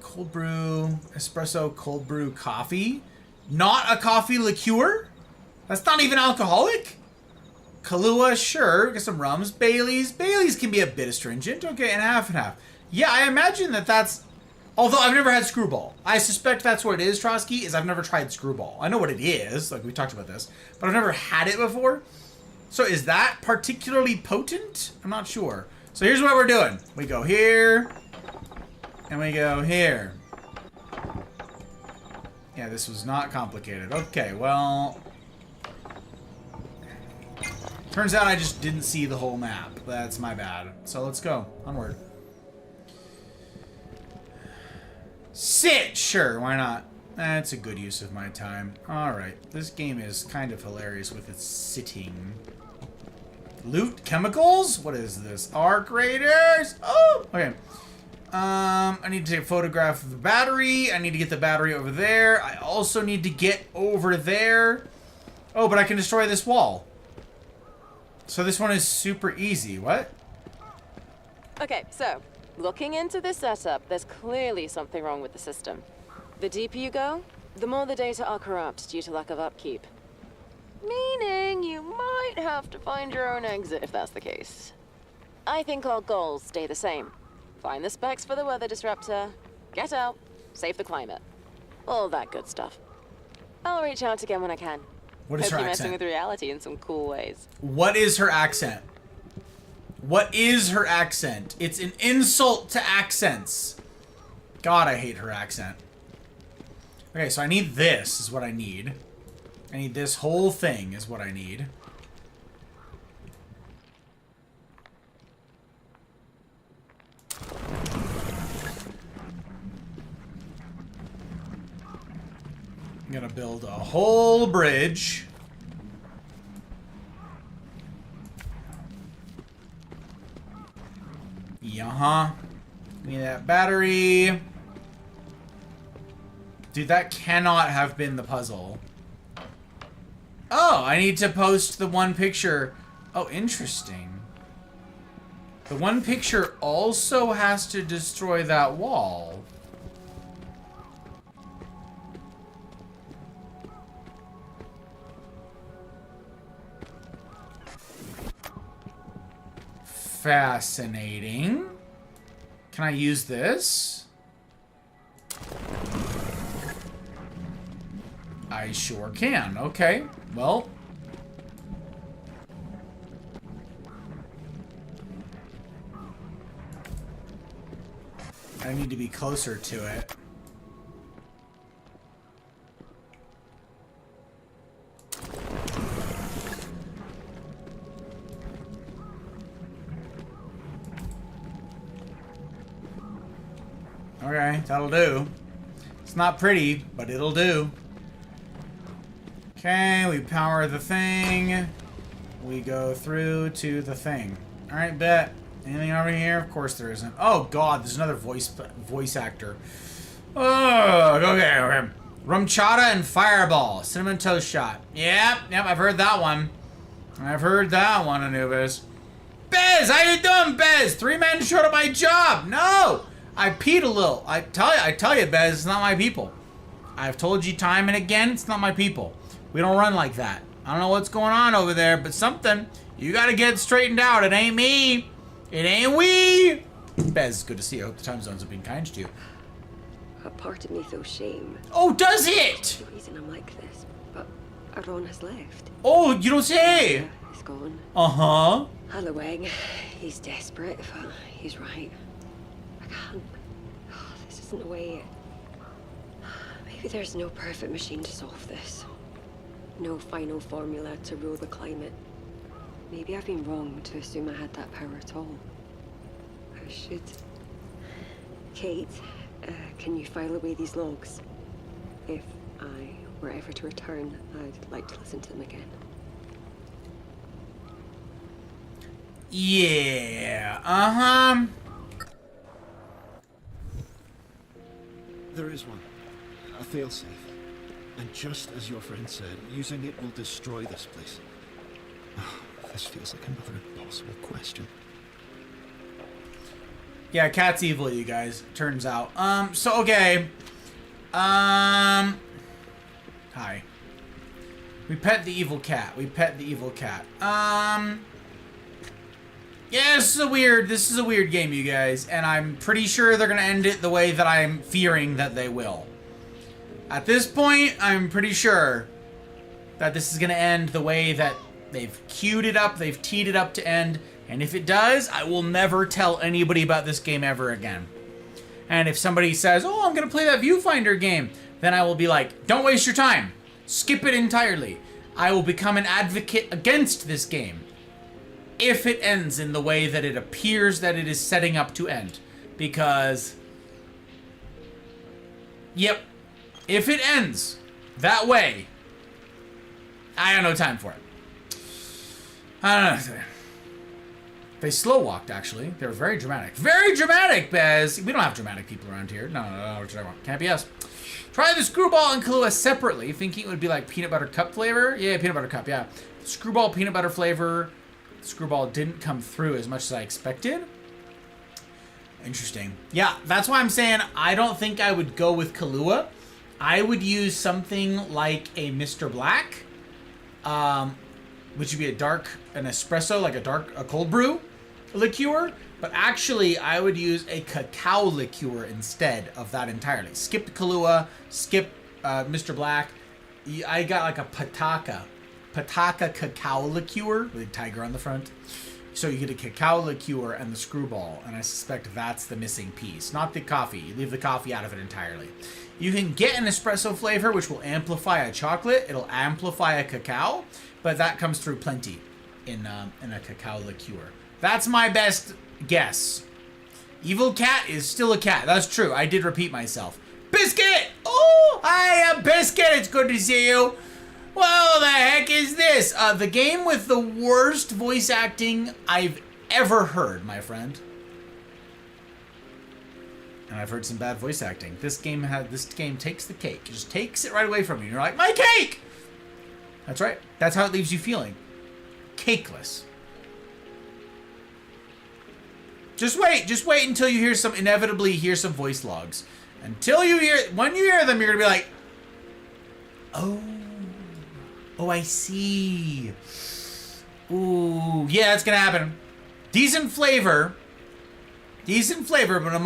Cold brew, espresso, cold brew, coffee. Not a coffee liqueur? That's not even alcoholic? Kahlua, sure. Get some rums. Bailey's. Bailey's can be a bit astringent. Okay, and half and half. Yeah, I imagine that's... Although I've never had Screwball. I suspect that's what it is, Trotsky, is I've never tried Screwball. I know what it is. Like, we talked about this. But I've never had it before. So is that particularly potent? I'm not sure. So here's what we're doing. We go here. And we go here. Yeah, this was not complicated. Okay, well... Turns out I just didn't see the whole map. That's my bad. So let's go. Onward. Sit! Sure, why not? That's a good use of my time. Alright, this game is kind of hilarious with its sitting. Loot chemicals? What is this? Arc Raiders! Oh! Okay. I need to take a photograph of the battery. I need to get the battery over there. I also need to get over there. Oh, but I can destroy this wall. So this one is super easy. What? Okay, so, looking into this setup, there's clearly something wrong with the system. The deeper you go, the more the data are corrupt due to lack of upkeep. Meaning you might have to find your own exit if that's the case. I think our goals stay the same. Find the specs for the weather disruptor, get out, save the climate. All that good stuff. I'll reach out again when I can. What is her Hope you're accent? messing with reality in some cool ways. What is her accent? What is her accent? It's an insult to accents. God, I hate her accent. Okay, so I need this is what I need. I need this whole thing is what I need. I'm gonna build a whole bridge. Yeah. Give me that battery. Dude, that cannot have been the puzzle. Oh, I need to post the one picture. Oh, interesting. The one picture also has to destroy that wall. Fascinating. Can I use this? I sure can. Okay. Well. I need to be closer to it. Okay, that'll do. It's not pretty, but it'll do. Okay, we power the thing. We go through to the thing. Alright, bet. Anything over here? Of course there isn't. Oh god, there's another voice actor. Oh, okay. Rum chata and fireball. Cinnamon toast shot. Yep, I've heard that one. Anubis. Bez, how you doing, Bez? 3 men showed up my job. No! I peed a little. I tell you, Bez, it's not my people. I've told you time and again, it's not my people. We don't run like that. I don't know what's going on over there, but something. You gotta get straightened out. It ain't me. It ain't we. Bez, good to see you. I hope the time zones have been kind to you. A part of me feels shame. Oh, does it? The reason I'm like this, but Aaron has left. Oh, you don't say. Yeah, he's gone. Uh-huh. Halloween, he's desperate, but he's right. I can't. Oh, this isn't the way. Maybe there's no perfect machine to solve this. No final formula to rule the climate. Maybe I've been wrong to assume I had that power at all. I should. Kate, can you file away these logs? If I were ever to return, I'd like to listen to them again. Yeah, uh-huh. There is one. A failsafe. And just as your friend said, using it will destroy this place. This feels like another impossible question. Yeah, cat's evil, you guys. Turns out. So, okay. Hi. We pet the evil cat. Yeah, this is a weird game, you guys. And I'm pretty sure they're gonna end it the way that I'm fearing that they will. At this point, I'm pretty sure that this is gonna end the way that they've queued it up, they've teed it up to end. And if it does, I will never tell anybody about this game ever again. And if somebody says, oh, I'm gonna play that Viewfinder game, then I will be like, don't waste your time. Skip it entirely. I will become an advocate against this game if it ends in the way that it appears that it is setting up to end. Because, yep, if it ends that way, I have no time for it. I don't know. They slow walked, actually. They were very dramatic. Very dramatic, Bez! We don't have dramatic people around here. No. Can't be us. Try the Screwball and Kahlua separately, thinking it would be like peanut butter cup flavor. Yeah, peanut butter cup, yeah. Screwball peanut butter flavor. Screwball didn't come through as much as I expected. Interesting. Yeah, that's why I'm saying I don't think I would go with Kahlua. I would use something like a Mr. Black, which would be an espresso, like a cold brew liqueur. But actually, I would use a cacao liqueur instead of that entirely. Skip the Kahlua, skip Mr. Black. I got like a Pataka cacao liqueur with a tiger on the front. So you get a cacao liqueur and the Screwball, and I suspect that's the missing piece. Not the coffee. You leave the coffee out of it entirely. You can get an espresso flavor, which will amplify a chocolate. It'll amplify a cacao, but that comes through plenty in a cacao liqueur. That's my best guess. Evil cat is still a cat. That's true. I did repeat myself. Biscuit! Oh, hi, Biscuit. It's good to see you. Well, the heck is this? The game with the worst voice acting I've ever heard, my friend. And I've heard some bad voice acting. This game takes the cake. It just takes it right away from you. You're like, my cake! That's right. That's how it leaves you feeling. Cakeless. Just wait until you inevitably hear some voice logs. When you hear them, you're gonna be like, oh, I see. Ooh, yeah, it's gonna happen. Decent flavor, but a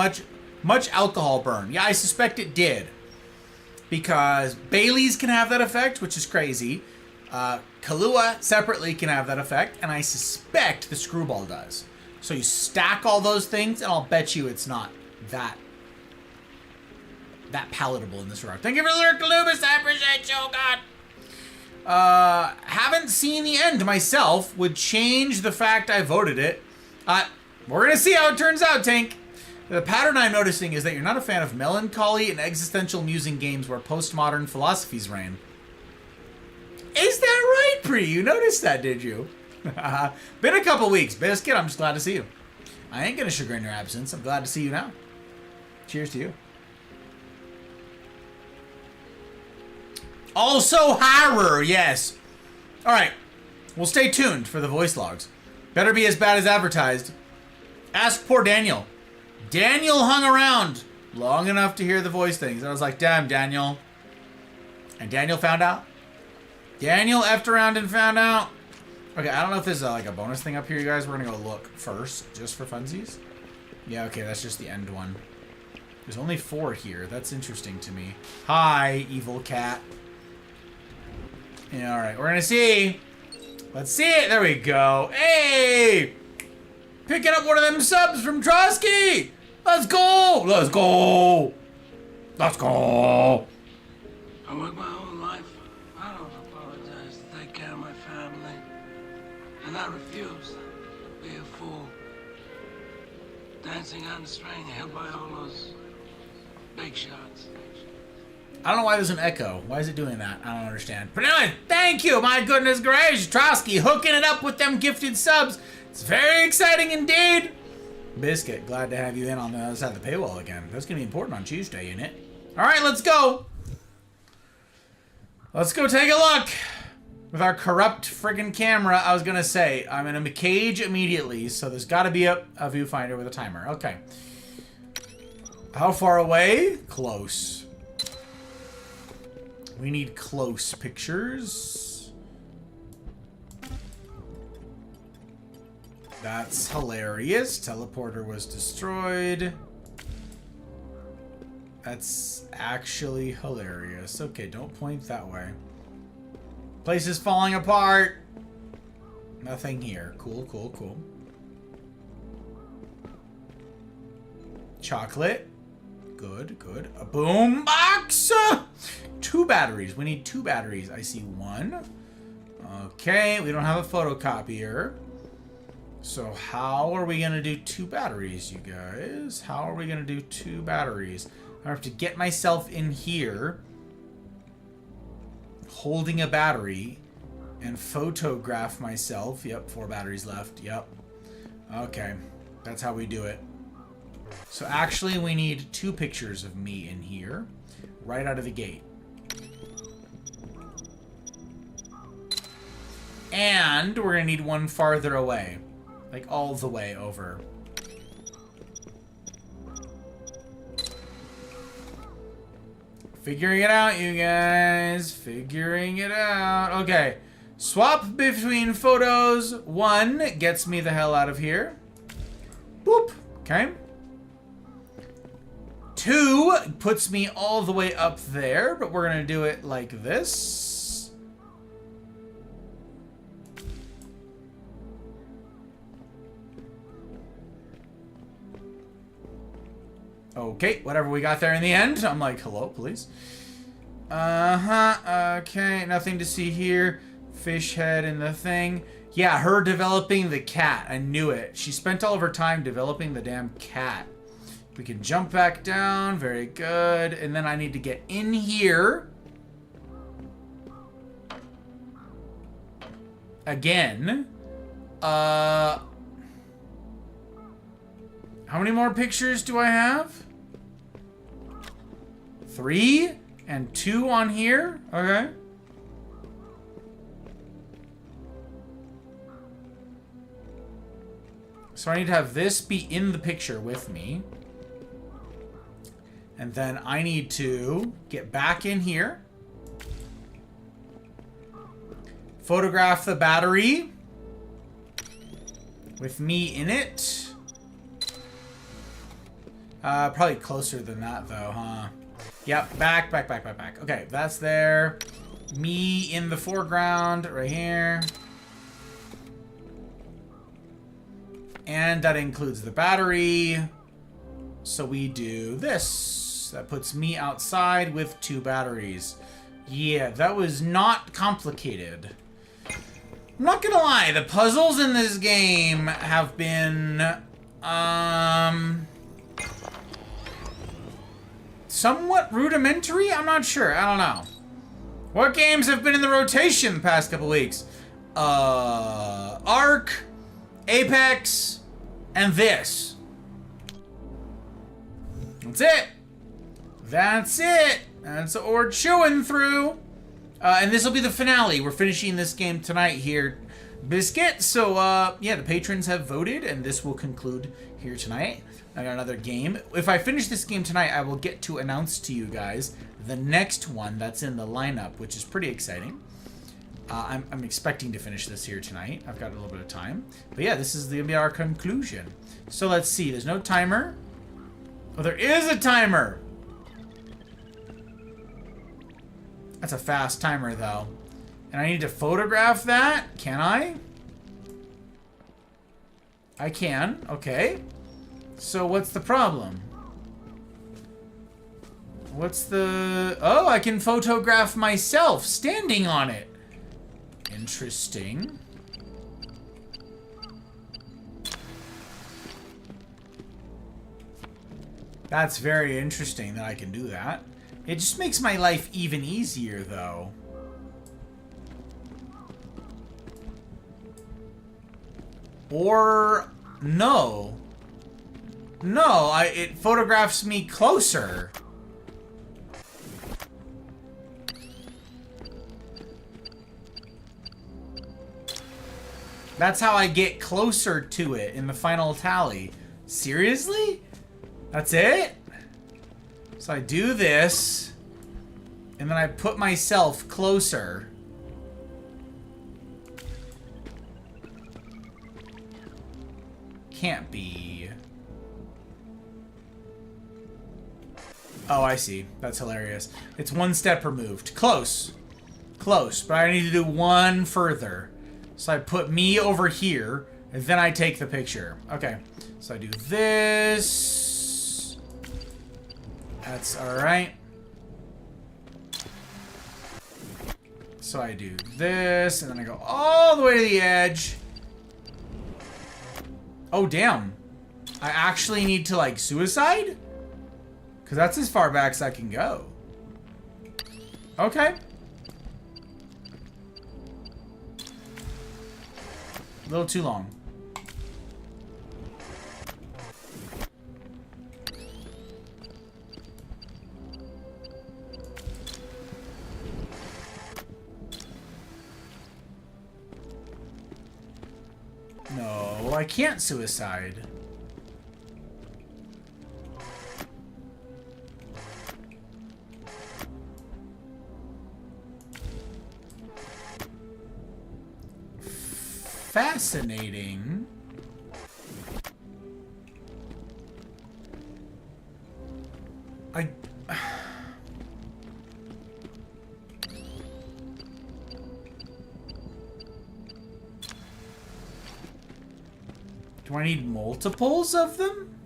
much alcohol burn. Yeah, I suspect it did. Because Bailey's can have that effect, which is crazy. Kahlua separately can have that effect, and I suspect the Screwball does. So you stack all those things, and I'll bet you it's not that that palatable in this regard. Thank you for the lurk, Lubis. I appreciate you, God. Haven't seen the end myself. Would change the fact I voted it. We're gonna see how it turns out, Tank. The pattern I'm noticing is that you're not a fan of melancholy and existential musing games where postmodern philosophies reign. Is that right, Pri? You noticed that, did you? Been a couple weeks. Biscuit, I'm just glad to see you. I ain't gonna chagrin your absence. I'm glad to see you now. Cheers to you. Also horror, yes. Alright. We'll stay tuned for the voice logs. Better be as bad as advertised. Ask poor Daniel. Daniel hung around long enough to hear the voice things. I was like, damn, Daniel. And Daniel found out. Daniel effed around and found out. Okay, I don't know if there's like a bonus thing up here, you guys. We're gonna go look first, just for funsies. Yeah, okay, that's just the end one. There's only 4 here. That's interesting to me. Hi, evil cat. Yeah, alright, we're gonna see. Let's see it. There we go. Hey! Picking up one of them subs from Trotsky! Let's go! Let's go! Let's go! I work my whole life. I don't apologize to take care of my family. And I refuse to be a fool. Dancing on the string held by all those big shots. I don't know why there's an echo. Why is it doing that? I don't understand. But anyway, thank you! My goodness gracious! Trotsky hooking it up with them gifted subs. It's very exciting indeed. Biscuit, glad to have you in on the other side of the paywall again. That's going to be important on Tuesday, isn't it? Alright, let's go. Let's go take a look. With our corrupt friggin' camera, I was going to say, I'm in a cage immediately, so there's got to be a viewfinder with a timer. Okay. How far away? Close. We need close pictures. That's hilarious. Teleporter was destroyed. That's actually hilarious. Okay, don't point that way. Place is falling apart. Nothing here. Cool, cool, cool. Chocolate. Good, good. A boom box. 2 batteries. We need 2 batteries. I see 1. Okay, we don't have a photocopier. So how are we going to do 2 batteries, you guys? How are we going to do 2 batteries? I have to get myself in here, holding a battery, and photograph myself. Yep, 4 batteries left. Yep. Okay, that's how we do it. So actually, we need 2 pictures of me in here, right out of the gate. And we're going to need 1 farther away. Like, all the way over. Figuring it out, you guys. Figuring it out. Okay. Swap between photos. 1 gets me the hell out of here. Boop. Okay. 2 puts me all the way up there, but we're going to do it like this. Okay, whatever we got there in the end. I'm like, hello, please. Okay, nothing to see here. Fish head in the thing. Yeah, her developing the cat. I knew it. She spent all of her time developing the damn cat. We can jump back down. Very good. And then I need to get in here. Again. How many more pictures do I have? 3 and 2 on here. Okay. So I need to have this be in the picture with me. And then I need to get back in here. Photograph the battery with me in it. Probably closer than that though, huh? Yep, back. Okay, that's there. Me in the foreground right here. And that includes the battery. So we do this. So that puts me outside with 2 batteries. Yeah, that was not complicated. I'm not gonna lie, the puzzles in this game have been, somewhat rudimentary? I'm not sure. I don't know. What games have been in the rotation the past couple weeks? Ark, Apex, and this. That's it. That's it. That's what we're chewing through. And this will be the finale. We're finishing this game tonight here, Biscuit. So, yeah, the patrons have voted, and this will conclude here tonight. I got another game. If I finish this game tonight, I will get to announce to you guys the next one that's in the lineup, which is pretty exciting. I'm expecting to finish this here tonight. I've got a little bit of time. But yeah, this is going to be our conclusion. So let's see. There's no timer. Oh, there is a timer. That's a fast timer, though. And I need to photograph that? Can I? I can. Okay. So what's the problem? What's the... Oh, I can photograph myself standing on it. Interesting. That's very interesting that I can do that. It just makes my life even easier, though. Or... no. No, it photographs me closer. That's how I get closer to it in the final tally. Seriously? That's it? So I do this, and then I put myself closer. Can't be. Oh, I see. That's hilarious. It's 1 step removed. Close. Close, but I need to do 1 further. So I put me over here, and then I take the picture. Okay, so I do this. That's alright. So I do this, and then I go all the way to the edge. Oh, damn. I actually need to, like, suicide? Because that's as far back as I can go. Okay. A little too long. No, I can't suicide. Fascinating. Do I need multiples of them?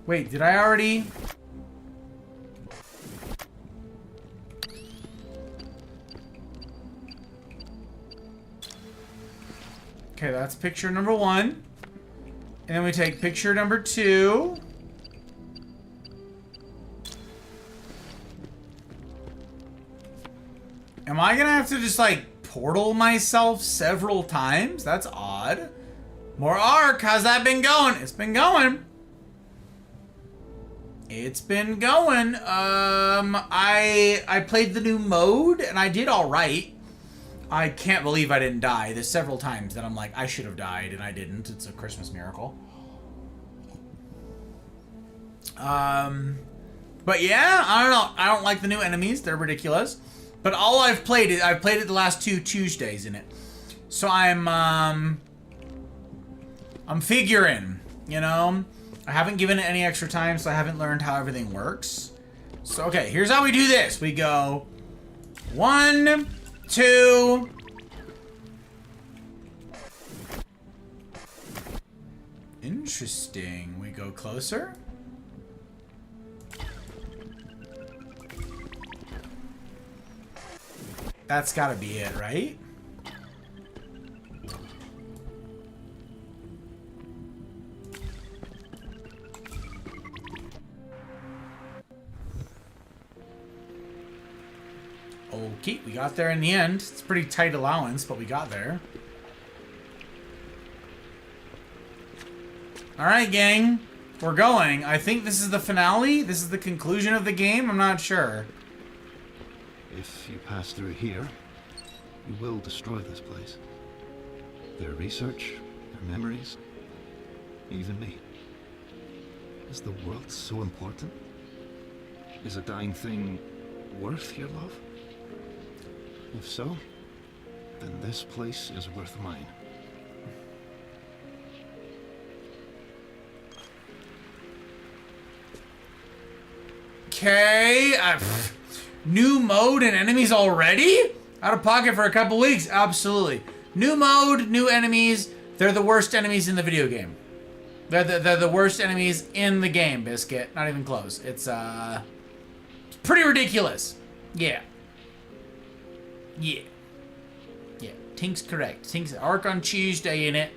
Wait, did I already... Okay, that's picture number 1. And then we take picture number 2. Am I gonna have to just, like, portal myself several times? That's odd. More Ark. How's that been going? It's been going. It's been going. I played the new mode and I did all right. I can't believe I didn't die. There's several times that I'm like, I should have died and I didn't. It's a Christmas miracle. But yeah, I don't know. I don't like the new enemies. They're ridiculous. But all I've played it the last 2 Tuesdays in it. So I'm figuring, you know. I haven't given it any extra time, so I haven't learned how everything works. So, okay, here's how we do this. We go 1, 2. Interesting. We go closer? That's gotta be it, right? Okay, we got there in the end. It's a pretty tight allowance, but we got there. Alright, gang. We're going. I think this is the finale. This is the conclusion of the game. I'm not sure. If you pass through here, you will destroy this place. Their research, their memories, even me. Is the world so important? Is a dying thing worth your love? If so, then this place is worth mine. Okay. New mode and enemies already? Out of pocket for a couple weeks? Absolutely. New mode, new enemies. They're the worst enemies in the video game. They're the worst enemies in the game, Biscuit. Not even close. It's pretty ridiculous. Yeah. Yeah. Yeah. Tink's correct. Tink's Arc on Tuesday in it.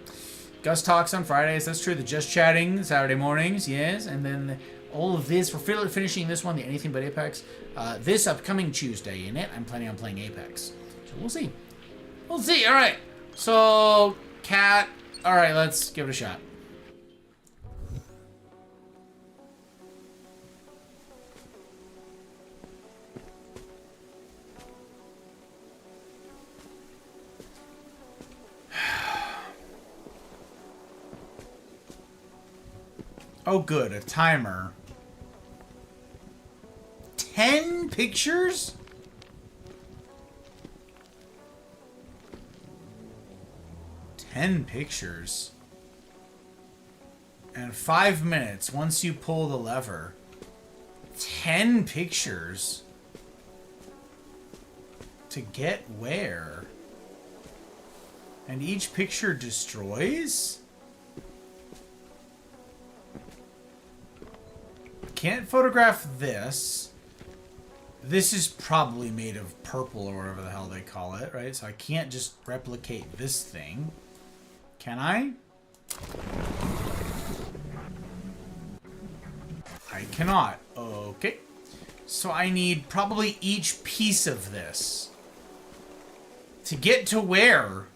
Gus talks on Fridays. That's true. The Just Chatting Saturday mornings. Yes. And then all of this. We're finishing this one, the Anything But Apex. This upcoming Tuesday in it. I'm planning on playing Apex. So we'll see. We'll see. All right. So, Cat. All right. Let's give it a shot. Oh, good. A timer. 10 pictures? Ten pictures. And 5 minutes once you pull the lever. 10 pictures. To get where? And each picture destroys? Can't photograph this. This is probably made of purple or whatever the hell they call it, right? So I can't just replicate this thing. Can I? I cannot. Okay. So I need probably each piece of this. To get to where?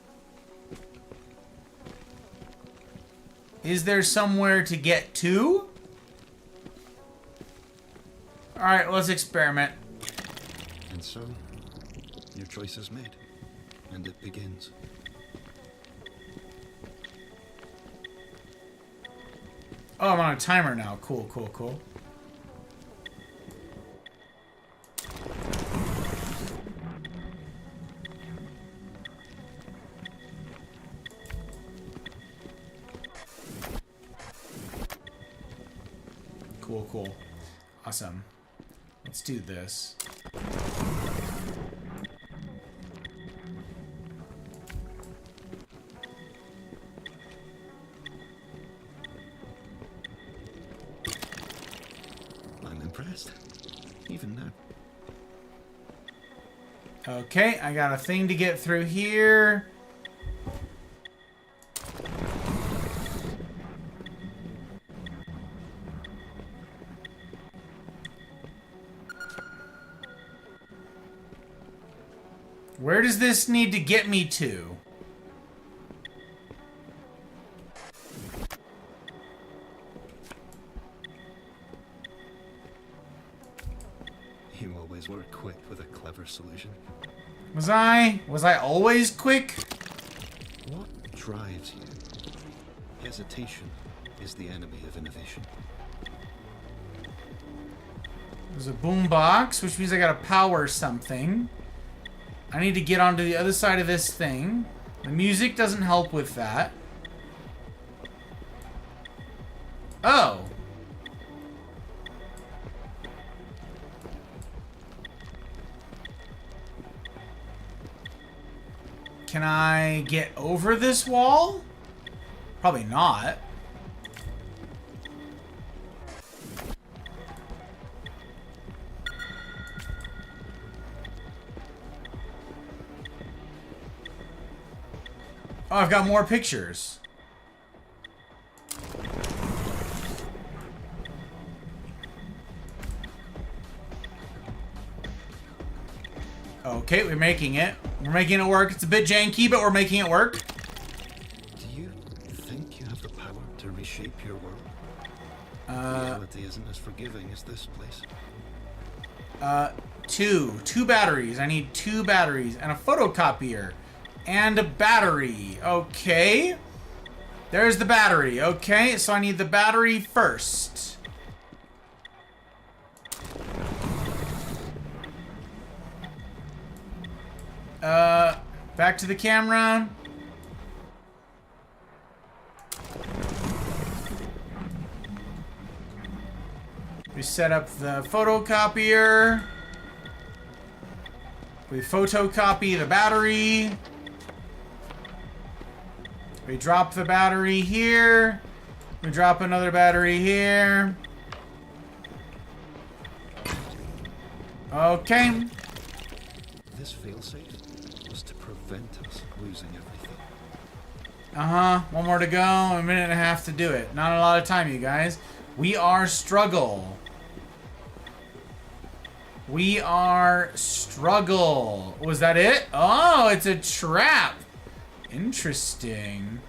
Is there somewhere to get to? Alright, let's experiment. And so, your choice is made, and it begins. Oh, I'm on a timer now. Cool, cool, cool. Cool, cool. Awesome. Let's do this. I'm impressed. Even now. Okay, I got a thing to get through here. Where does this need to get me to? You always were quick with a clever solution. Was I always quick? What drives you? Hesitation is the enemy of innovation. There's a boombox, which means I gotta power something. I need to get onto the other side of this thing. The music doesn't help with that. Oh. Can I get over this wall? Probably not. Oh, I've got more pictures. Okay, we're making it. We're making it work. It's a bit janky, but we're making it work. Do you think you have the power to reshape your world? Reality isn't as forgiving as this place. Two batteries. I need 2 batteries and a photocopier and a battery. Okay. There's the battery. Okay, so I need the battery first. Back to the camera. We set up the photocopier. We photocopy the battery. We drop the battery here. We drop another battery here. Okay. This failsafe was to prevent us losing everything. One more to go. A minute and a half to do it. Not a lot of time, you guys. We are struggle. We are struggle. Was that it? Oh, it's a trap. Interesting.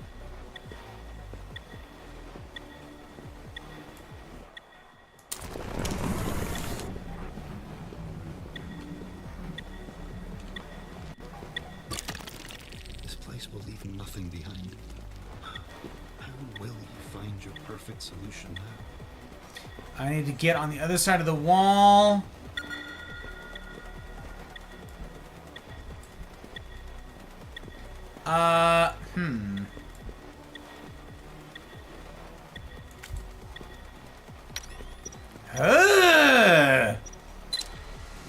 This place will leave nothing behind. How will you find your perfect solution now? I need to get on the other side of the wall.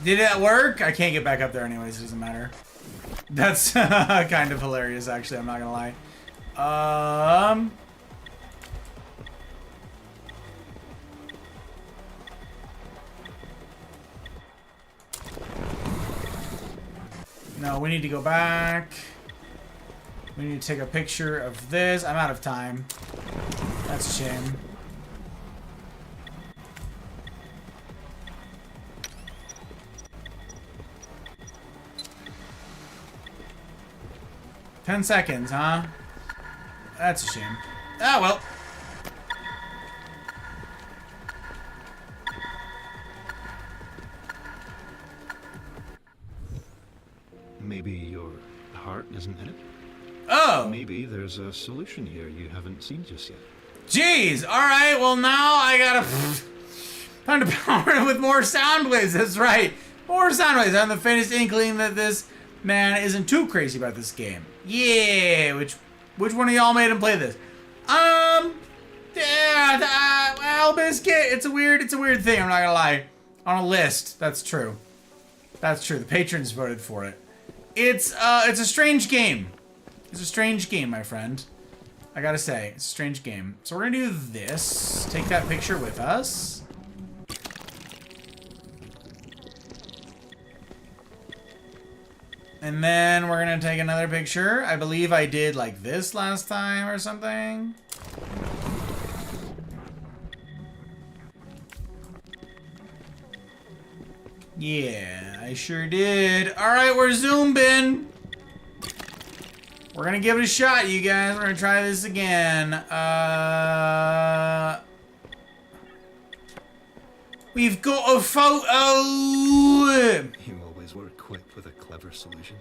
Did that work? I can't get back up there anyways, it doesn't matter. That's kind of hilarious, actually, I'm not gonna lie. No, we need to go back. We need to take a picture of this. I'm out of time. That's a shame. "10 seconds, huh? That's a shame. Ah, well. Maybe your heart isn't in it? Oh! Maybe there's a solution here you haven't seen just yet. Jeez! Alright, well now I gotta... time to power it with more sound waves, that's right. More sound waves. I have the faintest inkling that this man isn't too crazy about this game. Yeah, which one of y'all made him play this? Yeah, well, Biscuit, it's a weird thing, I'm not gonna lie. On a list, that's true. That's true, the patrons voted for it. It's a strange game. It's a strange game, my friend. I gotta say, it's a strange game. So we're gonna do this. Take that picture with us. And then we're gonna take another picture. I believe I did like this last time or something. Yeah, I sure did. Alright, we're zoomed in. We're gonna give it a shot, you guys. We're gonna try this again. We've got a photo! You always were equipped with a clever solution.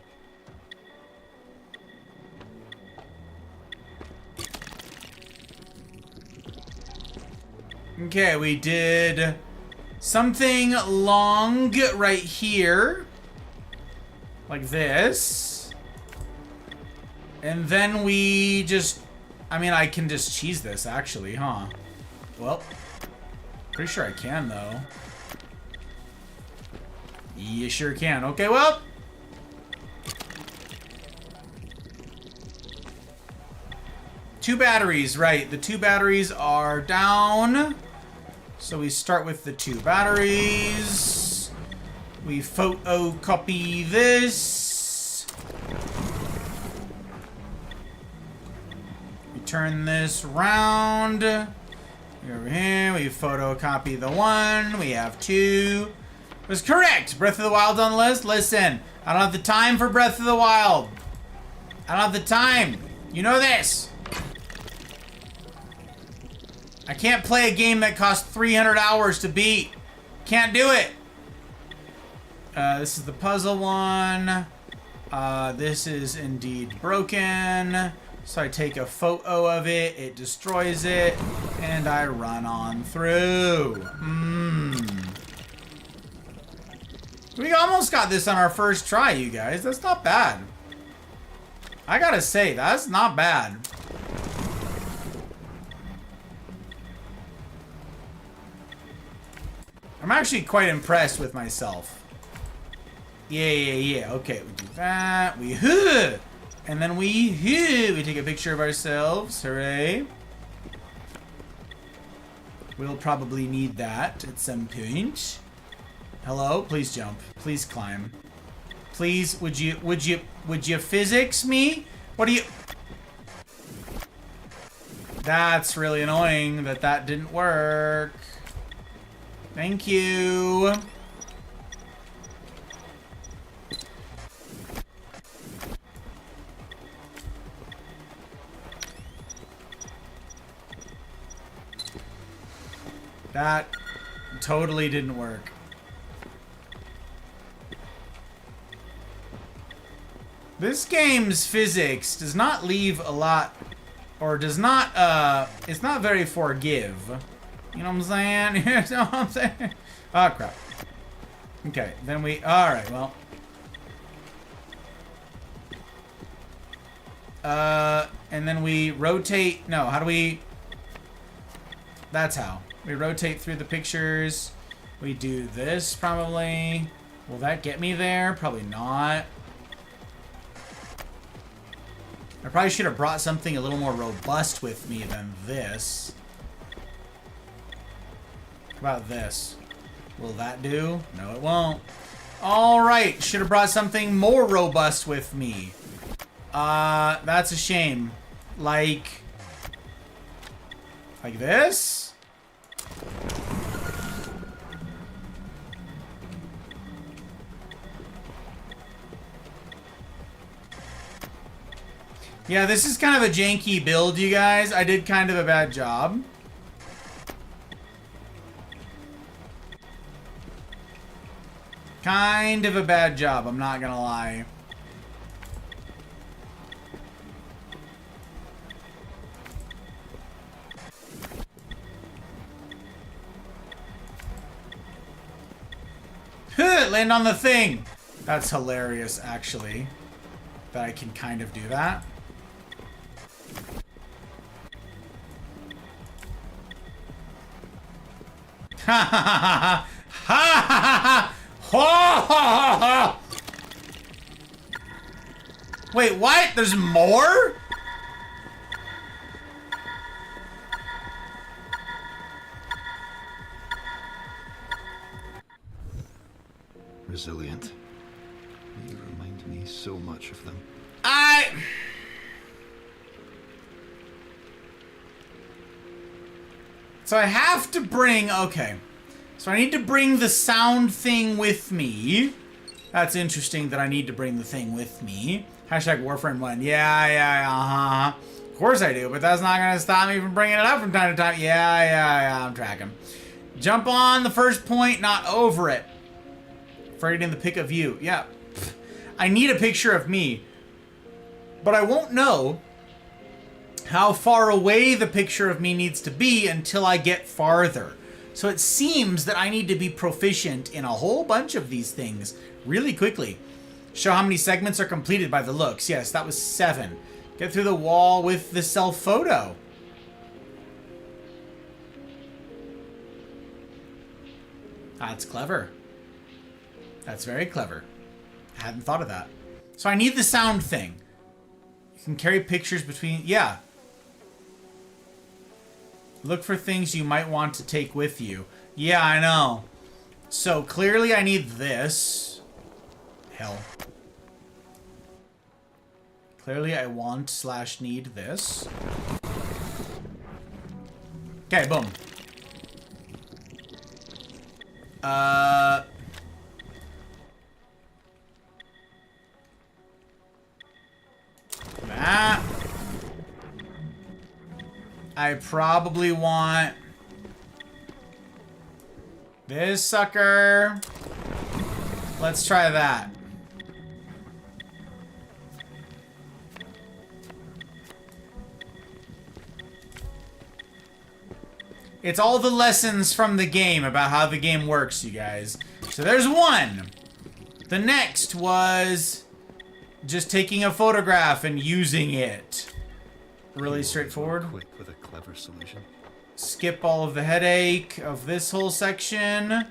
Okay, we did something long right here. Like this. And then we just... I mean, I can just cheese this, actually, huh? Well, pretty sure I can, though. You sure can. Okay, well... two batteries, right. The 2 batteries are down. So we start with the 2 batteries. We photocopy this. turn this round. Over here, we photocopy the 1. We have 2. It was correct. Breath of the Wild's on the list. Listen, I don't have the time for Breath of the Wild. I don't have the time. You know this. I can't play a game that costs 300 hours to beat. Can't do it. This is the puzzle one. This is indeed broken. So I take a photo of it, it destroys it, and I run on through. We almost got this on our first try, you guys. That's not bad. I gotta say, that's not bad. I'm actually quite impressed with myself. Yeah. Okay, we do that. And then we take a picture of ourselves. Hooray. We'll probably need that at some point. Hello? Please jump. Please climb. Please, would you physics me? What do you... That's really annoying that didn't work. Thank you. That totally didn't work. This game's physics does not leave a lot, or does not, it's not very forgive. You know what I'm saying? You know what I'm saying? Oh, crap. Okay, then we, alright, well. And then we rotate, no, how do we, that's how. We rotate through the pictures. We do this, probably. Will that get me there? Probably not. I probably should have brought something a little more robust with me than this. How about this? Will that do? No, it won't. Alright, should have brought something more robust with me. That's a shame. Like this? Yeah, this is kind of a janky build, you guys. I did kind of a bad job. Kind of a bad job, I'm not gonna lie. Land on the thing! That's hilarious, actually. That I can kind of do that. Ha ha ha ha ha ha ha ha. Wait, what? There's more? Resilient. You remind me so much of them. So I have to bring... Okay. So I need to bring the sound thing with me. That's interesting that I need to bring the thing with me. Hashtag Warframe 1. Yeah, Of course I do, but that's not going to stop me from bringing it up from time to time. Yeah, I'm tracking. Jump on the first point, not over it. Afraid in the pic of you. Yeah. I need a picture of me. But I won't know how far away the picture of me needs to be until I get farther. So it seems that I need to be proficient in a whole bunch of these things really quickly. Show how many segments are completed by the looks. Yes, that was 7. Get through the wall with the self-photo. That's clever. That's very clever. I hadn't thought of that. So I need the sound thing. You can carry pictures between... Yeah. Look for things you might want to take with you. Yeah, I know. So clearly I need this. Hell. Clearly I want / need this. Okay, boom. That. I probably want this sucker. Let's try that. It's all the lessons from the game about how the game works, you guys. So there's one. The next was just taking a photograph and using it. Really straightforward. Quick with a clever solution. Skip all of the headache of this whole section.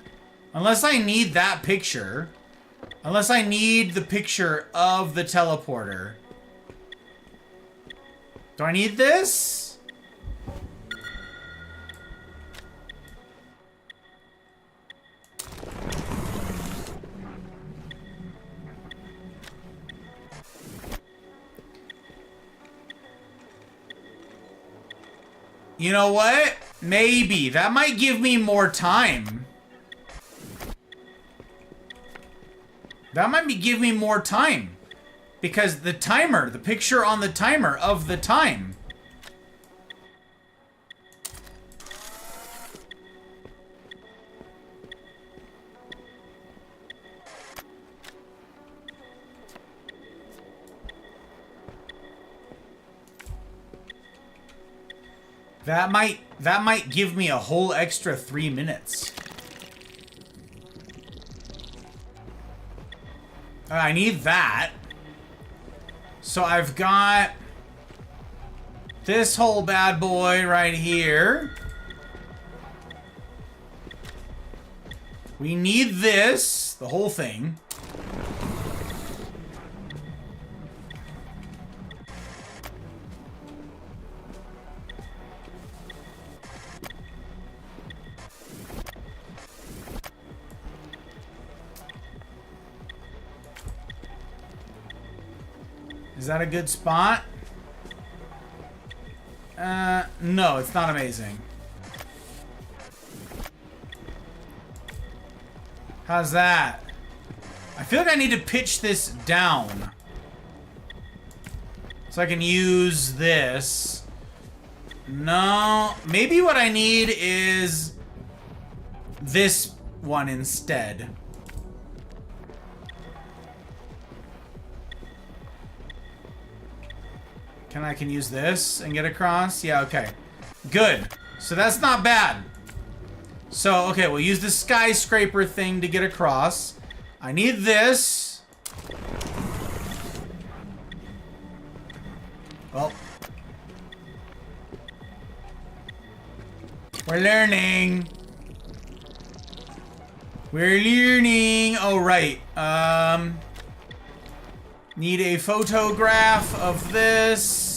Unless I need that picture. Unless I need the picture of the teleporter. Do I need this? You know what? Maybe. That might give me more time. That might give me more time. Because the timer, the picture on the timer of the time. That might give me a whole extra 3 minutes. I need that. So I've got this whole bad boy right here. We need this, the whole thing. Is that a good spot? No, it's not amazing. How's that? I feel like I need to pitch this down. So I can use this. No, maybe what I need is this one instead. I can use this and get across. Yeah, okay. Good. So that's not bad. So, okay, we'll use the skyscraper thing to get across. I need this. Well. We're learning. We're learning. Oh, right. Need a photograph of this.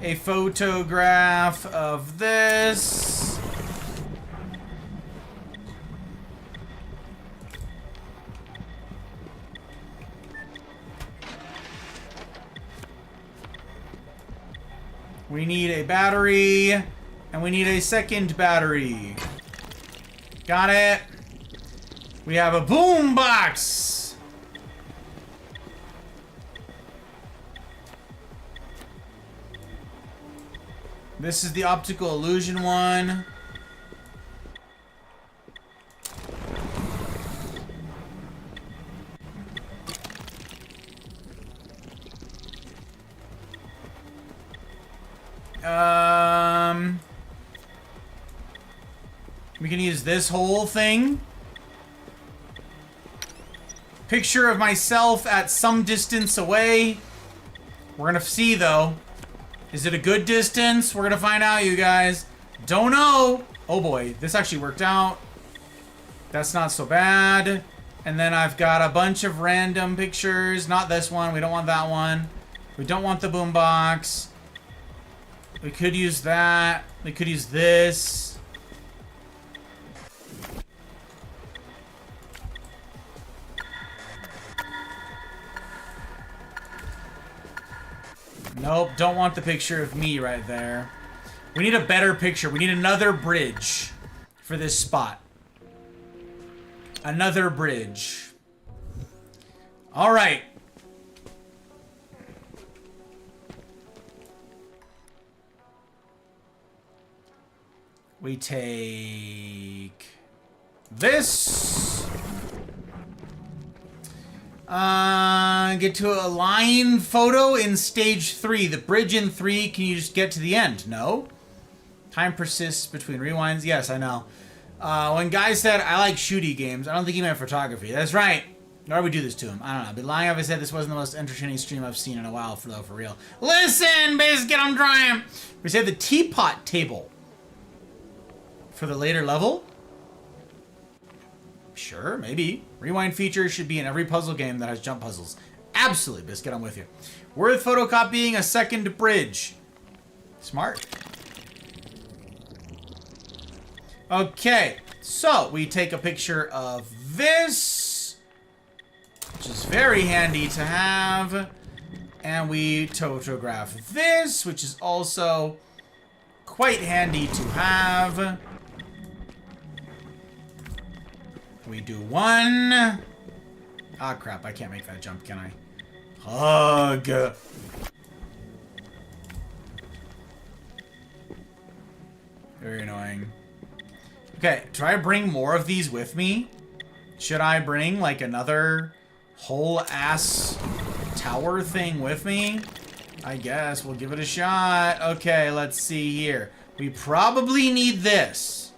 A photograph of this. We need a battery. And we need a second battery. Got it. We have a boombox. This is the optical illusion one. We can use this whole thing. Picture of myself at some distance away. We're gonna see though. Is it a good distance? We're gonna find out, you guys. Don't know. Oh boy, this actually worked out. That's not so bad. And then I've got a bunch of random pictures. Not this one. We don't want that one. We don't want the boombox. We could use that. We could use this. Nope, don't want the picture of me right there. We need a better picture. We need another bridge for this spot. Another bridge. All right. We take this. Get to a line photo in stage 3. The bridge in 3. Can you just get to the end? No. Time persists between rewinds. Yes, I know. When Guy said, I like shooty games, I don't think he meant photography. That's right. Why would we do this to him? I don't know. I'd be lying if I said this wasn't the most entertaining stream I've seen in a while, for real. Listen, Biscuit, I'm trying. We saved the teapot table. For the later level? Sure, maybe. Rewind feature should be in every puzzle game that has jump puzzles. Absolutely, Biscuit, I'm with you. Worth photocopying a second bridge. Smart. Okay, so we take a picture of this, which is very handy to have. And we photograph this, which is also quite handy to have. We do one. Ah, crap. I can't make that jump, can I? Hug. Very annoying. Okay, do I bring more of these with me? Should I bring, like, another whole-ass tower thing with me? I guess. We'll give it a shot. Okay, let's see here. We probably need this.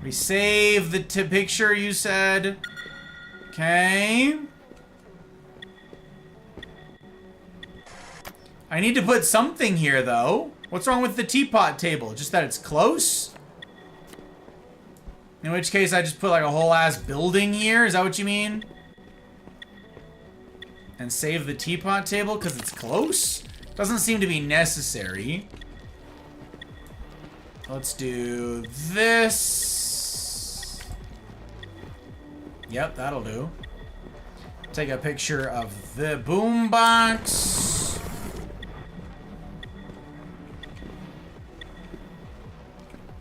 We save the picture, you said. Okay. I need to put something here, though. What's wrong with the teapot table? Just that it's close? In which case, I just put like a whole ass building here? Is that what you mean? And save the teapot table because it's close? Doesn't seem to be necessary. Let's do this. Yep, that'll do. Take a picture of the boombox.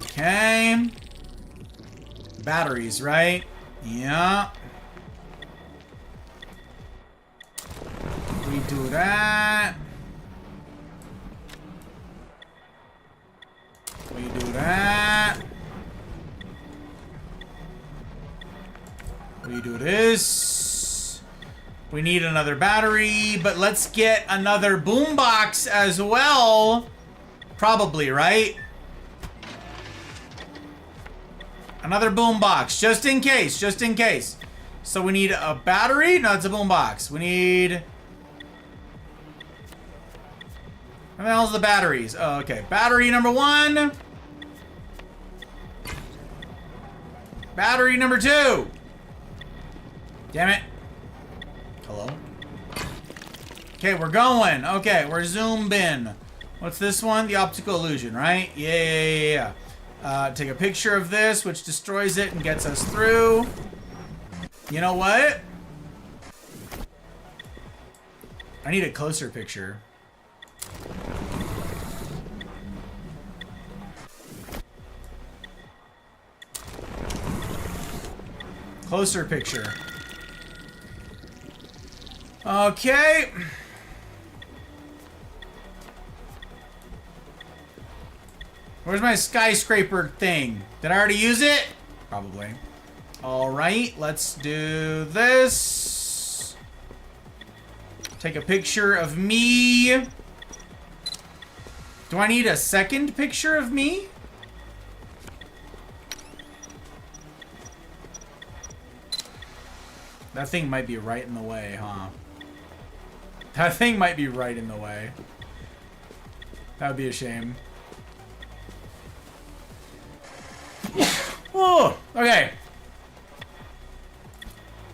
Okay. Batteries, right? Yeah. We do that. We do that. We do this. We need another battery, but let's get another boombox as well. Probably, right? Another boombox, just in case, just in case. So we need a battery? No, it's a boombox. We need... What the hell's the batteries? Oh, okay. Battery number 1. Battery number 2. Damn it. Hello? Okay, we're going. Okay, we're zoomed in. What's this one? The optical illusion, right? Yeah. Take a picture of this, which destroys it and gets us through. You know what? I need a closer picture. Closer picture. Okay. Where's my skyscraper thing? Did I already use it? Probably. Alright, let's do this. Take a picture of me. Do I need a second picture of me? That thing might be right in the way, huh? That thing might be right in the way. That would be a shame. Oh, okay.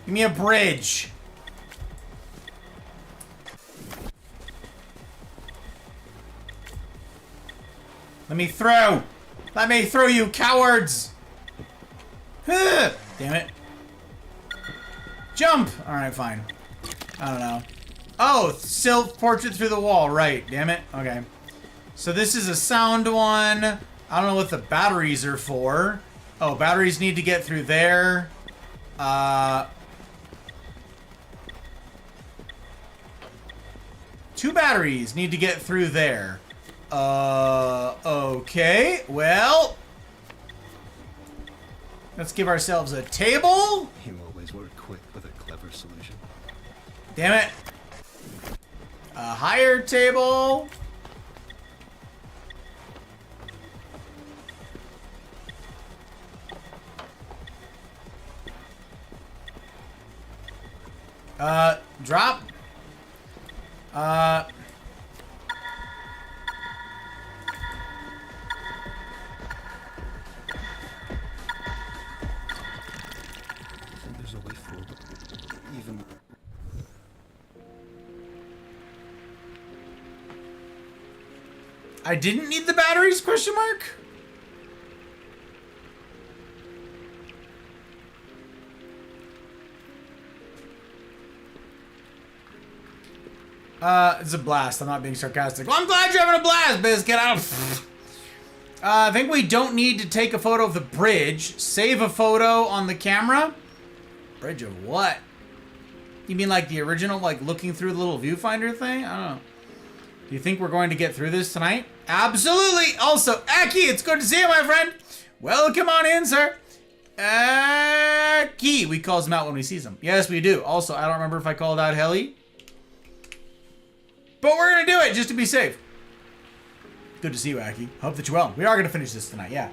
Give me a bridge. Let me through. Let me through, you cowards. Damn it. Jump! Alright, fine. I don't know. Oh, self-portrait through the wall. Right, damn it. Okay. So this is a sound one. I don't know what the batteries are for. Oh, batteries need to get through there. Two batteries need to get through there. Okay. Well, let's give ourselves a table. You always work quick with a clever solution. Damn it. A higher table. Drop. There's a way forward. Even I didn't need the batteries, question mark? It's a blast. I'm not being sarcastic. Well, I'm glad you're having a blast, Biscuit. I think we don't need to take a photo of the bridge. Save a photo on the camera. Bridge of what? You mean like the original, like looking through the little viewfinder thing? I don't know. Do you think we're going to get through this tonight? Absolutely. Also, Aki, it's good to see you, my friend. Welcome on in, sir. Aki. We calls him out when we see him. Yes, we do. Also, I don't remember if I called out Helly. But we're going to do it just to be safe. Good to see you, Aki. Hope that you're well. We are going to finish this tonight, yeah.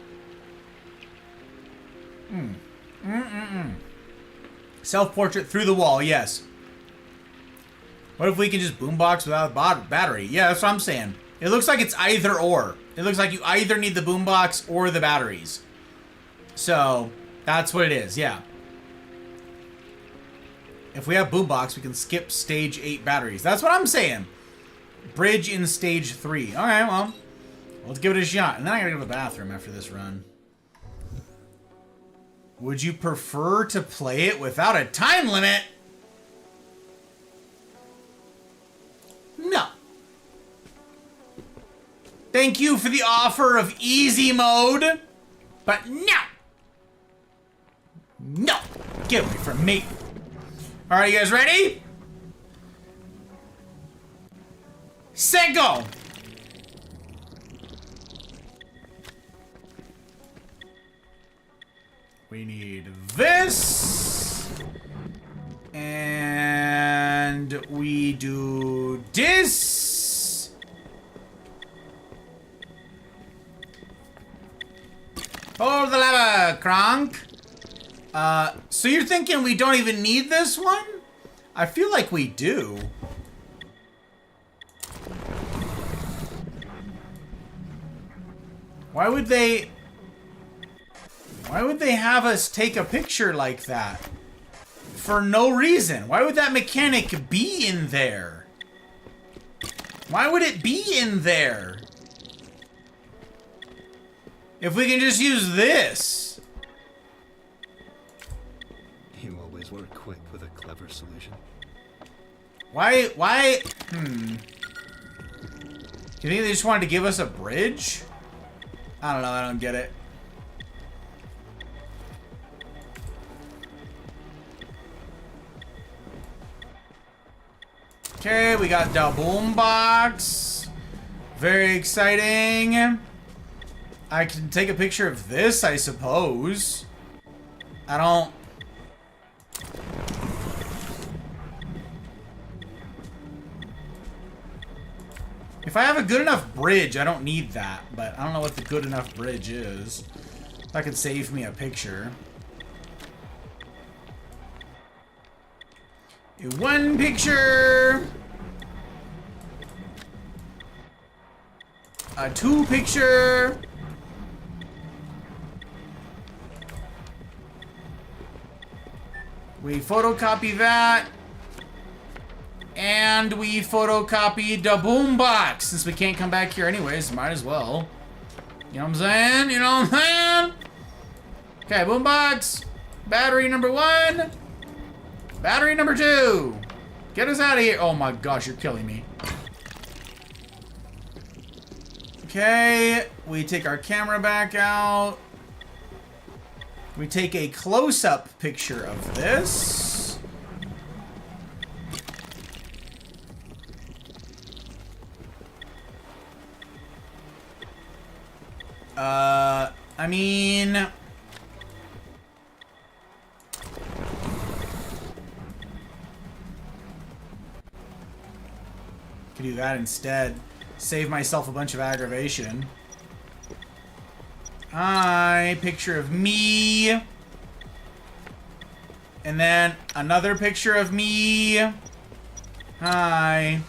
Self-portrait through the wall, yes. What if we can just boombox without a battery? Yeah, that's what I'm saying. It looks like it's either or. It looks like you either need the boombox or the batteries. So, that's what it is, yeah. If we have boombox, we can skip stage 8 batteries. That's what I'm saying. Bridge in stage 3. Alright, well, let's give it a shot. And then I gotta go to the bathroom after this run. Would you prefer to play it without a time limit? No. Thank you for the offer of easy mode, but no. No. Get away from me. Alright, you guys ready? Set, go. We need this. And we do this. Hold the lever, Kronk. So you're thinking we don't even need this one? I feel like we do. Why would they have us take a picture like that? For no reason. Why would that mechanic be in there? Why would it be in there? If we can just use this. you always work quick with a clever solution. Why? Do you think they just wanted to give us a bridge? I don't know, I don't get it. Okay, we got the boombox. Very exciting. I can take a picture of this, I suppose. I don't... If I have a good enough bridge, I don't need that. But I don't know what the good enough bridge is. That could save me a picture. One picture. A 2 picture. We photocopy that. And we photocopy the boombox. Since we can't come back here anyways, might as well. You know what I'm saying? You know what I'm saying? Okay, boombox. Battery number 1. Battery number 2. Get us out of here. Oh my gosh, you're killing me. Okay, we take our camera back out. We take a close-up picture of this. I mean... Could do that instead. Save myself a bunch of aggravation. Hi, picture of me. And then another picture of me. Hi.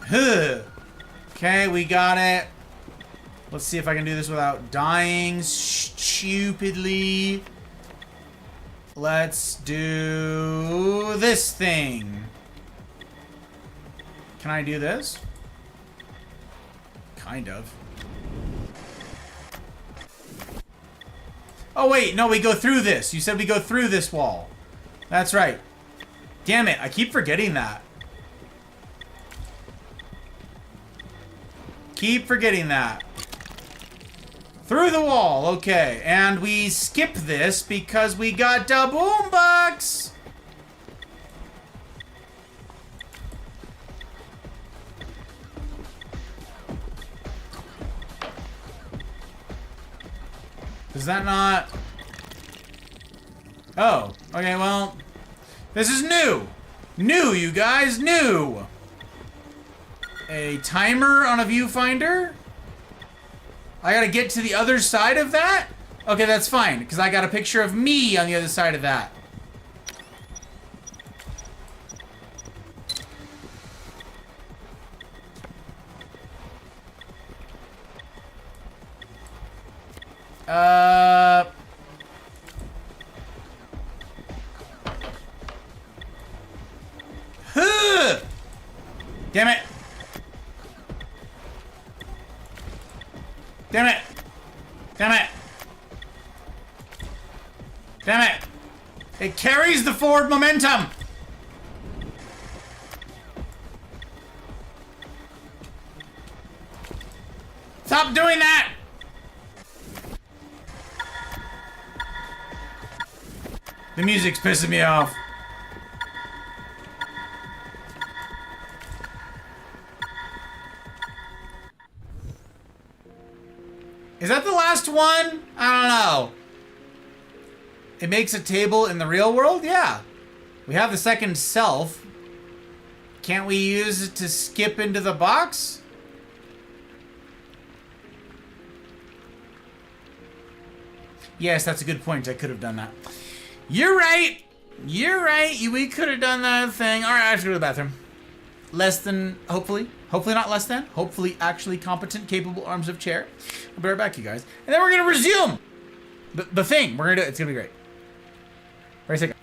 Huh. Okay, we got it. Let's see if I can do this without dying stupidly. Let's do this thing. Can I do this? Kind of. Oh wait, no, we go through this. You said we go through this wall. That's right. Damn it, I keep forgetting that. Keep forgetting that. Through the wall, okay. And we skip this because we got the boombox. Is that not... Oh, okay, well... This is new! New, you guys, new! A timer on a viewfinder? I gotta get to the other side of that? Okay, that's fine, because I got a picture of me on the other side of that. Huh! Damn it! Damn it! Damn it! Damn it! It carries the forward momentum! Stop doing that! The music's pissing me off. Is that the last one? I don't know. It makes a table in the real world? Yeah. We have the second self. Can't we use it to skip into the box? Yes, that's a good point. I could have done that. You're right. You're right. We could have done that thing. All right, I have to go to the bathroom. Less than, hopefully. Hopefully not less than. Hopefully actually competent, capable arms of chair. I'll be right back, you guys. And then we're going to resume the thing. We're going to do it. It's going to be great. Wait a second.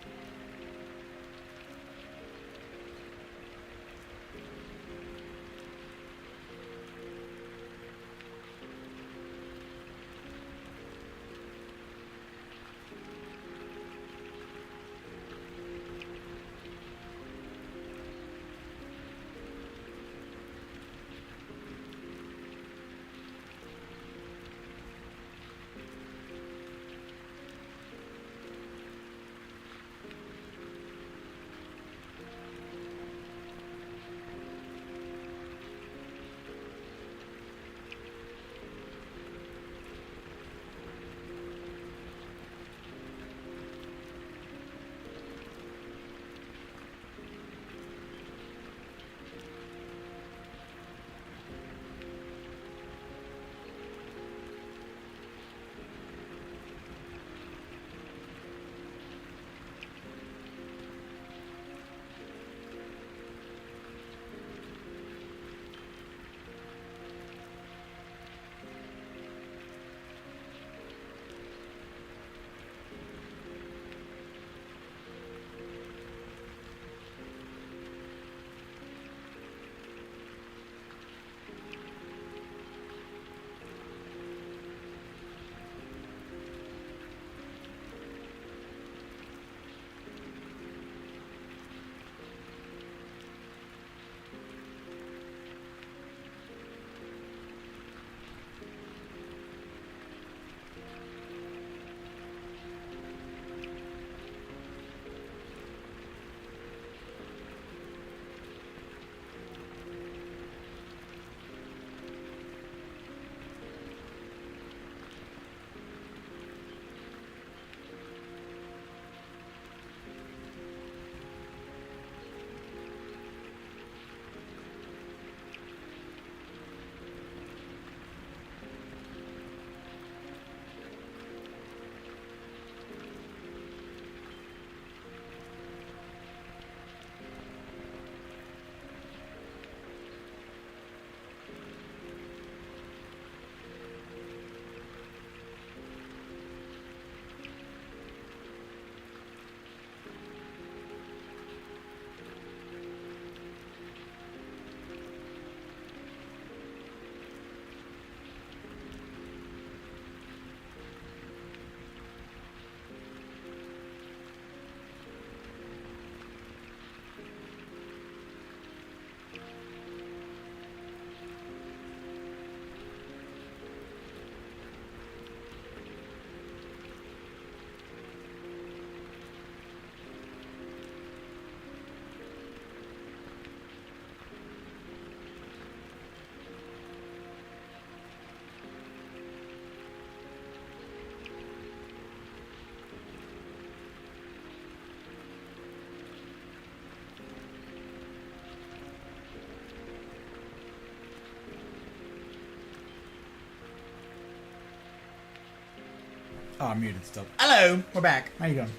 Oh, I'm muted still. Hello, we're back. How you doing?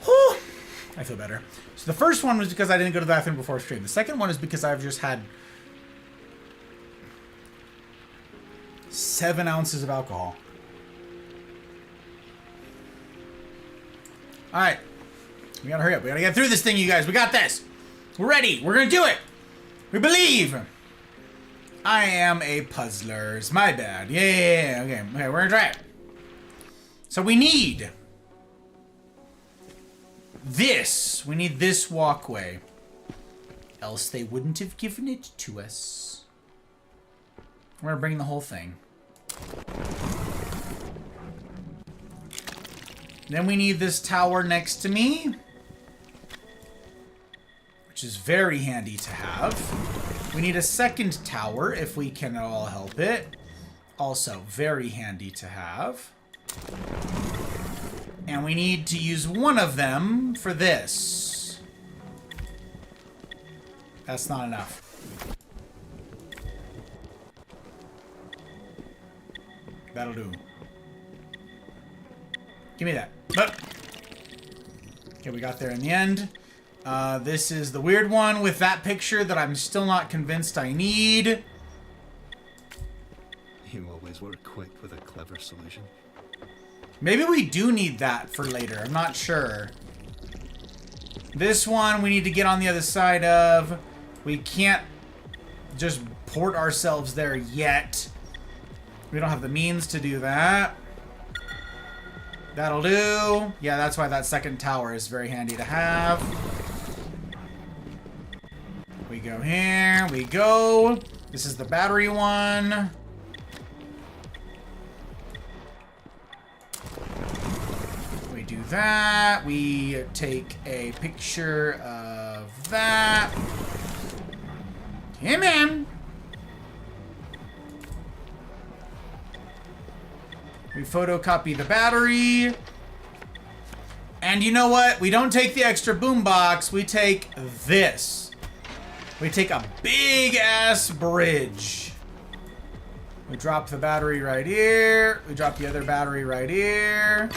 Whew. I feel better. So the first one was because I didn't go to the bathroom before stream. The second one is because I've just had 7 ounces of alcohol. Alright. We gotta hurry up. We gotta get through this thing, you guys. We got this. We're ready. We're gonna do it. We believe. I am a puzzler. It's my bad. Yeah. Okay, we're gonna try it. So we need this. We need this walkway. Else they wouldn't have given it to us. We're gonna bring the whole thing. Then we need this tower next to me, which is very handy to have. We need a second tower if we can at all help it. Also very handy to have. And we need to use one of them for this. That's not enough. That'll do. Give me that. Okay, we got there in the end. This is the weird one with that picture that I'm still not convinced I need. You always work quick with a clever solution. Maybe we do need that for later. I'm not sure. This one we need to get on the other side of. We can't just port ourselves there yet. We don't have the means to do that. That'll do. Yeah, that's why that second tower is very handy to have. We go here. We go. This is the battery one. We do that. We take a picture of that. Come in. We photocopy the battery. And you know what? We don't take the extra boombox. We take this. We take a big-ass bridge. We drop the battery right here. We drop the other battery right here.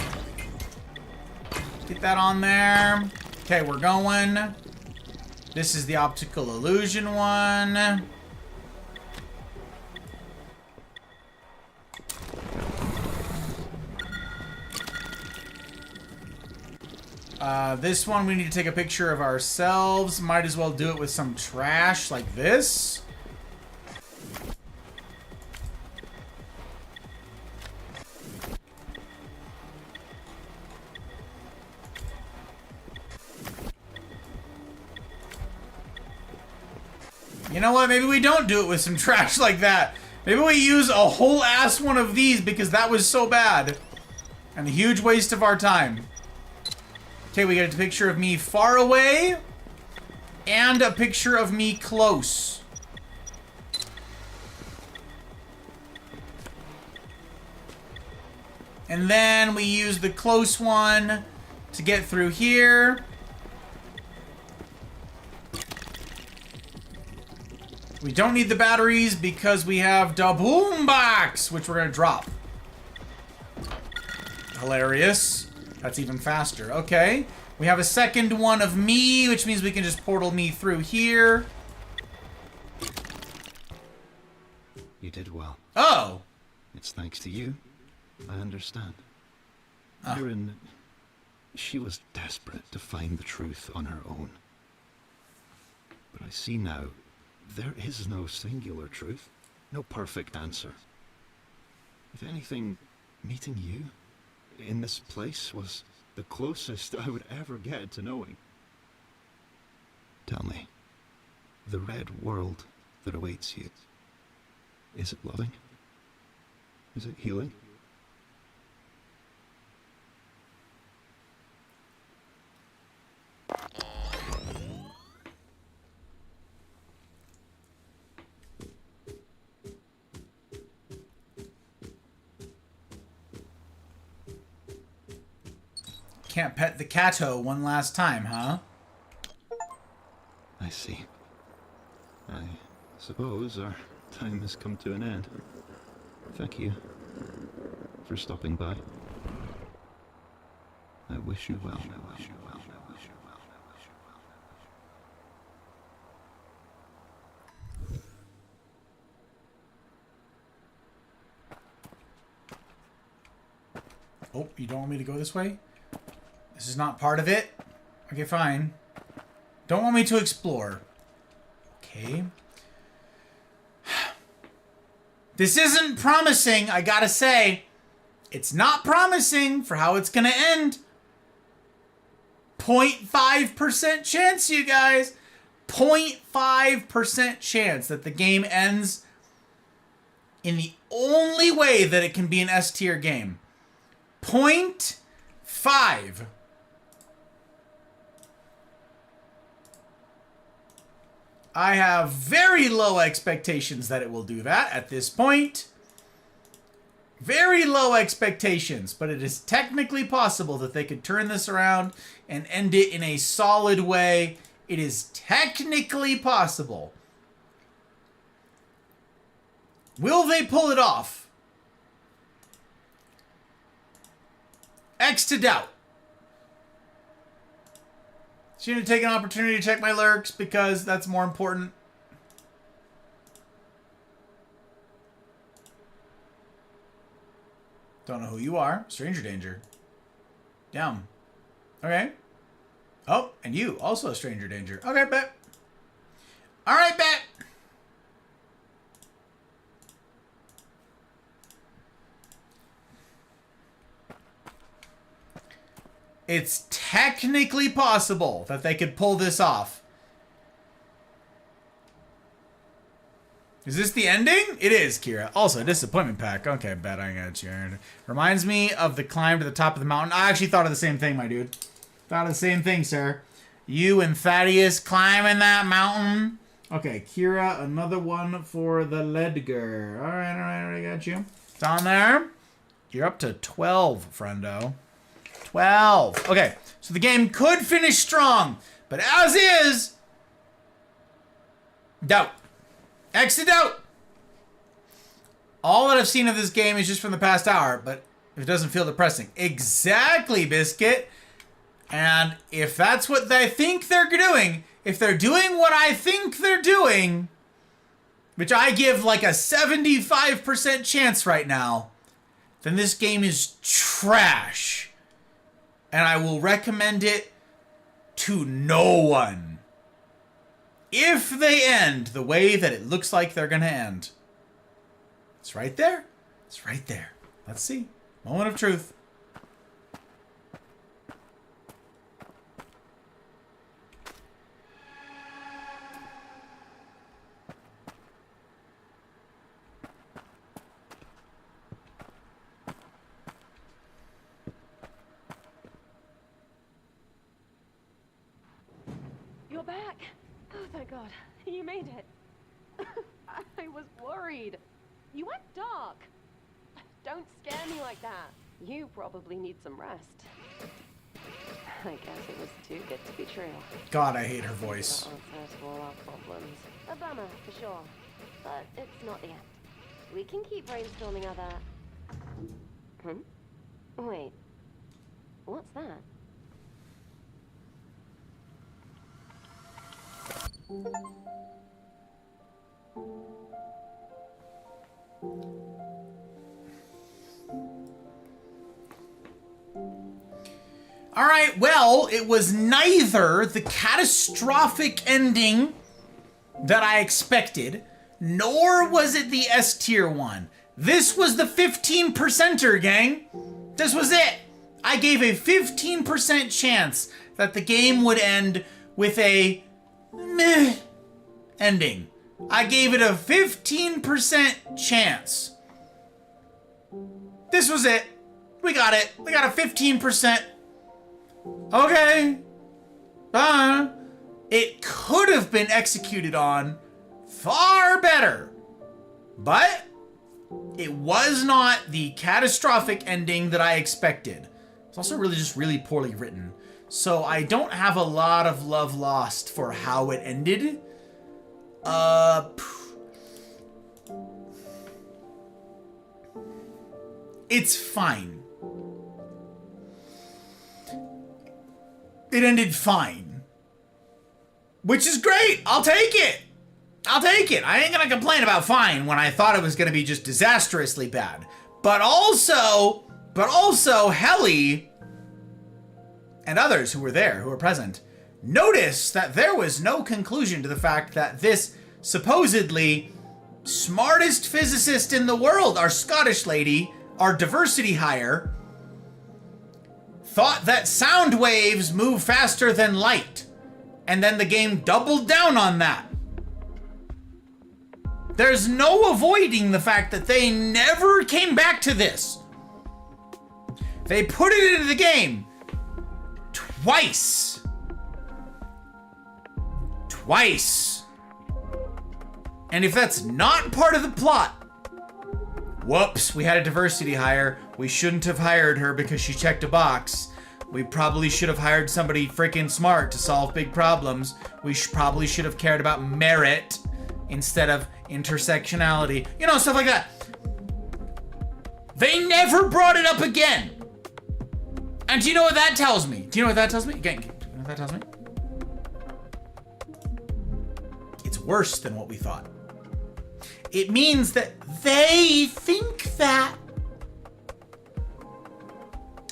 Get that on there. Okay, we're going. This is the optical illusion one. This one we need to take a picture of ourselves. Might as well do it with some trash like this. You know what? Maybe we don't do it with some trash like that. Maybe we use a whole ass one of these because that was so bad. And a huge waste of our time. Okay, we get a picture of me far away. And a picture of me close. And then we use the close one to get through here. We don't need the batteries because we have the boombox, which we're going to drop. Hilarious. That's even faster. Okay. We have a second one of me, which means we can just portal me through here. You did well. Oh! It's thanks to you. I understand. Erin, she was desperate to find the truth on her own. But I see now, there is no singular truth, no perfect answer. If anything, meeting you in this place was the closest I would ever get to knowing. Tell me, the red world that awaits you, is it loving? Is it healing? Can't pet the catto one last time, huh? I see. I suppose our time has come to an end. Thank you. for stopping by. I wish you well. Oh, you don't want me to go this way? This is not part of it? Okay, fine. Don't want me to explore. Okay. This isn't promising, I gotta say. It's not promising for how it's gonna end. 0.5% chance, you guys. 0.5% chance that the game ends in the only way that it can be an S tier game. 0.5. I have very low expectations that it will do that at this point. Very low expectations, but it is technically possible that they could turn this around and end it in a solid way. It is technically possible. Will they pull it off? X to doubt. So you're going to take an opportunity to check my lurks because that's more important. Don't know who you are. Stranger danger. Down. Okay. Oh, and you also a stranger danger. Okay, bet. All right, bet. It's technically possible that they could pull this off. Is this the ending? It is, Kira. Also, disappointment pack. Okay, bet I got you. Reminds me of the climb to the top of the mountain. I actually thought of the same thing, my dude. Thought of the same thing, sir. You and Thaddeus climbing that mountain. Okay, Kira, another one for the Ledger. All right, I got you. It's on there. You're up to 12, friendo. 12. Okay, so the game could finish strong, but as is, doubt. Exit doubt. All that I've seen of this game is just from the past hour, but it doesn't feel depressing. Exactly, Biscuit. And if that's what they think they're doing, if they're doing what I think they're doing, which I give like a 75% chance right now, then this game is trash. And I will recommend it to no one. If they end the way that it looks like they're going to end. It's right there. It's right there. Let's see. Moment of truth. You're back. Oh, thank God. You made it. I was worried. You went dark. Don't scare me like that. You probably need some rest. I guess it was too good to be true. God, I hate her voice. That answers all our problems. A bummer, for sure. But it's not the end. We can keep brainstorming other... Wait. What's that? All right, well, it was neither the catastrophic ending that I expected, nor was it the S tier one. This was the 15%er, gang. This was it. I gave a 15% chance that the game would end with a meh ending. I gave it a 15% chance. This was it. We got it. We got a 15%. Okay. It could have been executed on far better. But it was not the catastrophic ending that I expected. It's also really poorly written. So I don't have a lot of love lost for how it ended. It's fine. It ended fine. Which is great. I'll take it. I'll take it. I ain't gonna complain about fine when I thought it was gonna be just disastrously bad. But also Helly and others who were there, who were present, noticed that there was no conclusion to the fact that this supposedly smartest physicist in the world, our Scottish lady, our diversity hire, thought that sound waves move faster than light. And then the game doubled down on that. There's no avoiding the fact that they never came back to this. They put it into the game twice. Twice. And if that's not part of the plot, whoops, we had a diversity hire. We shouldn't have hired her because she checked a box. We probably should have hired somebody freaking smart to solve big problems. We probably should have cared about merit instead of intersectionality. You know, stuff like that. They never brought it up again. And do you know what that tells me? Do you know what that tells me? Again, do you know what that tells me? It's worse than what we thought. It means that they think that.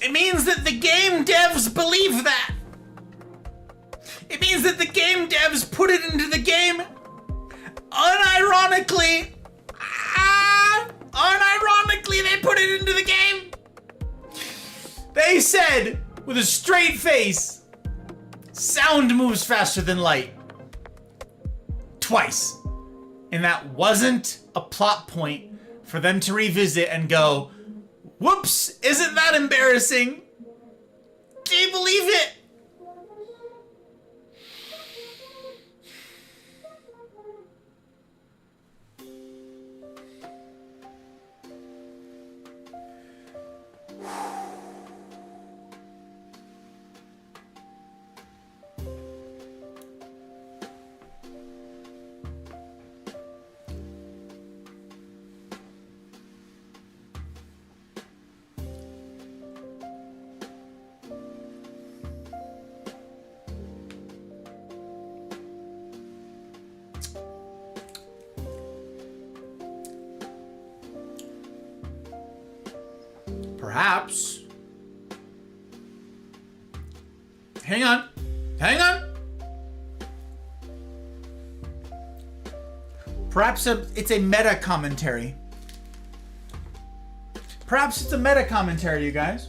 It means that the game devs believe that. It means that the game devs put it into the game unironically. Unironically, they put it into the game. They said, with a straight face, sound moves faster than light. Twice. And that wasn't a plot point for them to revisit and go, whoops, isn't that embarrassing? Do you believe it? Perhaps. Hang on. Hang on. Perhaps it's a meta commentary. Perhaps it's a meta commentary, you guys.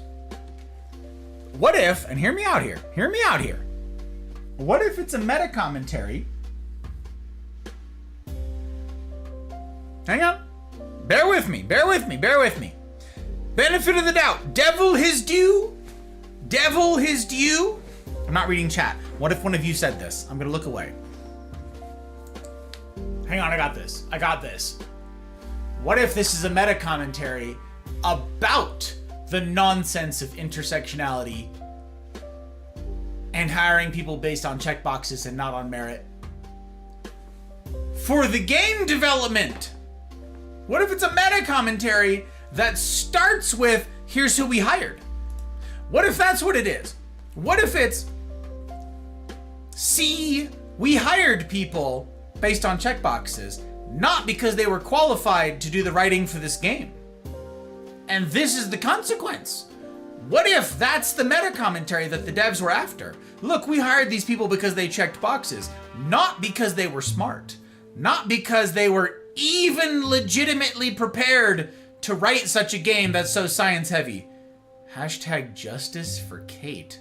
What if, and hear me out here. Hear me out here. What if it's a meta commentary? Hang on. Bear with me. Bear with me. Bear with me. Benefit of the doubt. Devil his due. Devil his due. I'm not reading chat. What if one of you said this? I'm going to look away. Hang on, I got this. I got this. What if this is a meta commentary about the nonsense of intersectionality and hiring people based on checkboxes and not on merit? For the game development. What if it's a meta commentary that starts with, here's who we hired? What if that's what it is? What if it's, see, we hired people based on checkboxes, not because they were qualified to do the writing for this game. And this is the consequence. What if that's the meta commentary that the devs were after? Look, we hired these people because they checked boxes, not because they were smart, not because they were even legitimately prepared to write such a game that's so science heavy. Hashtag justice for Kate.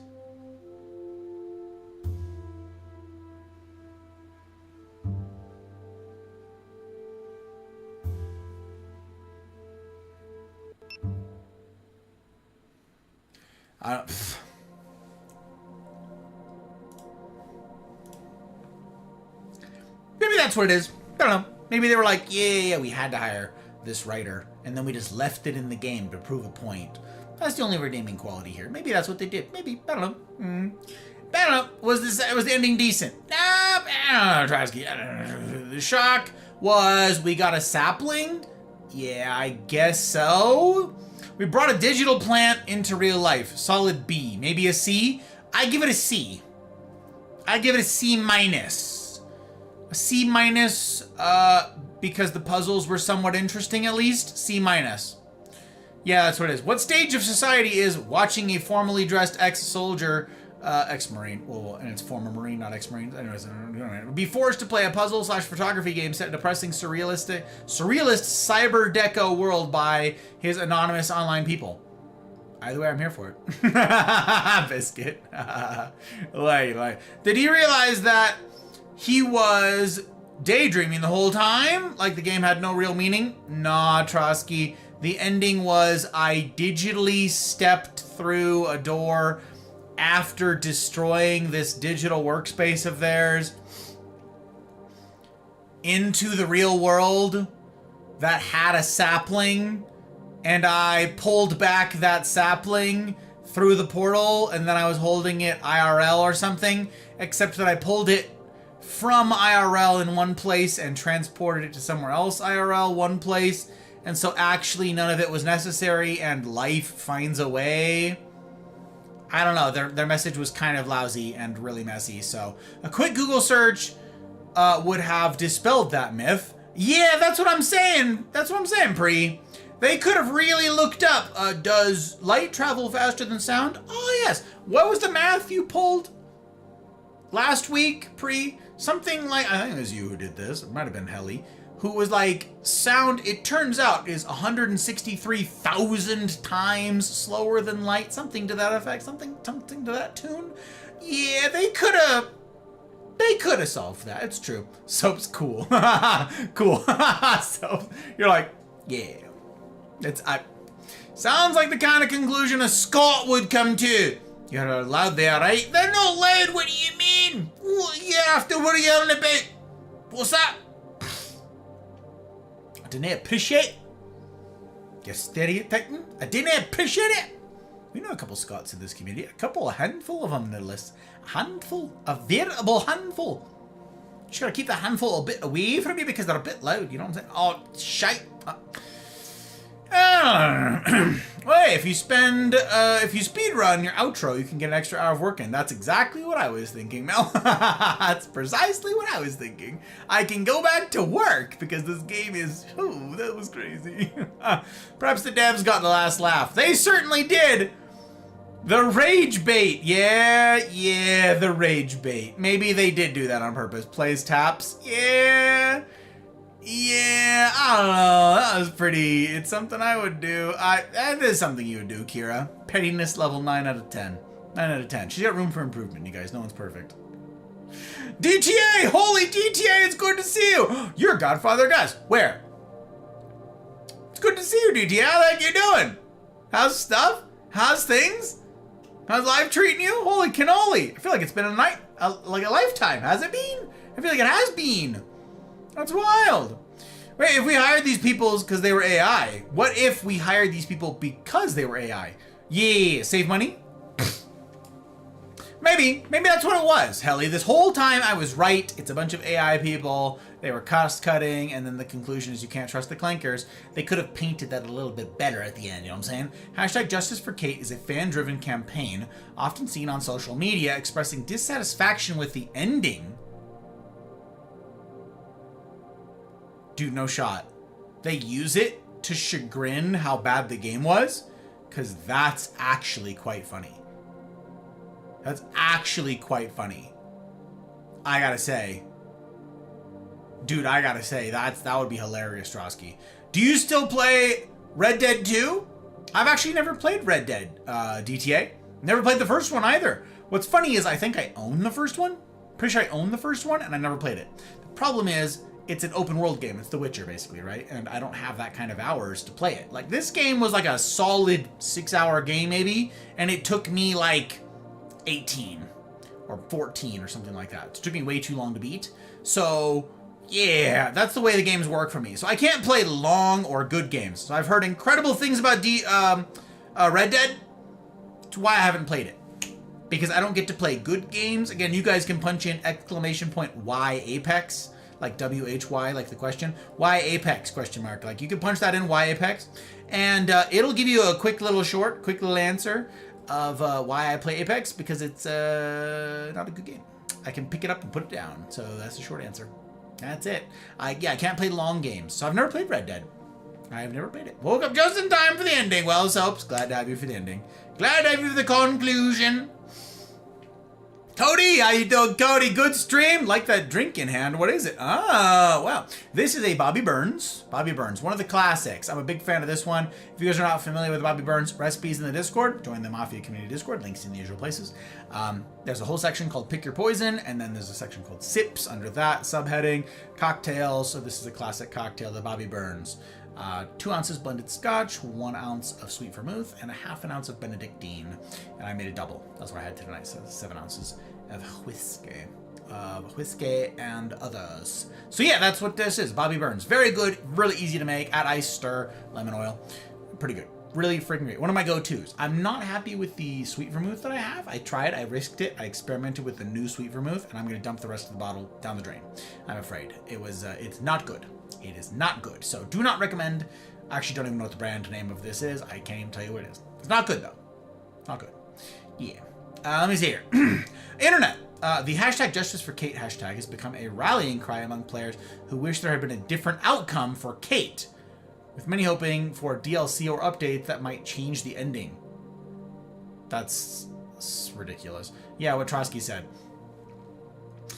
Maybe that's what it is. I don't know. Maybe they were like, yeah, we had to hire this writer, and then we just left it in the game to prove a point. That's the only redeeming quality here. Maybe that's what they did. Maybe. I don't know. I don't know. Was the ending decent? Nah, I don't know, Trasky. The shock was we got a sapling? Yeah, I guess so. We brought a digital plant into real life. Solid B. Maybe a C? I give it a C. I give it a C minus. A C minus, because the puzzles were somewhat interesting at least. C minus. Yeah, that's what it is. What stage of society is watching a formally dressed ex-soldier, ex-marine, well, and it's former marine, not ex-marine. Anyways, be forced to play a puzzle/photography game set in a depressing surrealist cyber deco world by his anonymous online people. Either way, I'm here for it. Biscuit. like. Did he realize that he was daydreaming the whole time? Like the game had no real meaning? Nah, Trotsky. The ending was I digitally stepped through a door after destroying this digital workspace of theirs into the real world that had a sapling, and I pulled back that sapling through the portal, and then I was holding it IRL or something, except that I pulled it from IRL in one place and transported it to somewhere else IRL one place, and so actually none of it was necessary, and life finds a way. I don't know, their message was kind of lousy and really messy, so a quick Google search would have dispelled that myth. Yeah, that's what I'm saying. That's what I'm saying, Pre. They could have really looked up, does light travel faster than sound? Oh, yes. What was the math you pulled last week, Pre? Something like, I think it was you who did this. It might have been Helly. Who was like, sound, it turns out, is 163,000 times slower than light. Something to that effect. Something to that tune. Yeah, they could have solved that. It's true. Soap's cool. Cool. So you're like, yeah. Sounds like the kind of conclusion a Scot would come to. You're loud there, right? They're not loud. What do you mean? What are you yelling about? What's that? I didn't appreciate. You're stereotyping. I didn't appreciate it. We know a couple Scots in this community. A handful of them, no less. A handful. A veritable handful. Just gotta keep the handful a bit away from me because they're a bit loud. You know what I'm saying? Oh, shite. Well, hey, if you speed run your outro, you can get an extra hour of work in. That's exactly what I was thinking, Mel. That's precisely what I was thinking. I can go back to work because this game is, oh, that was crazy. Perhaps the devs got the last laugh. They certainly did. The rage bait. Yeah, the rage bait. Maybe they did do that on purpose. Plays taps. Yeah, I don't know. That was pretty. It's something I would do. That is something you would do, Kira. Pettiness level 9 out of 10. 9 out of 10. She's got room for improvement, you guys. No one's perfect. DTA! Holy DTA! It's good to see you! You're Godfather Gus. Where? It's good to see you, DTA. How the heck you doing? How's stuff? How's things? How's life treating you? Holy cannoli! I feel like it's been like a lifetime. Has it been? I feel like it has been. That's wild. Wait, if we hired these people because they were AI, what if we hired these people because they were AI? Yeah, save money? Maybe that's what it was, Helly. This whole time I was right. It's a bunch of AI people. They were cost cutting, and then the conclusion is you can't trust the clankers. They could have painted that a little bit better at the end, you know what I'm saying? Hashtag Justice for Kate is a fan-driven campaign, often seen on social media, expressing dissatisfaction with the ending. Dude, no shot. They use it to chagrin how bad the game was? Because that's actually quite funny. That's actually quite funny. I gotta say. Dude, I gotta say, that would be hilarious, Trosky. Do you still play Red Dead 2? I've actually never played Red Dead, DTA. Never played the first one either. What's funny is I think I own the first one. Pretty sure I own the first one, and I never played it. The problem is, it's an open world game. It's The Witcher, basically, right? And I don't have that kind of hours to play it. Like, this game was like a solid 6-hour game, maybe, and it took me like 18 or 14 or something like that. It took me way too long to beat. So, yeah, that's the way the games work for me. So I can't play long or good games. So I've heard incredible things about Red Dead. That's why I haven't played it. Because I don't get to play good games. Again, you guys can punch in !Y Apex. like WHY, like the question. Why Apex, question mark. Like, you can punch that in, why Apex, and it'll give you a quick little answer of why I play Apex, because it's not a good game. I can pick it up and put it down, so that's the short answer. That's it. I can't play long games, so I've never played Red Dead. I've never played it. Woke up just in time for the ending. Well, Soaps, glad to have you for the ending. Glad to have you for the conclusion. Cody, how you doing, Cody? Good stream. Like that drink in hand. What is it? Oh, well, this is a Bobby Burns. Bobby Burns, one of the classics. I'm a big fan of this one. If you guys are not familiar with Bobby Burns recipes in the Discord, join the Mafia Community Discord. Links in the usual places. There's a whole section called Pick Your Poison, and then there's a section called Sips under that subheading. Cocktails. So this is a classic cocktail, the Bobby Burns. 2 ounces blended scotch, 1 ounce of sweet vermouth, and a half an ounce of Benedictine. And I made a double. That's what I had tonight, so 7 ounces of whiskey. And others. So yeah, that's what this is. Bobby Burns. Very good, really easy to make. Add ice, stir, lemon oil. Pretty good. Really freaking great. One of my go-tos. I'm not happy with the sweet vermouth that I have. I tried, I risked it, I experimented with the new sweet vermouth, and I'm going to dump the rest of the bottle down the drain. I'm afraid. It's not good. It is not good. So do not recommend. I actually don't even know what the brand name of this is. I can't even tell you what it is. It's not good, though. Not good. Yeah. Let me see here. Internet. The hashtag Justice for Kate hashtag has become a rallying cry among players who wish there had been a different outcome for Kate, with many hoping for DLC or updates that might change the ending. That's ridiculous. Yeah, what Trotsky said.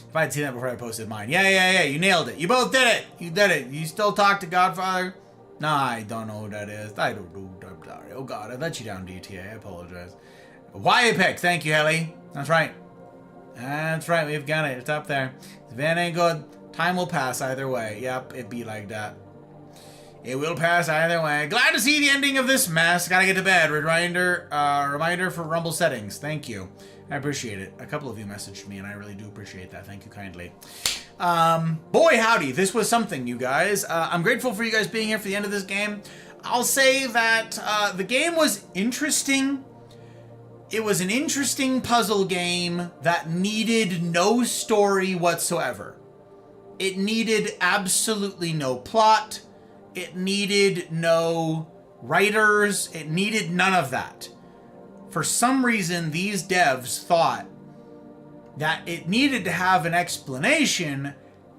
If I had seen that before I posted mine. Yeah, you nailed it. You both did it. You did it. You still talk to Godfather? Nah, I don't know who that is. I don't know. I'm sorry. Oh God, I let you down, DTA. I apologize. Why Apex? Thank you, Helly. That's right. That's right. We've got it. It's up there. If it ain't good, time will pass either way. Yep, it be like that. It will pass either way. Glad to see the ending of this mess. Gotta get to bed. Reminder for Rumble settings. Thank you. I appreciate it. A couple of you messaged me, and I really do appreciate that. Thank you kindly. Boy, howdy. This was something, you guys. I'm grateful for you guys being here for the end of this game. I'll say that the game was interesting. It was an interesting puzzle game that needed no story whatsoever. It needed absolutely no plot. It needed no writers. It needed none of that. For some reason, these devs thought that it needed to have an explanation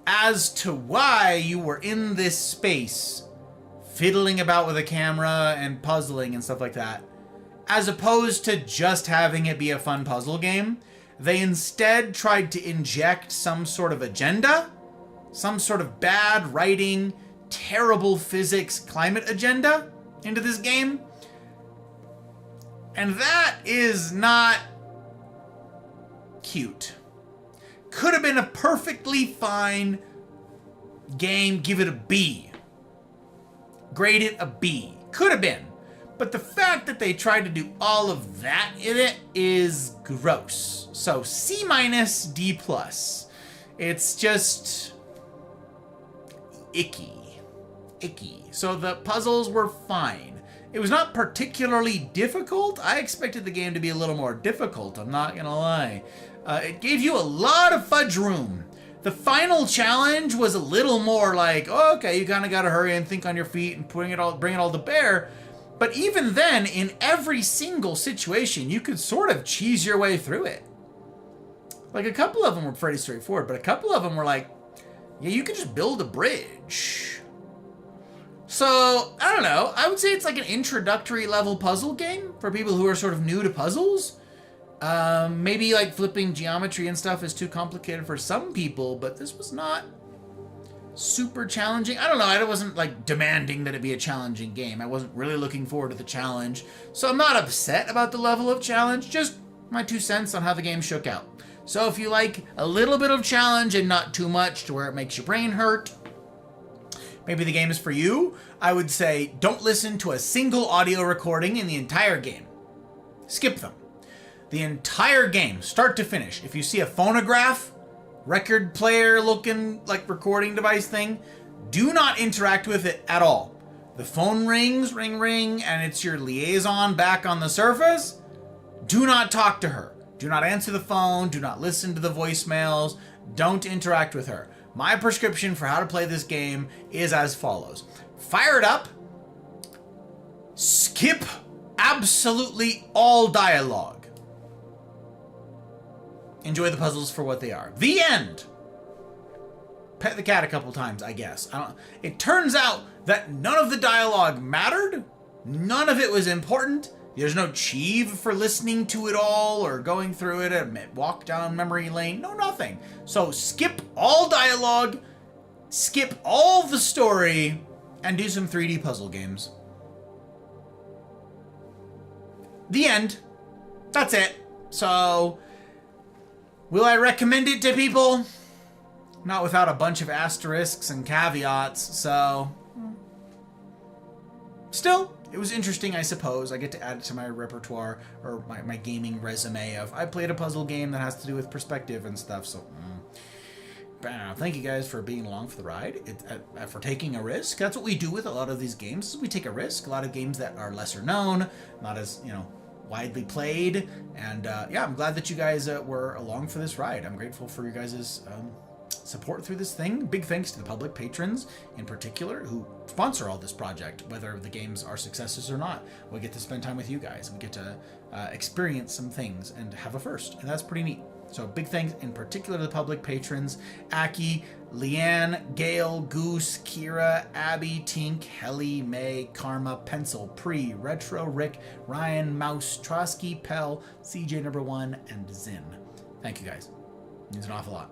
as to why you were in this space, fiddling about with a camera and puzzling and stuff like that, as opposed to just having it be a fun puzzle game. They instead tried to inject some sort of agenda, some sort of bad writing, terrible physics, climate agenda into this game. And that is not cute. Could have been a perfectly fine game. Give it a B. Grade it a B. Could have been. But the fact that they tried to do all of that in it is gross. So C-, D+. It's just icky. So the puzzles were fine. It was not particularly difficult. I expected the game to be a little more difficult, I'm not gonna lie. It gave you a lot of fudge room. The final challenge was a little more like, oh, okay, you kind of gotta hurry and think on your feet and bring it all to bear. But even then, in every single situation, you could sort of cheese your way through it. Like, a couple of them were pretty straightforward, but a couple of them were like, yeah, you could just build a bridge. So, I don't know. I would say it's like an introductory level puzzle game for people who are sort of new to puzzles. Maybe like flipping geometry and stuff is too complicated for some people, but this was not super challenging. I don't know. I wasn't like demanding that it be a challenging game. I wasn't really looking forward to the challenge. So I'm not upset about the level of challenge, just my 2 cents on how the game shook out. So if you like a little bit of challenge and not too much to where it makes your brain hurt, maybe the game is for you. I would say don't listen to a single audio recording in the entire game. Skip them. The entire game, start to finish. If you see a phonograph, record player looking like recording device thing, do not interact with it at all. The phone rings, ring, and it's your liaison back on the surface. Do not talk to her. Do not answer the phone. Do not listen to the voicemails. Don't interact with her. my prescription for how to play this game is as follows. Fire it up. Skip absolutely all dialogue. Enjoy the puzzles for what they are. The end. Pet the cat a couple times, I guess. It turns out that none of the dialogue mattered. None of it was important. There's no achieve for listening to it all or going through it and walk down memory lane. No, nothing. So skip all dialogue, skip all the story, and do some 3D puzzle games. The end. That's it. So, will I recommend it to people? Not without a bunch of asterisks and caveats, so... Still, it was interesting, I suppose. I get to add it to my repertoire, or my gaming resume of, I played a puzzle game that has to do with perspective and stuff, so... Thank you guys for being along for the ride, for taking a risk. That's what we do with a lot of these games, is we take a risk. A lot of games that are lesser known, not as, widely played. And yeah, I'm glad that you guys were along for this ride. I'm grateful for your guys' support through this thing. Big thanks to the public patrons in particular who sponsor all this project, whether the games are successes or not. We get to spend time with you guys. We get to experience some things and have a first, and that's pretty neat. So big thanks in particular to the public patrons: Aki, Leanne, Gail, Goose, Kira, Abby, Tink, Helly, May, Karma, Pencil, Pre, Retro, Rick, Ryan, Mouse, Trotsky, Pell, CJ number 1, and Zin. Thank you guys. It means an awful lot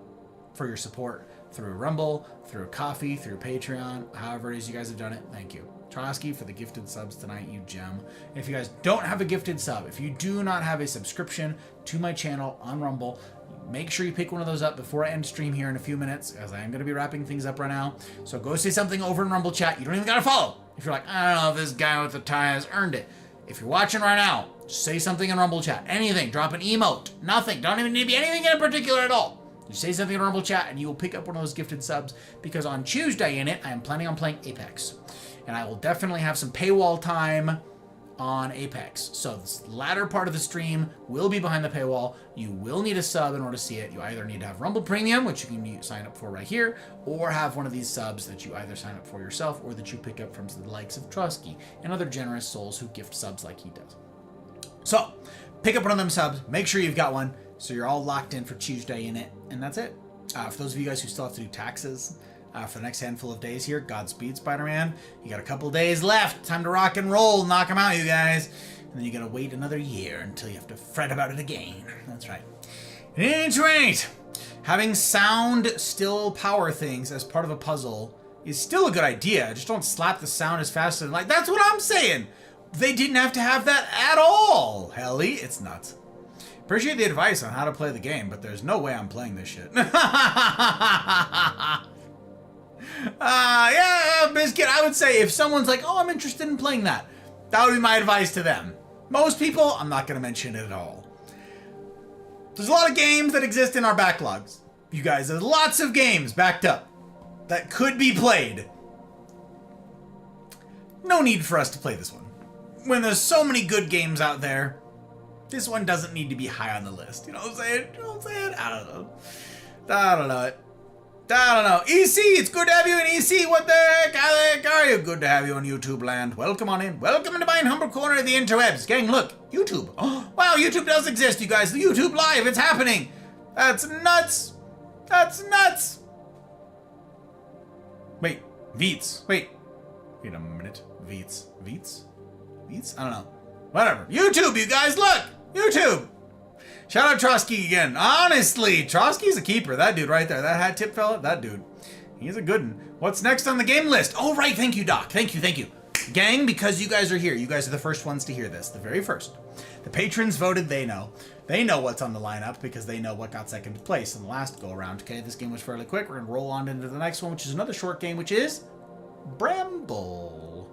for your support through Rumble, through Coffee, through Patreon, however it is you guys have done it. Thank you. Trotsky for the gifted subs tonight, you gem. And if you guys don't have a gifted sub, if you do not have a subscription to my channel on Rumble, make sure you pick one of those up before I end stream here in a few minutes, as I am going to be wrapping things up right now. So go say something over in Rumble chat. You don't even got to follow. If you're like, I don't know if this guy with the tie has earned it. If you're watching right now, just say something in Rumble chat. Anything. Drop an emote. Nothing. Don't even need to be anything in particular at all. You say something in Rumble chat and you will pick up one of those gifted subs, because on Tuesday in it, I am planning on playing Apex. And I will definitely have some paywall time on Apex. So this latter part of the stream will be behind the paywall. You will need a sub in order to see it. You either need to have Rumble Premium, which you can sign up for right here, or have one of these subs that you either sign up for yourself or that you pick up from the likes of Trotsky and other generous souls who gift subs like he does. So pick up one of them subs. Make sure you've got one so you're all locked in for Tuesday in it. And that's it. For those of you guys who still have to do taxes, for the next handful of days here, Godspeed, Spider-Man. You got a couple days left. Time to rock and roll. Knock them out, you guys. And then you gotta wait another year until you have to fret about it again. That's right. That's right. Having sound still power things as part of a puzzle is still a good idea. Just don't slap the sound as fast as that's what I'm saying. They didn't have to have that at all. Helly, it's nuts. Appreciate the advice on how to play the game, but there's no way I'm playing this shit. Yeah, Biscuit, I would say if someone's like, oh, I'm interested in playing that, that would be my advice to them. Most people, I'm not going to mention it at all. There's a lot of games that exist in our backlogs. You guys, there's lots of games backed up that could be played. No need for us to play this one. When there's so many good games out there, this one doesn't need to be high on the list. You know what I'm saying? You know what I'm saying? I don't know. EC, it's good to have you in EC. What the heck? How the heck are you? Good to have you on YouTube land. Welcome on in. Welcome into my humble corner of the interwebs. Gang, look. YouTube. Oh, wow, YouTube does exist, you guys. The YouTube Live, it's happening. That's nuts. That's nuts. Wait, Veets. Wait a minute. Veets? I don't know. Whatever. YouTube, you guys, look. YouTube. Shout out Trotsky again. Honestly, Trotsky's a keeper. That dude right there. That hat tip fella. That dude. He's a good one. What's next on the game list? Oh, right. Thank you, Doc. Thank you. Gang, because you guys are here. You guys are the first ones to hear this. The very first. The patrons voted. They know. They know what's on the lineup because they know what got second place in the last go-around. Okay, this game was fairly quick. We're going to roll on into the next one, which is another short game, which is Bramble.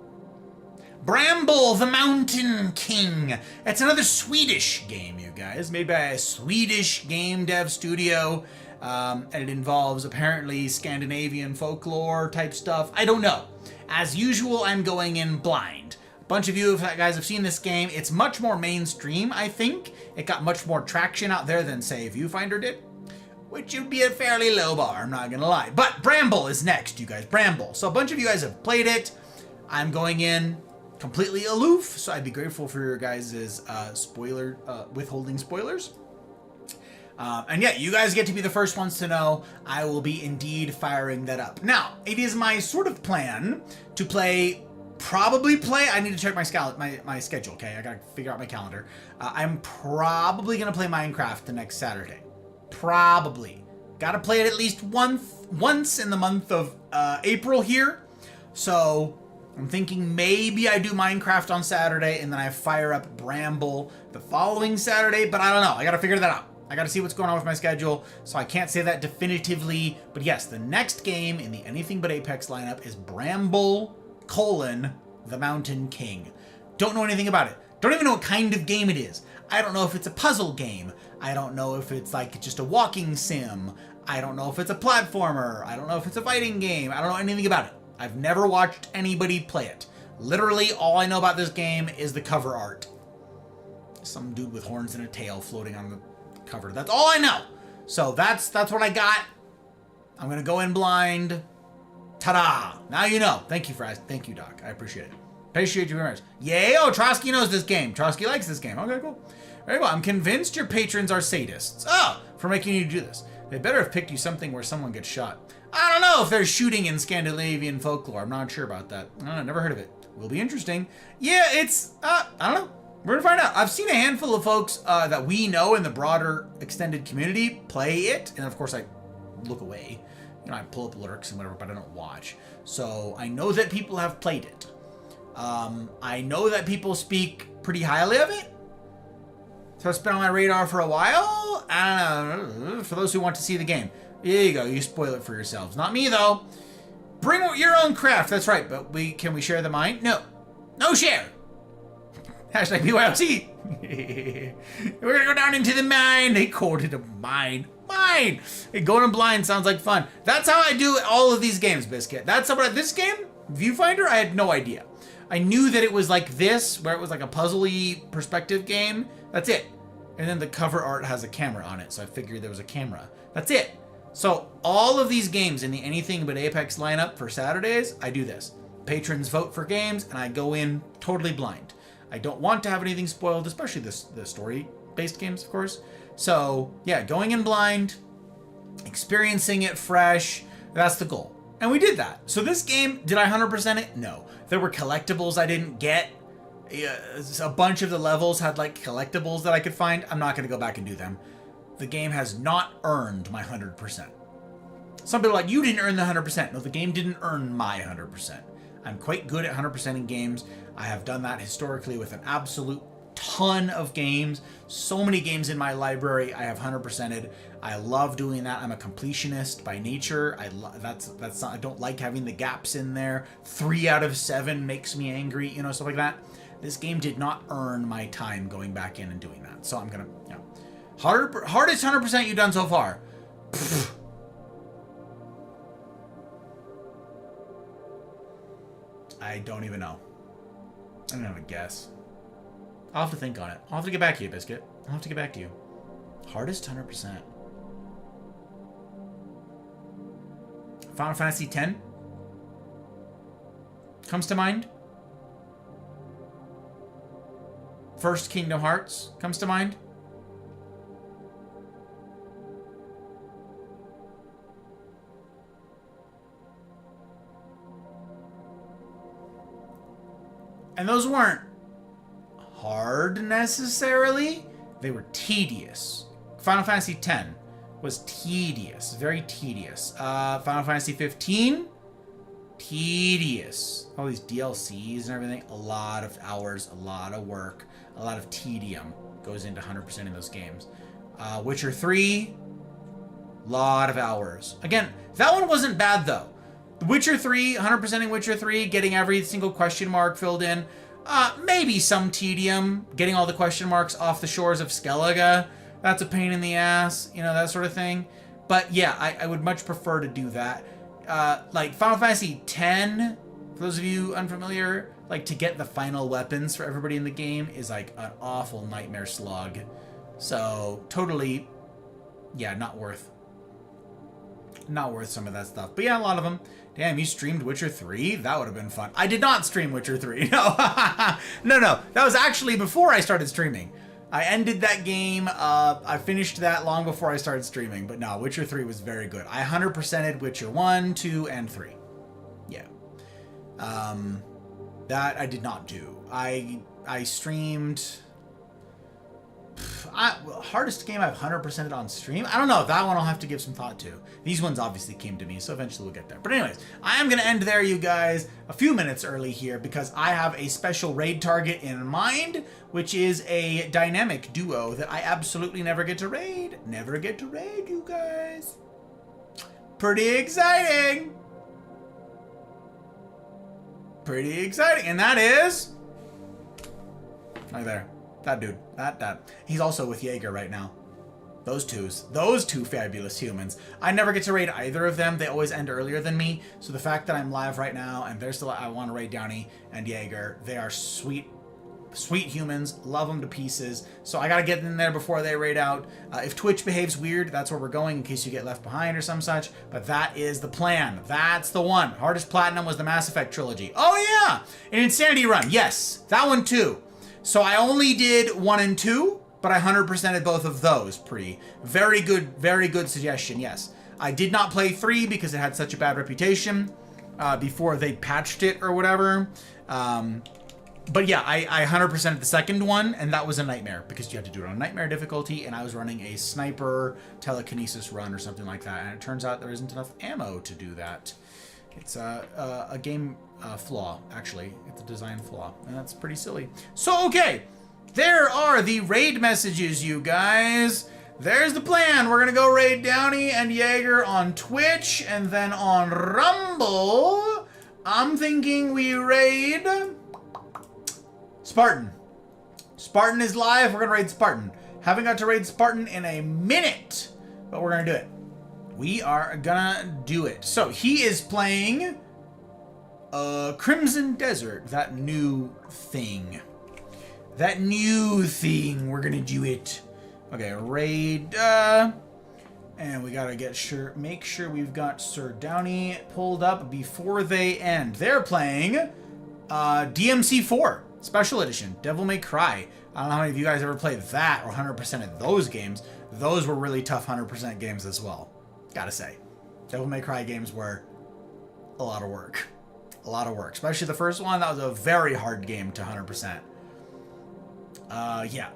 Bramble, the Mountain King. It's another Swedish game, you guys, made by a Swedish game dev studio, and it involves apparently Scandinavian folklore type stuff. I don't know. As usual, I'm going in blind. A bunch of you guys have seen this game. It's much more mainstream, I think. It got much more traction out there than, say, ViewFinder did. which would be a fairly low bar, I'm not gonna lie. But Bramble is next, you guys, Bramble. So a bunch of you guys have played it. I'm going in completely aloof, so I'd be grateful for your guys' withholding spoilers. And yeah, you guys get to be the first ones to know. I will be indeed firing that up. Now, it is my sort of plan to probably play. I need to check my schedule, okay? I gotta figure out my calendar. I'm probably gonna play Minecraft the next Saturday. Probably. Gotta play it at least once in the month of April here. So I'm thinking maybe I do Minecraft on Saturday and then I fire up Bramble the following Saturday, but I don't know. I gotta figure that out. I gotta see what's going on with my schedule, so I can't say that definitively. But yes, the next game in the Anything But Apex lineup is Bramble, the Mountain King. Don't know anything about it. Don't even know what kind of game it is. I don't know if it's a puzzle game. I don't know if it's like just a walking sim. I don't know if it's a platformer. I don't know if it's a fighting game. I don't know anything about it. I've never watched anybody play it. Literally, all I know about this game is the cover art. Some dude with horns and a tail floating on the cover. That's all I know. So that's what I got. I'm gonna go in blind. Ta-da! Now you know. Thank you, Thank you, Doc. I appreciate it. Appreciate you very much. Yay! Oh, Trotsky knows this game. Trotsky likes this game. Okay, cool. Very well. I'm convinced your patrons are sadists. Oh, for making you do this. They better have picked you something where someone gets shot. I don't know if there's shooting in Scandinavian folklore. I'm not sure about that. I don't know. Never heard of it. Will be interesting. Yeah, it's, I don't know. We're gonna find out. I've seen a handful of folks that we know in the broader extended community play it. And of course I look away. You know, I pull up lurks and whatever, but I don't watch. So I know that people have played it. I know that people speak pretty highly of it. So it's been on my radar for a while. I don't know. For those who want to see the game. There you go. You spoil it for yourselves. Not me, though. Bring your own craft. That's right. But can we share the mine? No. No share. Hashtag BYOC. We're gonna go down into the mine. They called it a mine. Mine. Hey, going in blind sounds like fun. That's how I do all of these games, Biscuit. That's how this game, Viewfinder, I had no idea. I knew that it was like this, where it was like a puzzly perspective game. That's it. And then the cover art has a camera on it, so I figured there was a camera. That's it. So all of these games in the Anything But Apex lineup for Saturdays, I do this. Patrons vote for games, and I go in totally blind. I don't want to have anything spoiled, especially the story-based games, of course. So, yeah, going in blind, experiencing it fresh, that's the goal. And we did that. So this game, did I 100% it? No. There were collectibles I didn't get. A bunch of the levels had like collectibles that I could find. I'm not going to go back and do them. The game has not earned my 100%. Some people are like, you didn't earn the 100%. No, the game didn't earn my 100%. I'm quite good at 100% in games. I have done that historically with an absolute ton of games. So many games in my library I have 100%ed. I love doing that. I'm a completionist by nature. That's not, I don't like having the gaps in there. 3 out of 7 makes me angry, you know, stuff like that. This game did not earn my time going back in and doing that. So I'm gonna, you know, hardest 100% you've done so far. Pfft. I don't even know. I don't have a guess. I'll have to think on it. I'll have to get back to you, Biscuit. I'll have to get back to you. Hardest 100%. Final Fantasy X comes to mind. First Kingdom Hearts comes to mind. And those weren't hard necessarily. They were tedious. Final Fantasy X was tedious, very tedious. Final Fantasy 15, tedious. All these DLCs and everything, a lot of hours, a lot of work, a lot of tedium goes into 100% in those games. Witcher 3, lot of hours. Again, that one wasn't bad though. The Witcher 3, 100%ing Witcher 3, getting every single question mark filled in. Maybe some tedium, getting all the question marks off the shores of Skellige. That's a pain in the ass, you know, that sort of thing. But yeah, I would much prefer to do that. Like Final Fantasy X, for those of you unfamiliar, like to get the final weapons for everybody in the game is like an awful nightmare slog. So totally, yeah, not worth Not worth some of that stuff. But yeah, a lot of them. Damn, you streamed Witcher 3? That would have been fun. I did not stream Witcher 3. No. No. That was actually before I started streaming. I ended that game. I finished that long before I started streaming. But no, Witcher 3 was very good. I 100%ed Witcher 1, 2, and 3. Yeah. That I did not do. I streamed... hardest game I've 100%ed on stream? I don't know. That one I'll have to give some thought to. These ones obviously came to me, so eventually we'll get there. But anyways, I am going to end there, you guys, a few minutes early here because I have a special raid target in mind, which is a dynamic duo that I absolutely never get to raid. Never get to raid, you guys. Pretty exciting. Pretty exciting. And that is... right there. That dude. That. He's also with Jaeger right now. Those two fabulous humans. I never get to raid either of them. They always end earlier than me. So the fact that I'm live right now and they're still... I want to raid Downey and Jaeger. They are sweet humans. Love them to pieces. So I got to get in there before they raid out. If Twitch behaves weird, that's where we're going in case you get left behind or some such. But that is the plan. That's the one. Hardest platinum was the Mass Effect trilogy. Oh yeah! An Insanity run. Yes. That one too. So I only did 1 and 2, but I 100%ed both of those. Very good suggestion, yes. I did not play 3 because it had such a bad reputation before they patched it or whatever. But yeah, I 100%ed the second one, and that was a nightmare because you had to do it on nightmare difficulty, and I was running a sniper telekinesis run or something like that, and it turns out there isn't enough ammo to do that. It's a game flaw, actually. It's a design flaw, and that's pretty silly. So, okay, there are the raid messages, you guys. There's the plan. We're going to go raid Downey and Jaeger on Twitch, and then on Rumble, I'm thinking we raid Spartan. Spartan is live. We're going to raid Spartan. Haven't got to raid Spartan in a minute, but we're going to do it. We are gonna do it. So he is playing Crimson Desert, that new thing. We're gonna do it. Okay, raid. And we gotta make sure we've got Sir Downey pulled up before they end. They're playing DMC4 Special Edition, Devil May Cry. I don't know how many of you guys ever played that or 100% of those games. Those were really tough 100% games as well. Gotta say, Devil May Cry games were a lot of work. Especially the first one. That was a very hard game to 100%. Yeah.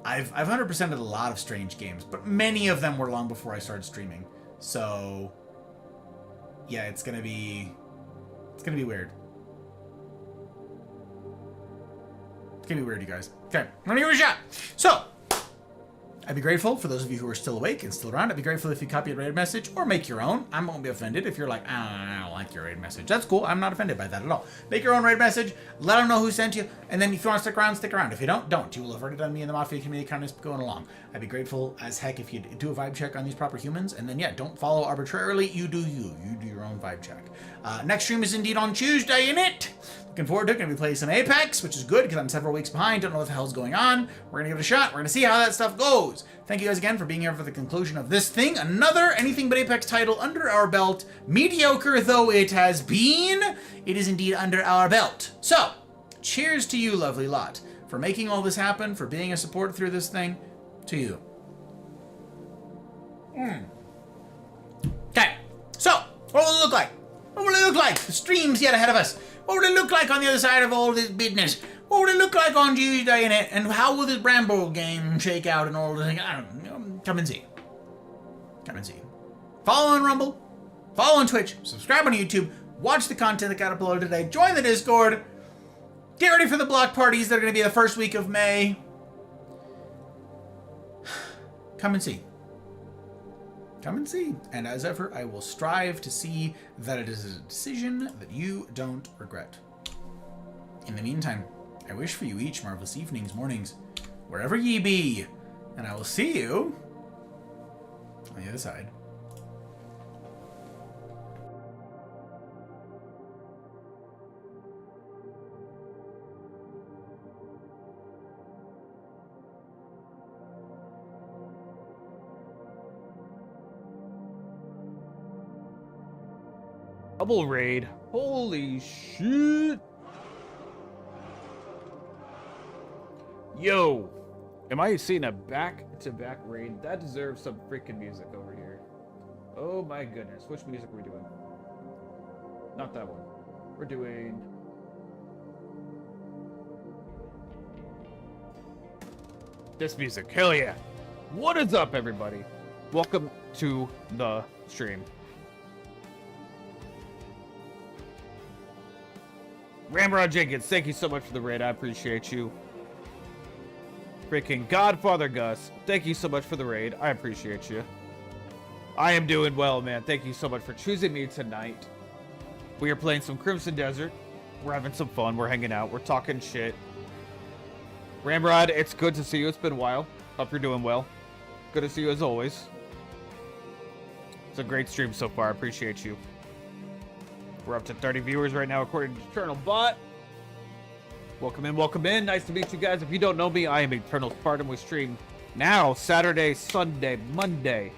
I've 100%ed a lot of strange games, but many of them were long before I started streaming. So, yeah, it's gonna be weird. It's gonna be weird, you guys. Okay, I'm gonna give it a shot. So, I'd be grateful for those of you who are still awake and still around. I'd be grateful if you copy a raid message or make your own. I won't be offended if you're like, I don't like your raid message. That's cool. I'm not offended by that at all. Make your own raid message. Let them know who sent you. And then if you want to stick around, stick around. If you don't, don't. You will have already done me and the Mafia community kind of going along. I'd be grateful as heck if you do a vibe check on these proper humans. And then, yeah, don't follow arbitrarily. You do you. You do your own vibe check. Next stream is indeed on Tuesday, innit? Looking forward to it. Going to be playing some Apex, which is good because I'm several weeks behind. Don't know what the hell's going on. We're going to give it a shot. We're going to see how that stuff goes. Thank you guys again for being here for the conclusion of this thing. Another Anything But Apex title under our belt. Mediocre though it has been, it is indeed under our belt. So, cheers to you, lovely lot, for making all this happen, for being a support through this thing. To you. Okay, so, what will it look like? What will it look like? The stream's yet ahead of us. What will it look like on the other side of all this business? What will it look like on Tuesday in it? And how will this Bramble game shake out and all the things? I don't know. Come and see. Come and see. Follow on Rumble. Follow on Twitch. Subscribe on YouTube. Watch the content that got uploaded today. Join the Discord. Get ready for the block parties that are going to be the first week of May. Come and see. Come and see. And as ever, I will strive to see that it is a decision that you don't regret. In the meantime, I wish for you each marvelous evenings, mornings, wherever ye be, and I will see you on the other side. Double raid. Holy shit. Yo. Am I seeing a back-to-back raid? That deserves some freaking music over here. Oh my goodness. Which music are we doing? Not that one. We're doing... this music. Hell yeah. What is up, everybody? Welcome to the stream. Ramrod Jenkins, thank you so much for the raid. I appreciate you. Freaking Godfather Gus, thank you so much for the raid. I appreciate you. I am doing well, man. Thank you so much for choosing me tonight. We are playing some Crimson Desert. We're having some fun. We're hanging out. We're talking shit. Ramrod, it's good to see you. It's been a while. Hope you're doing well. Good to see you as always. It's a great stream so far. I appreciate you. We're up to 30 viewers right now according to Eternal Bot. Welcome in, welcome in. Nice to meet you guys. If you don't know me, I am Eternal Spartan. We stream now, Saturday, Sunday, Monday,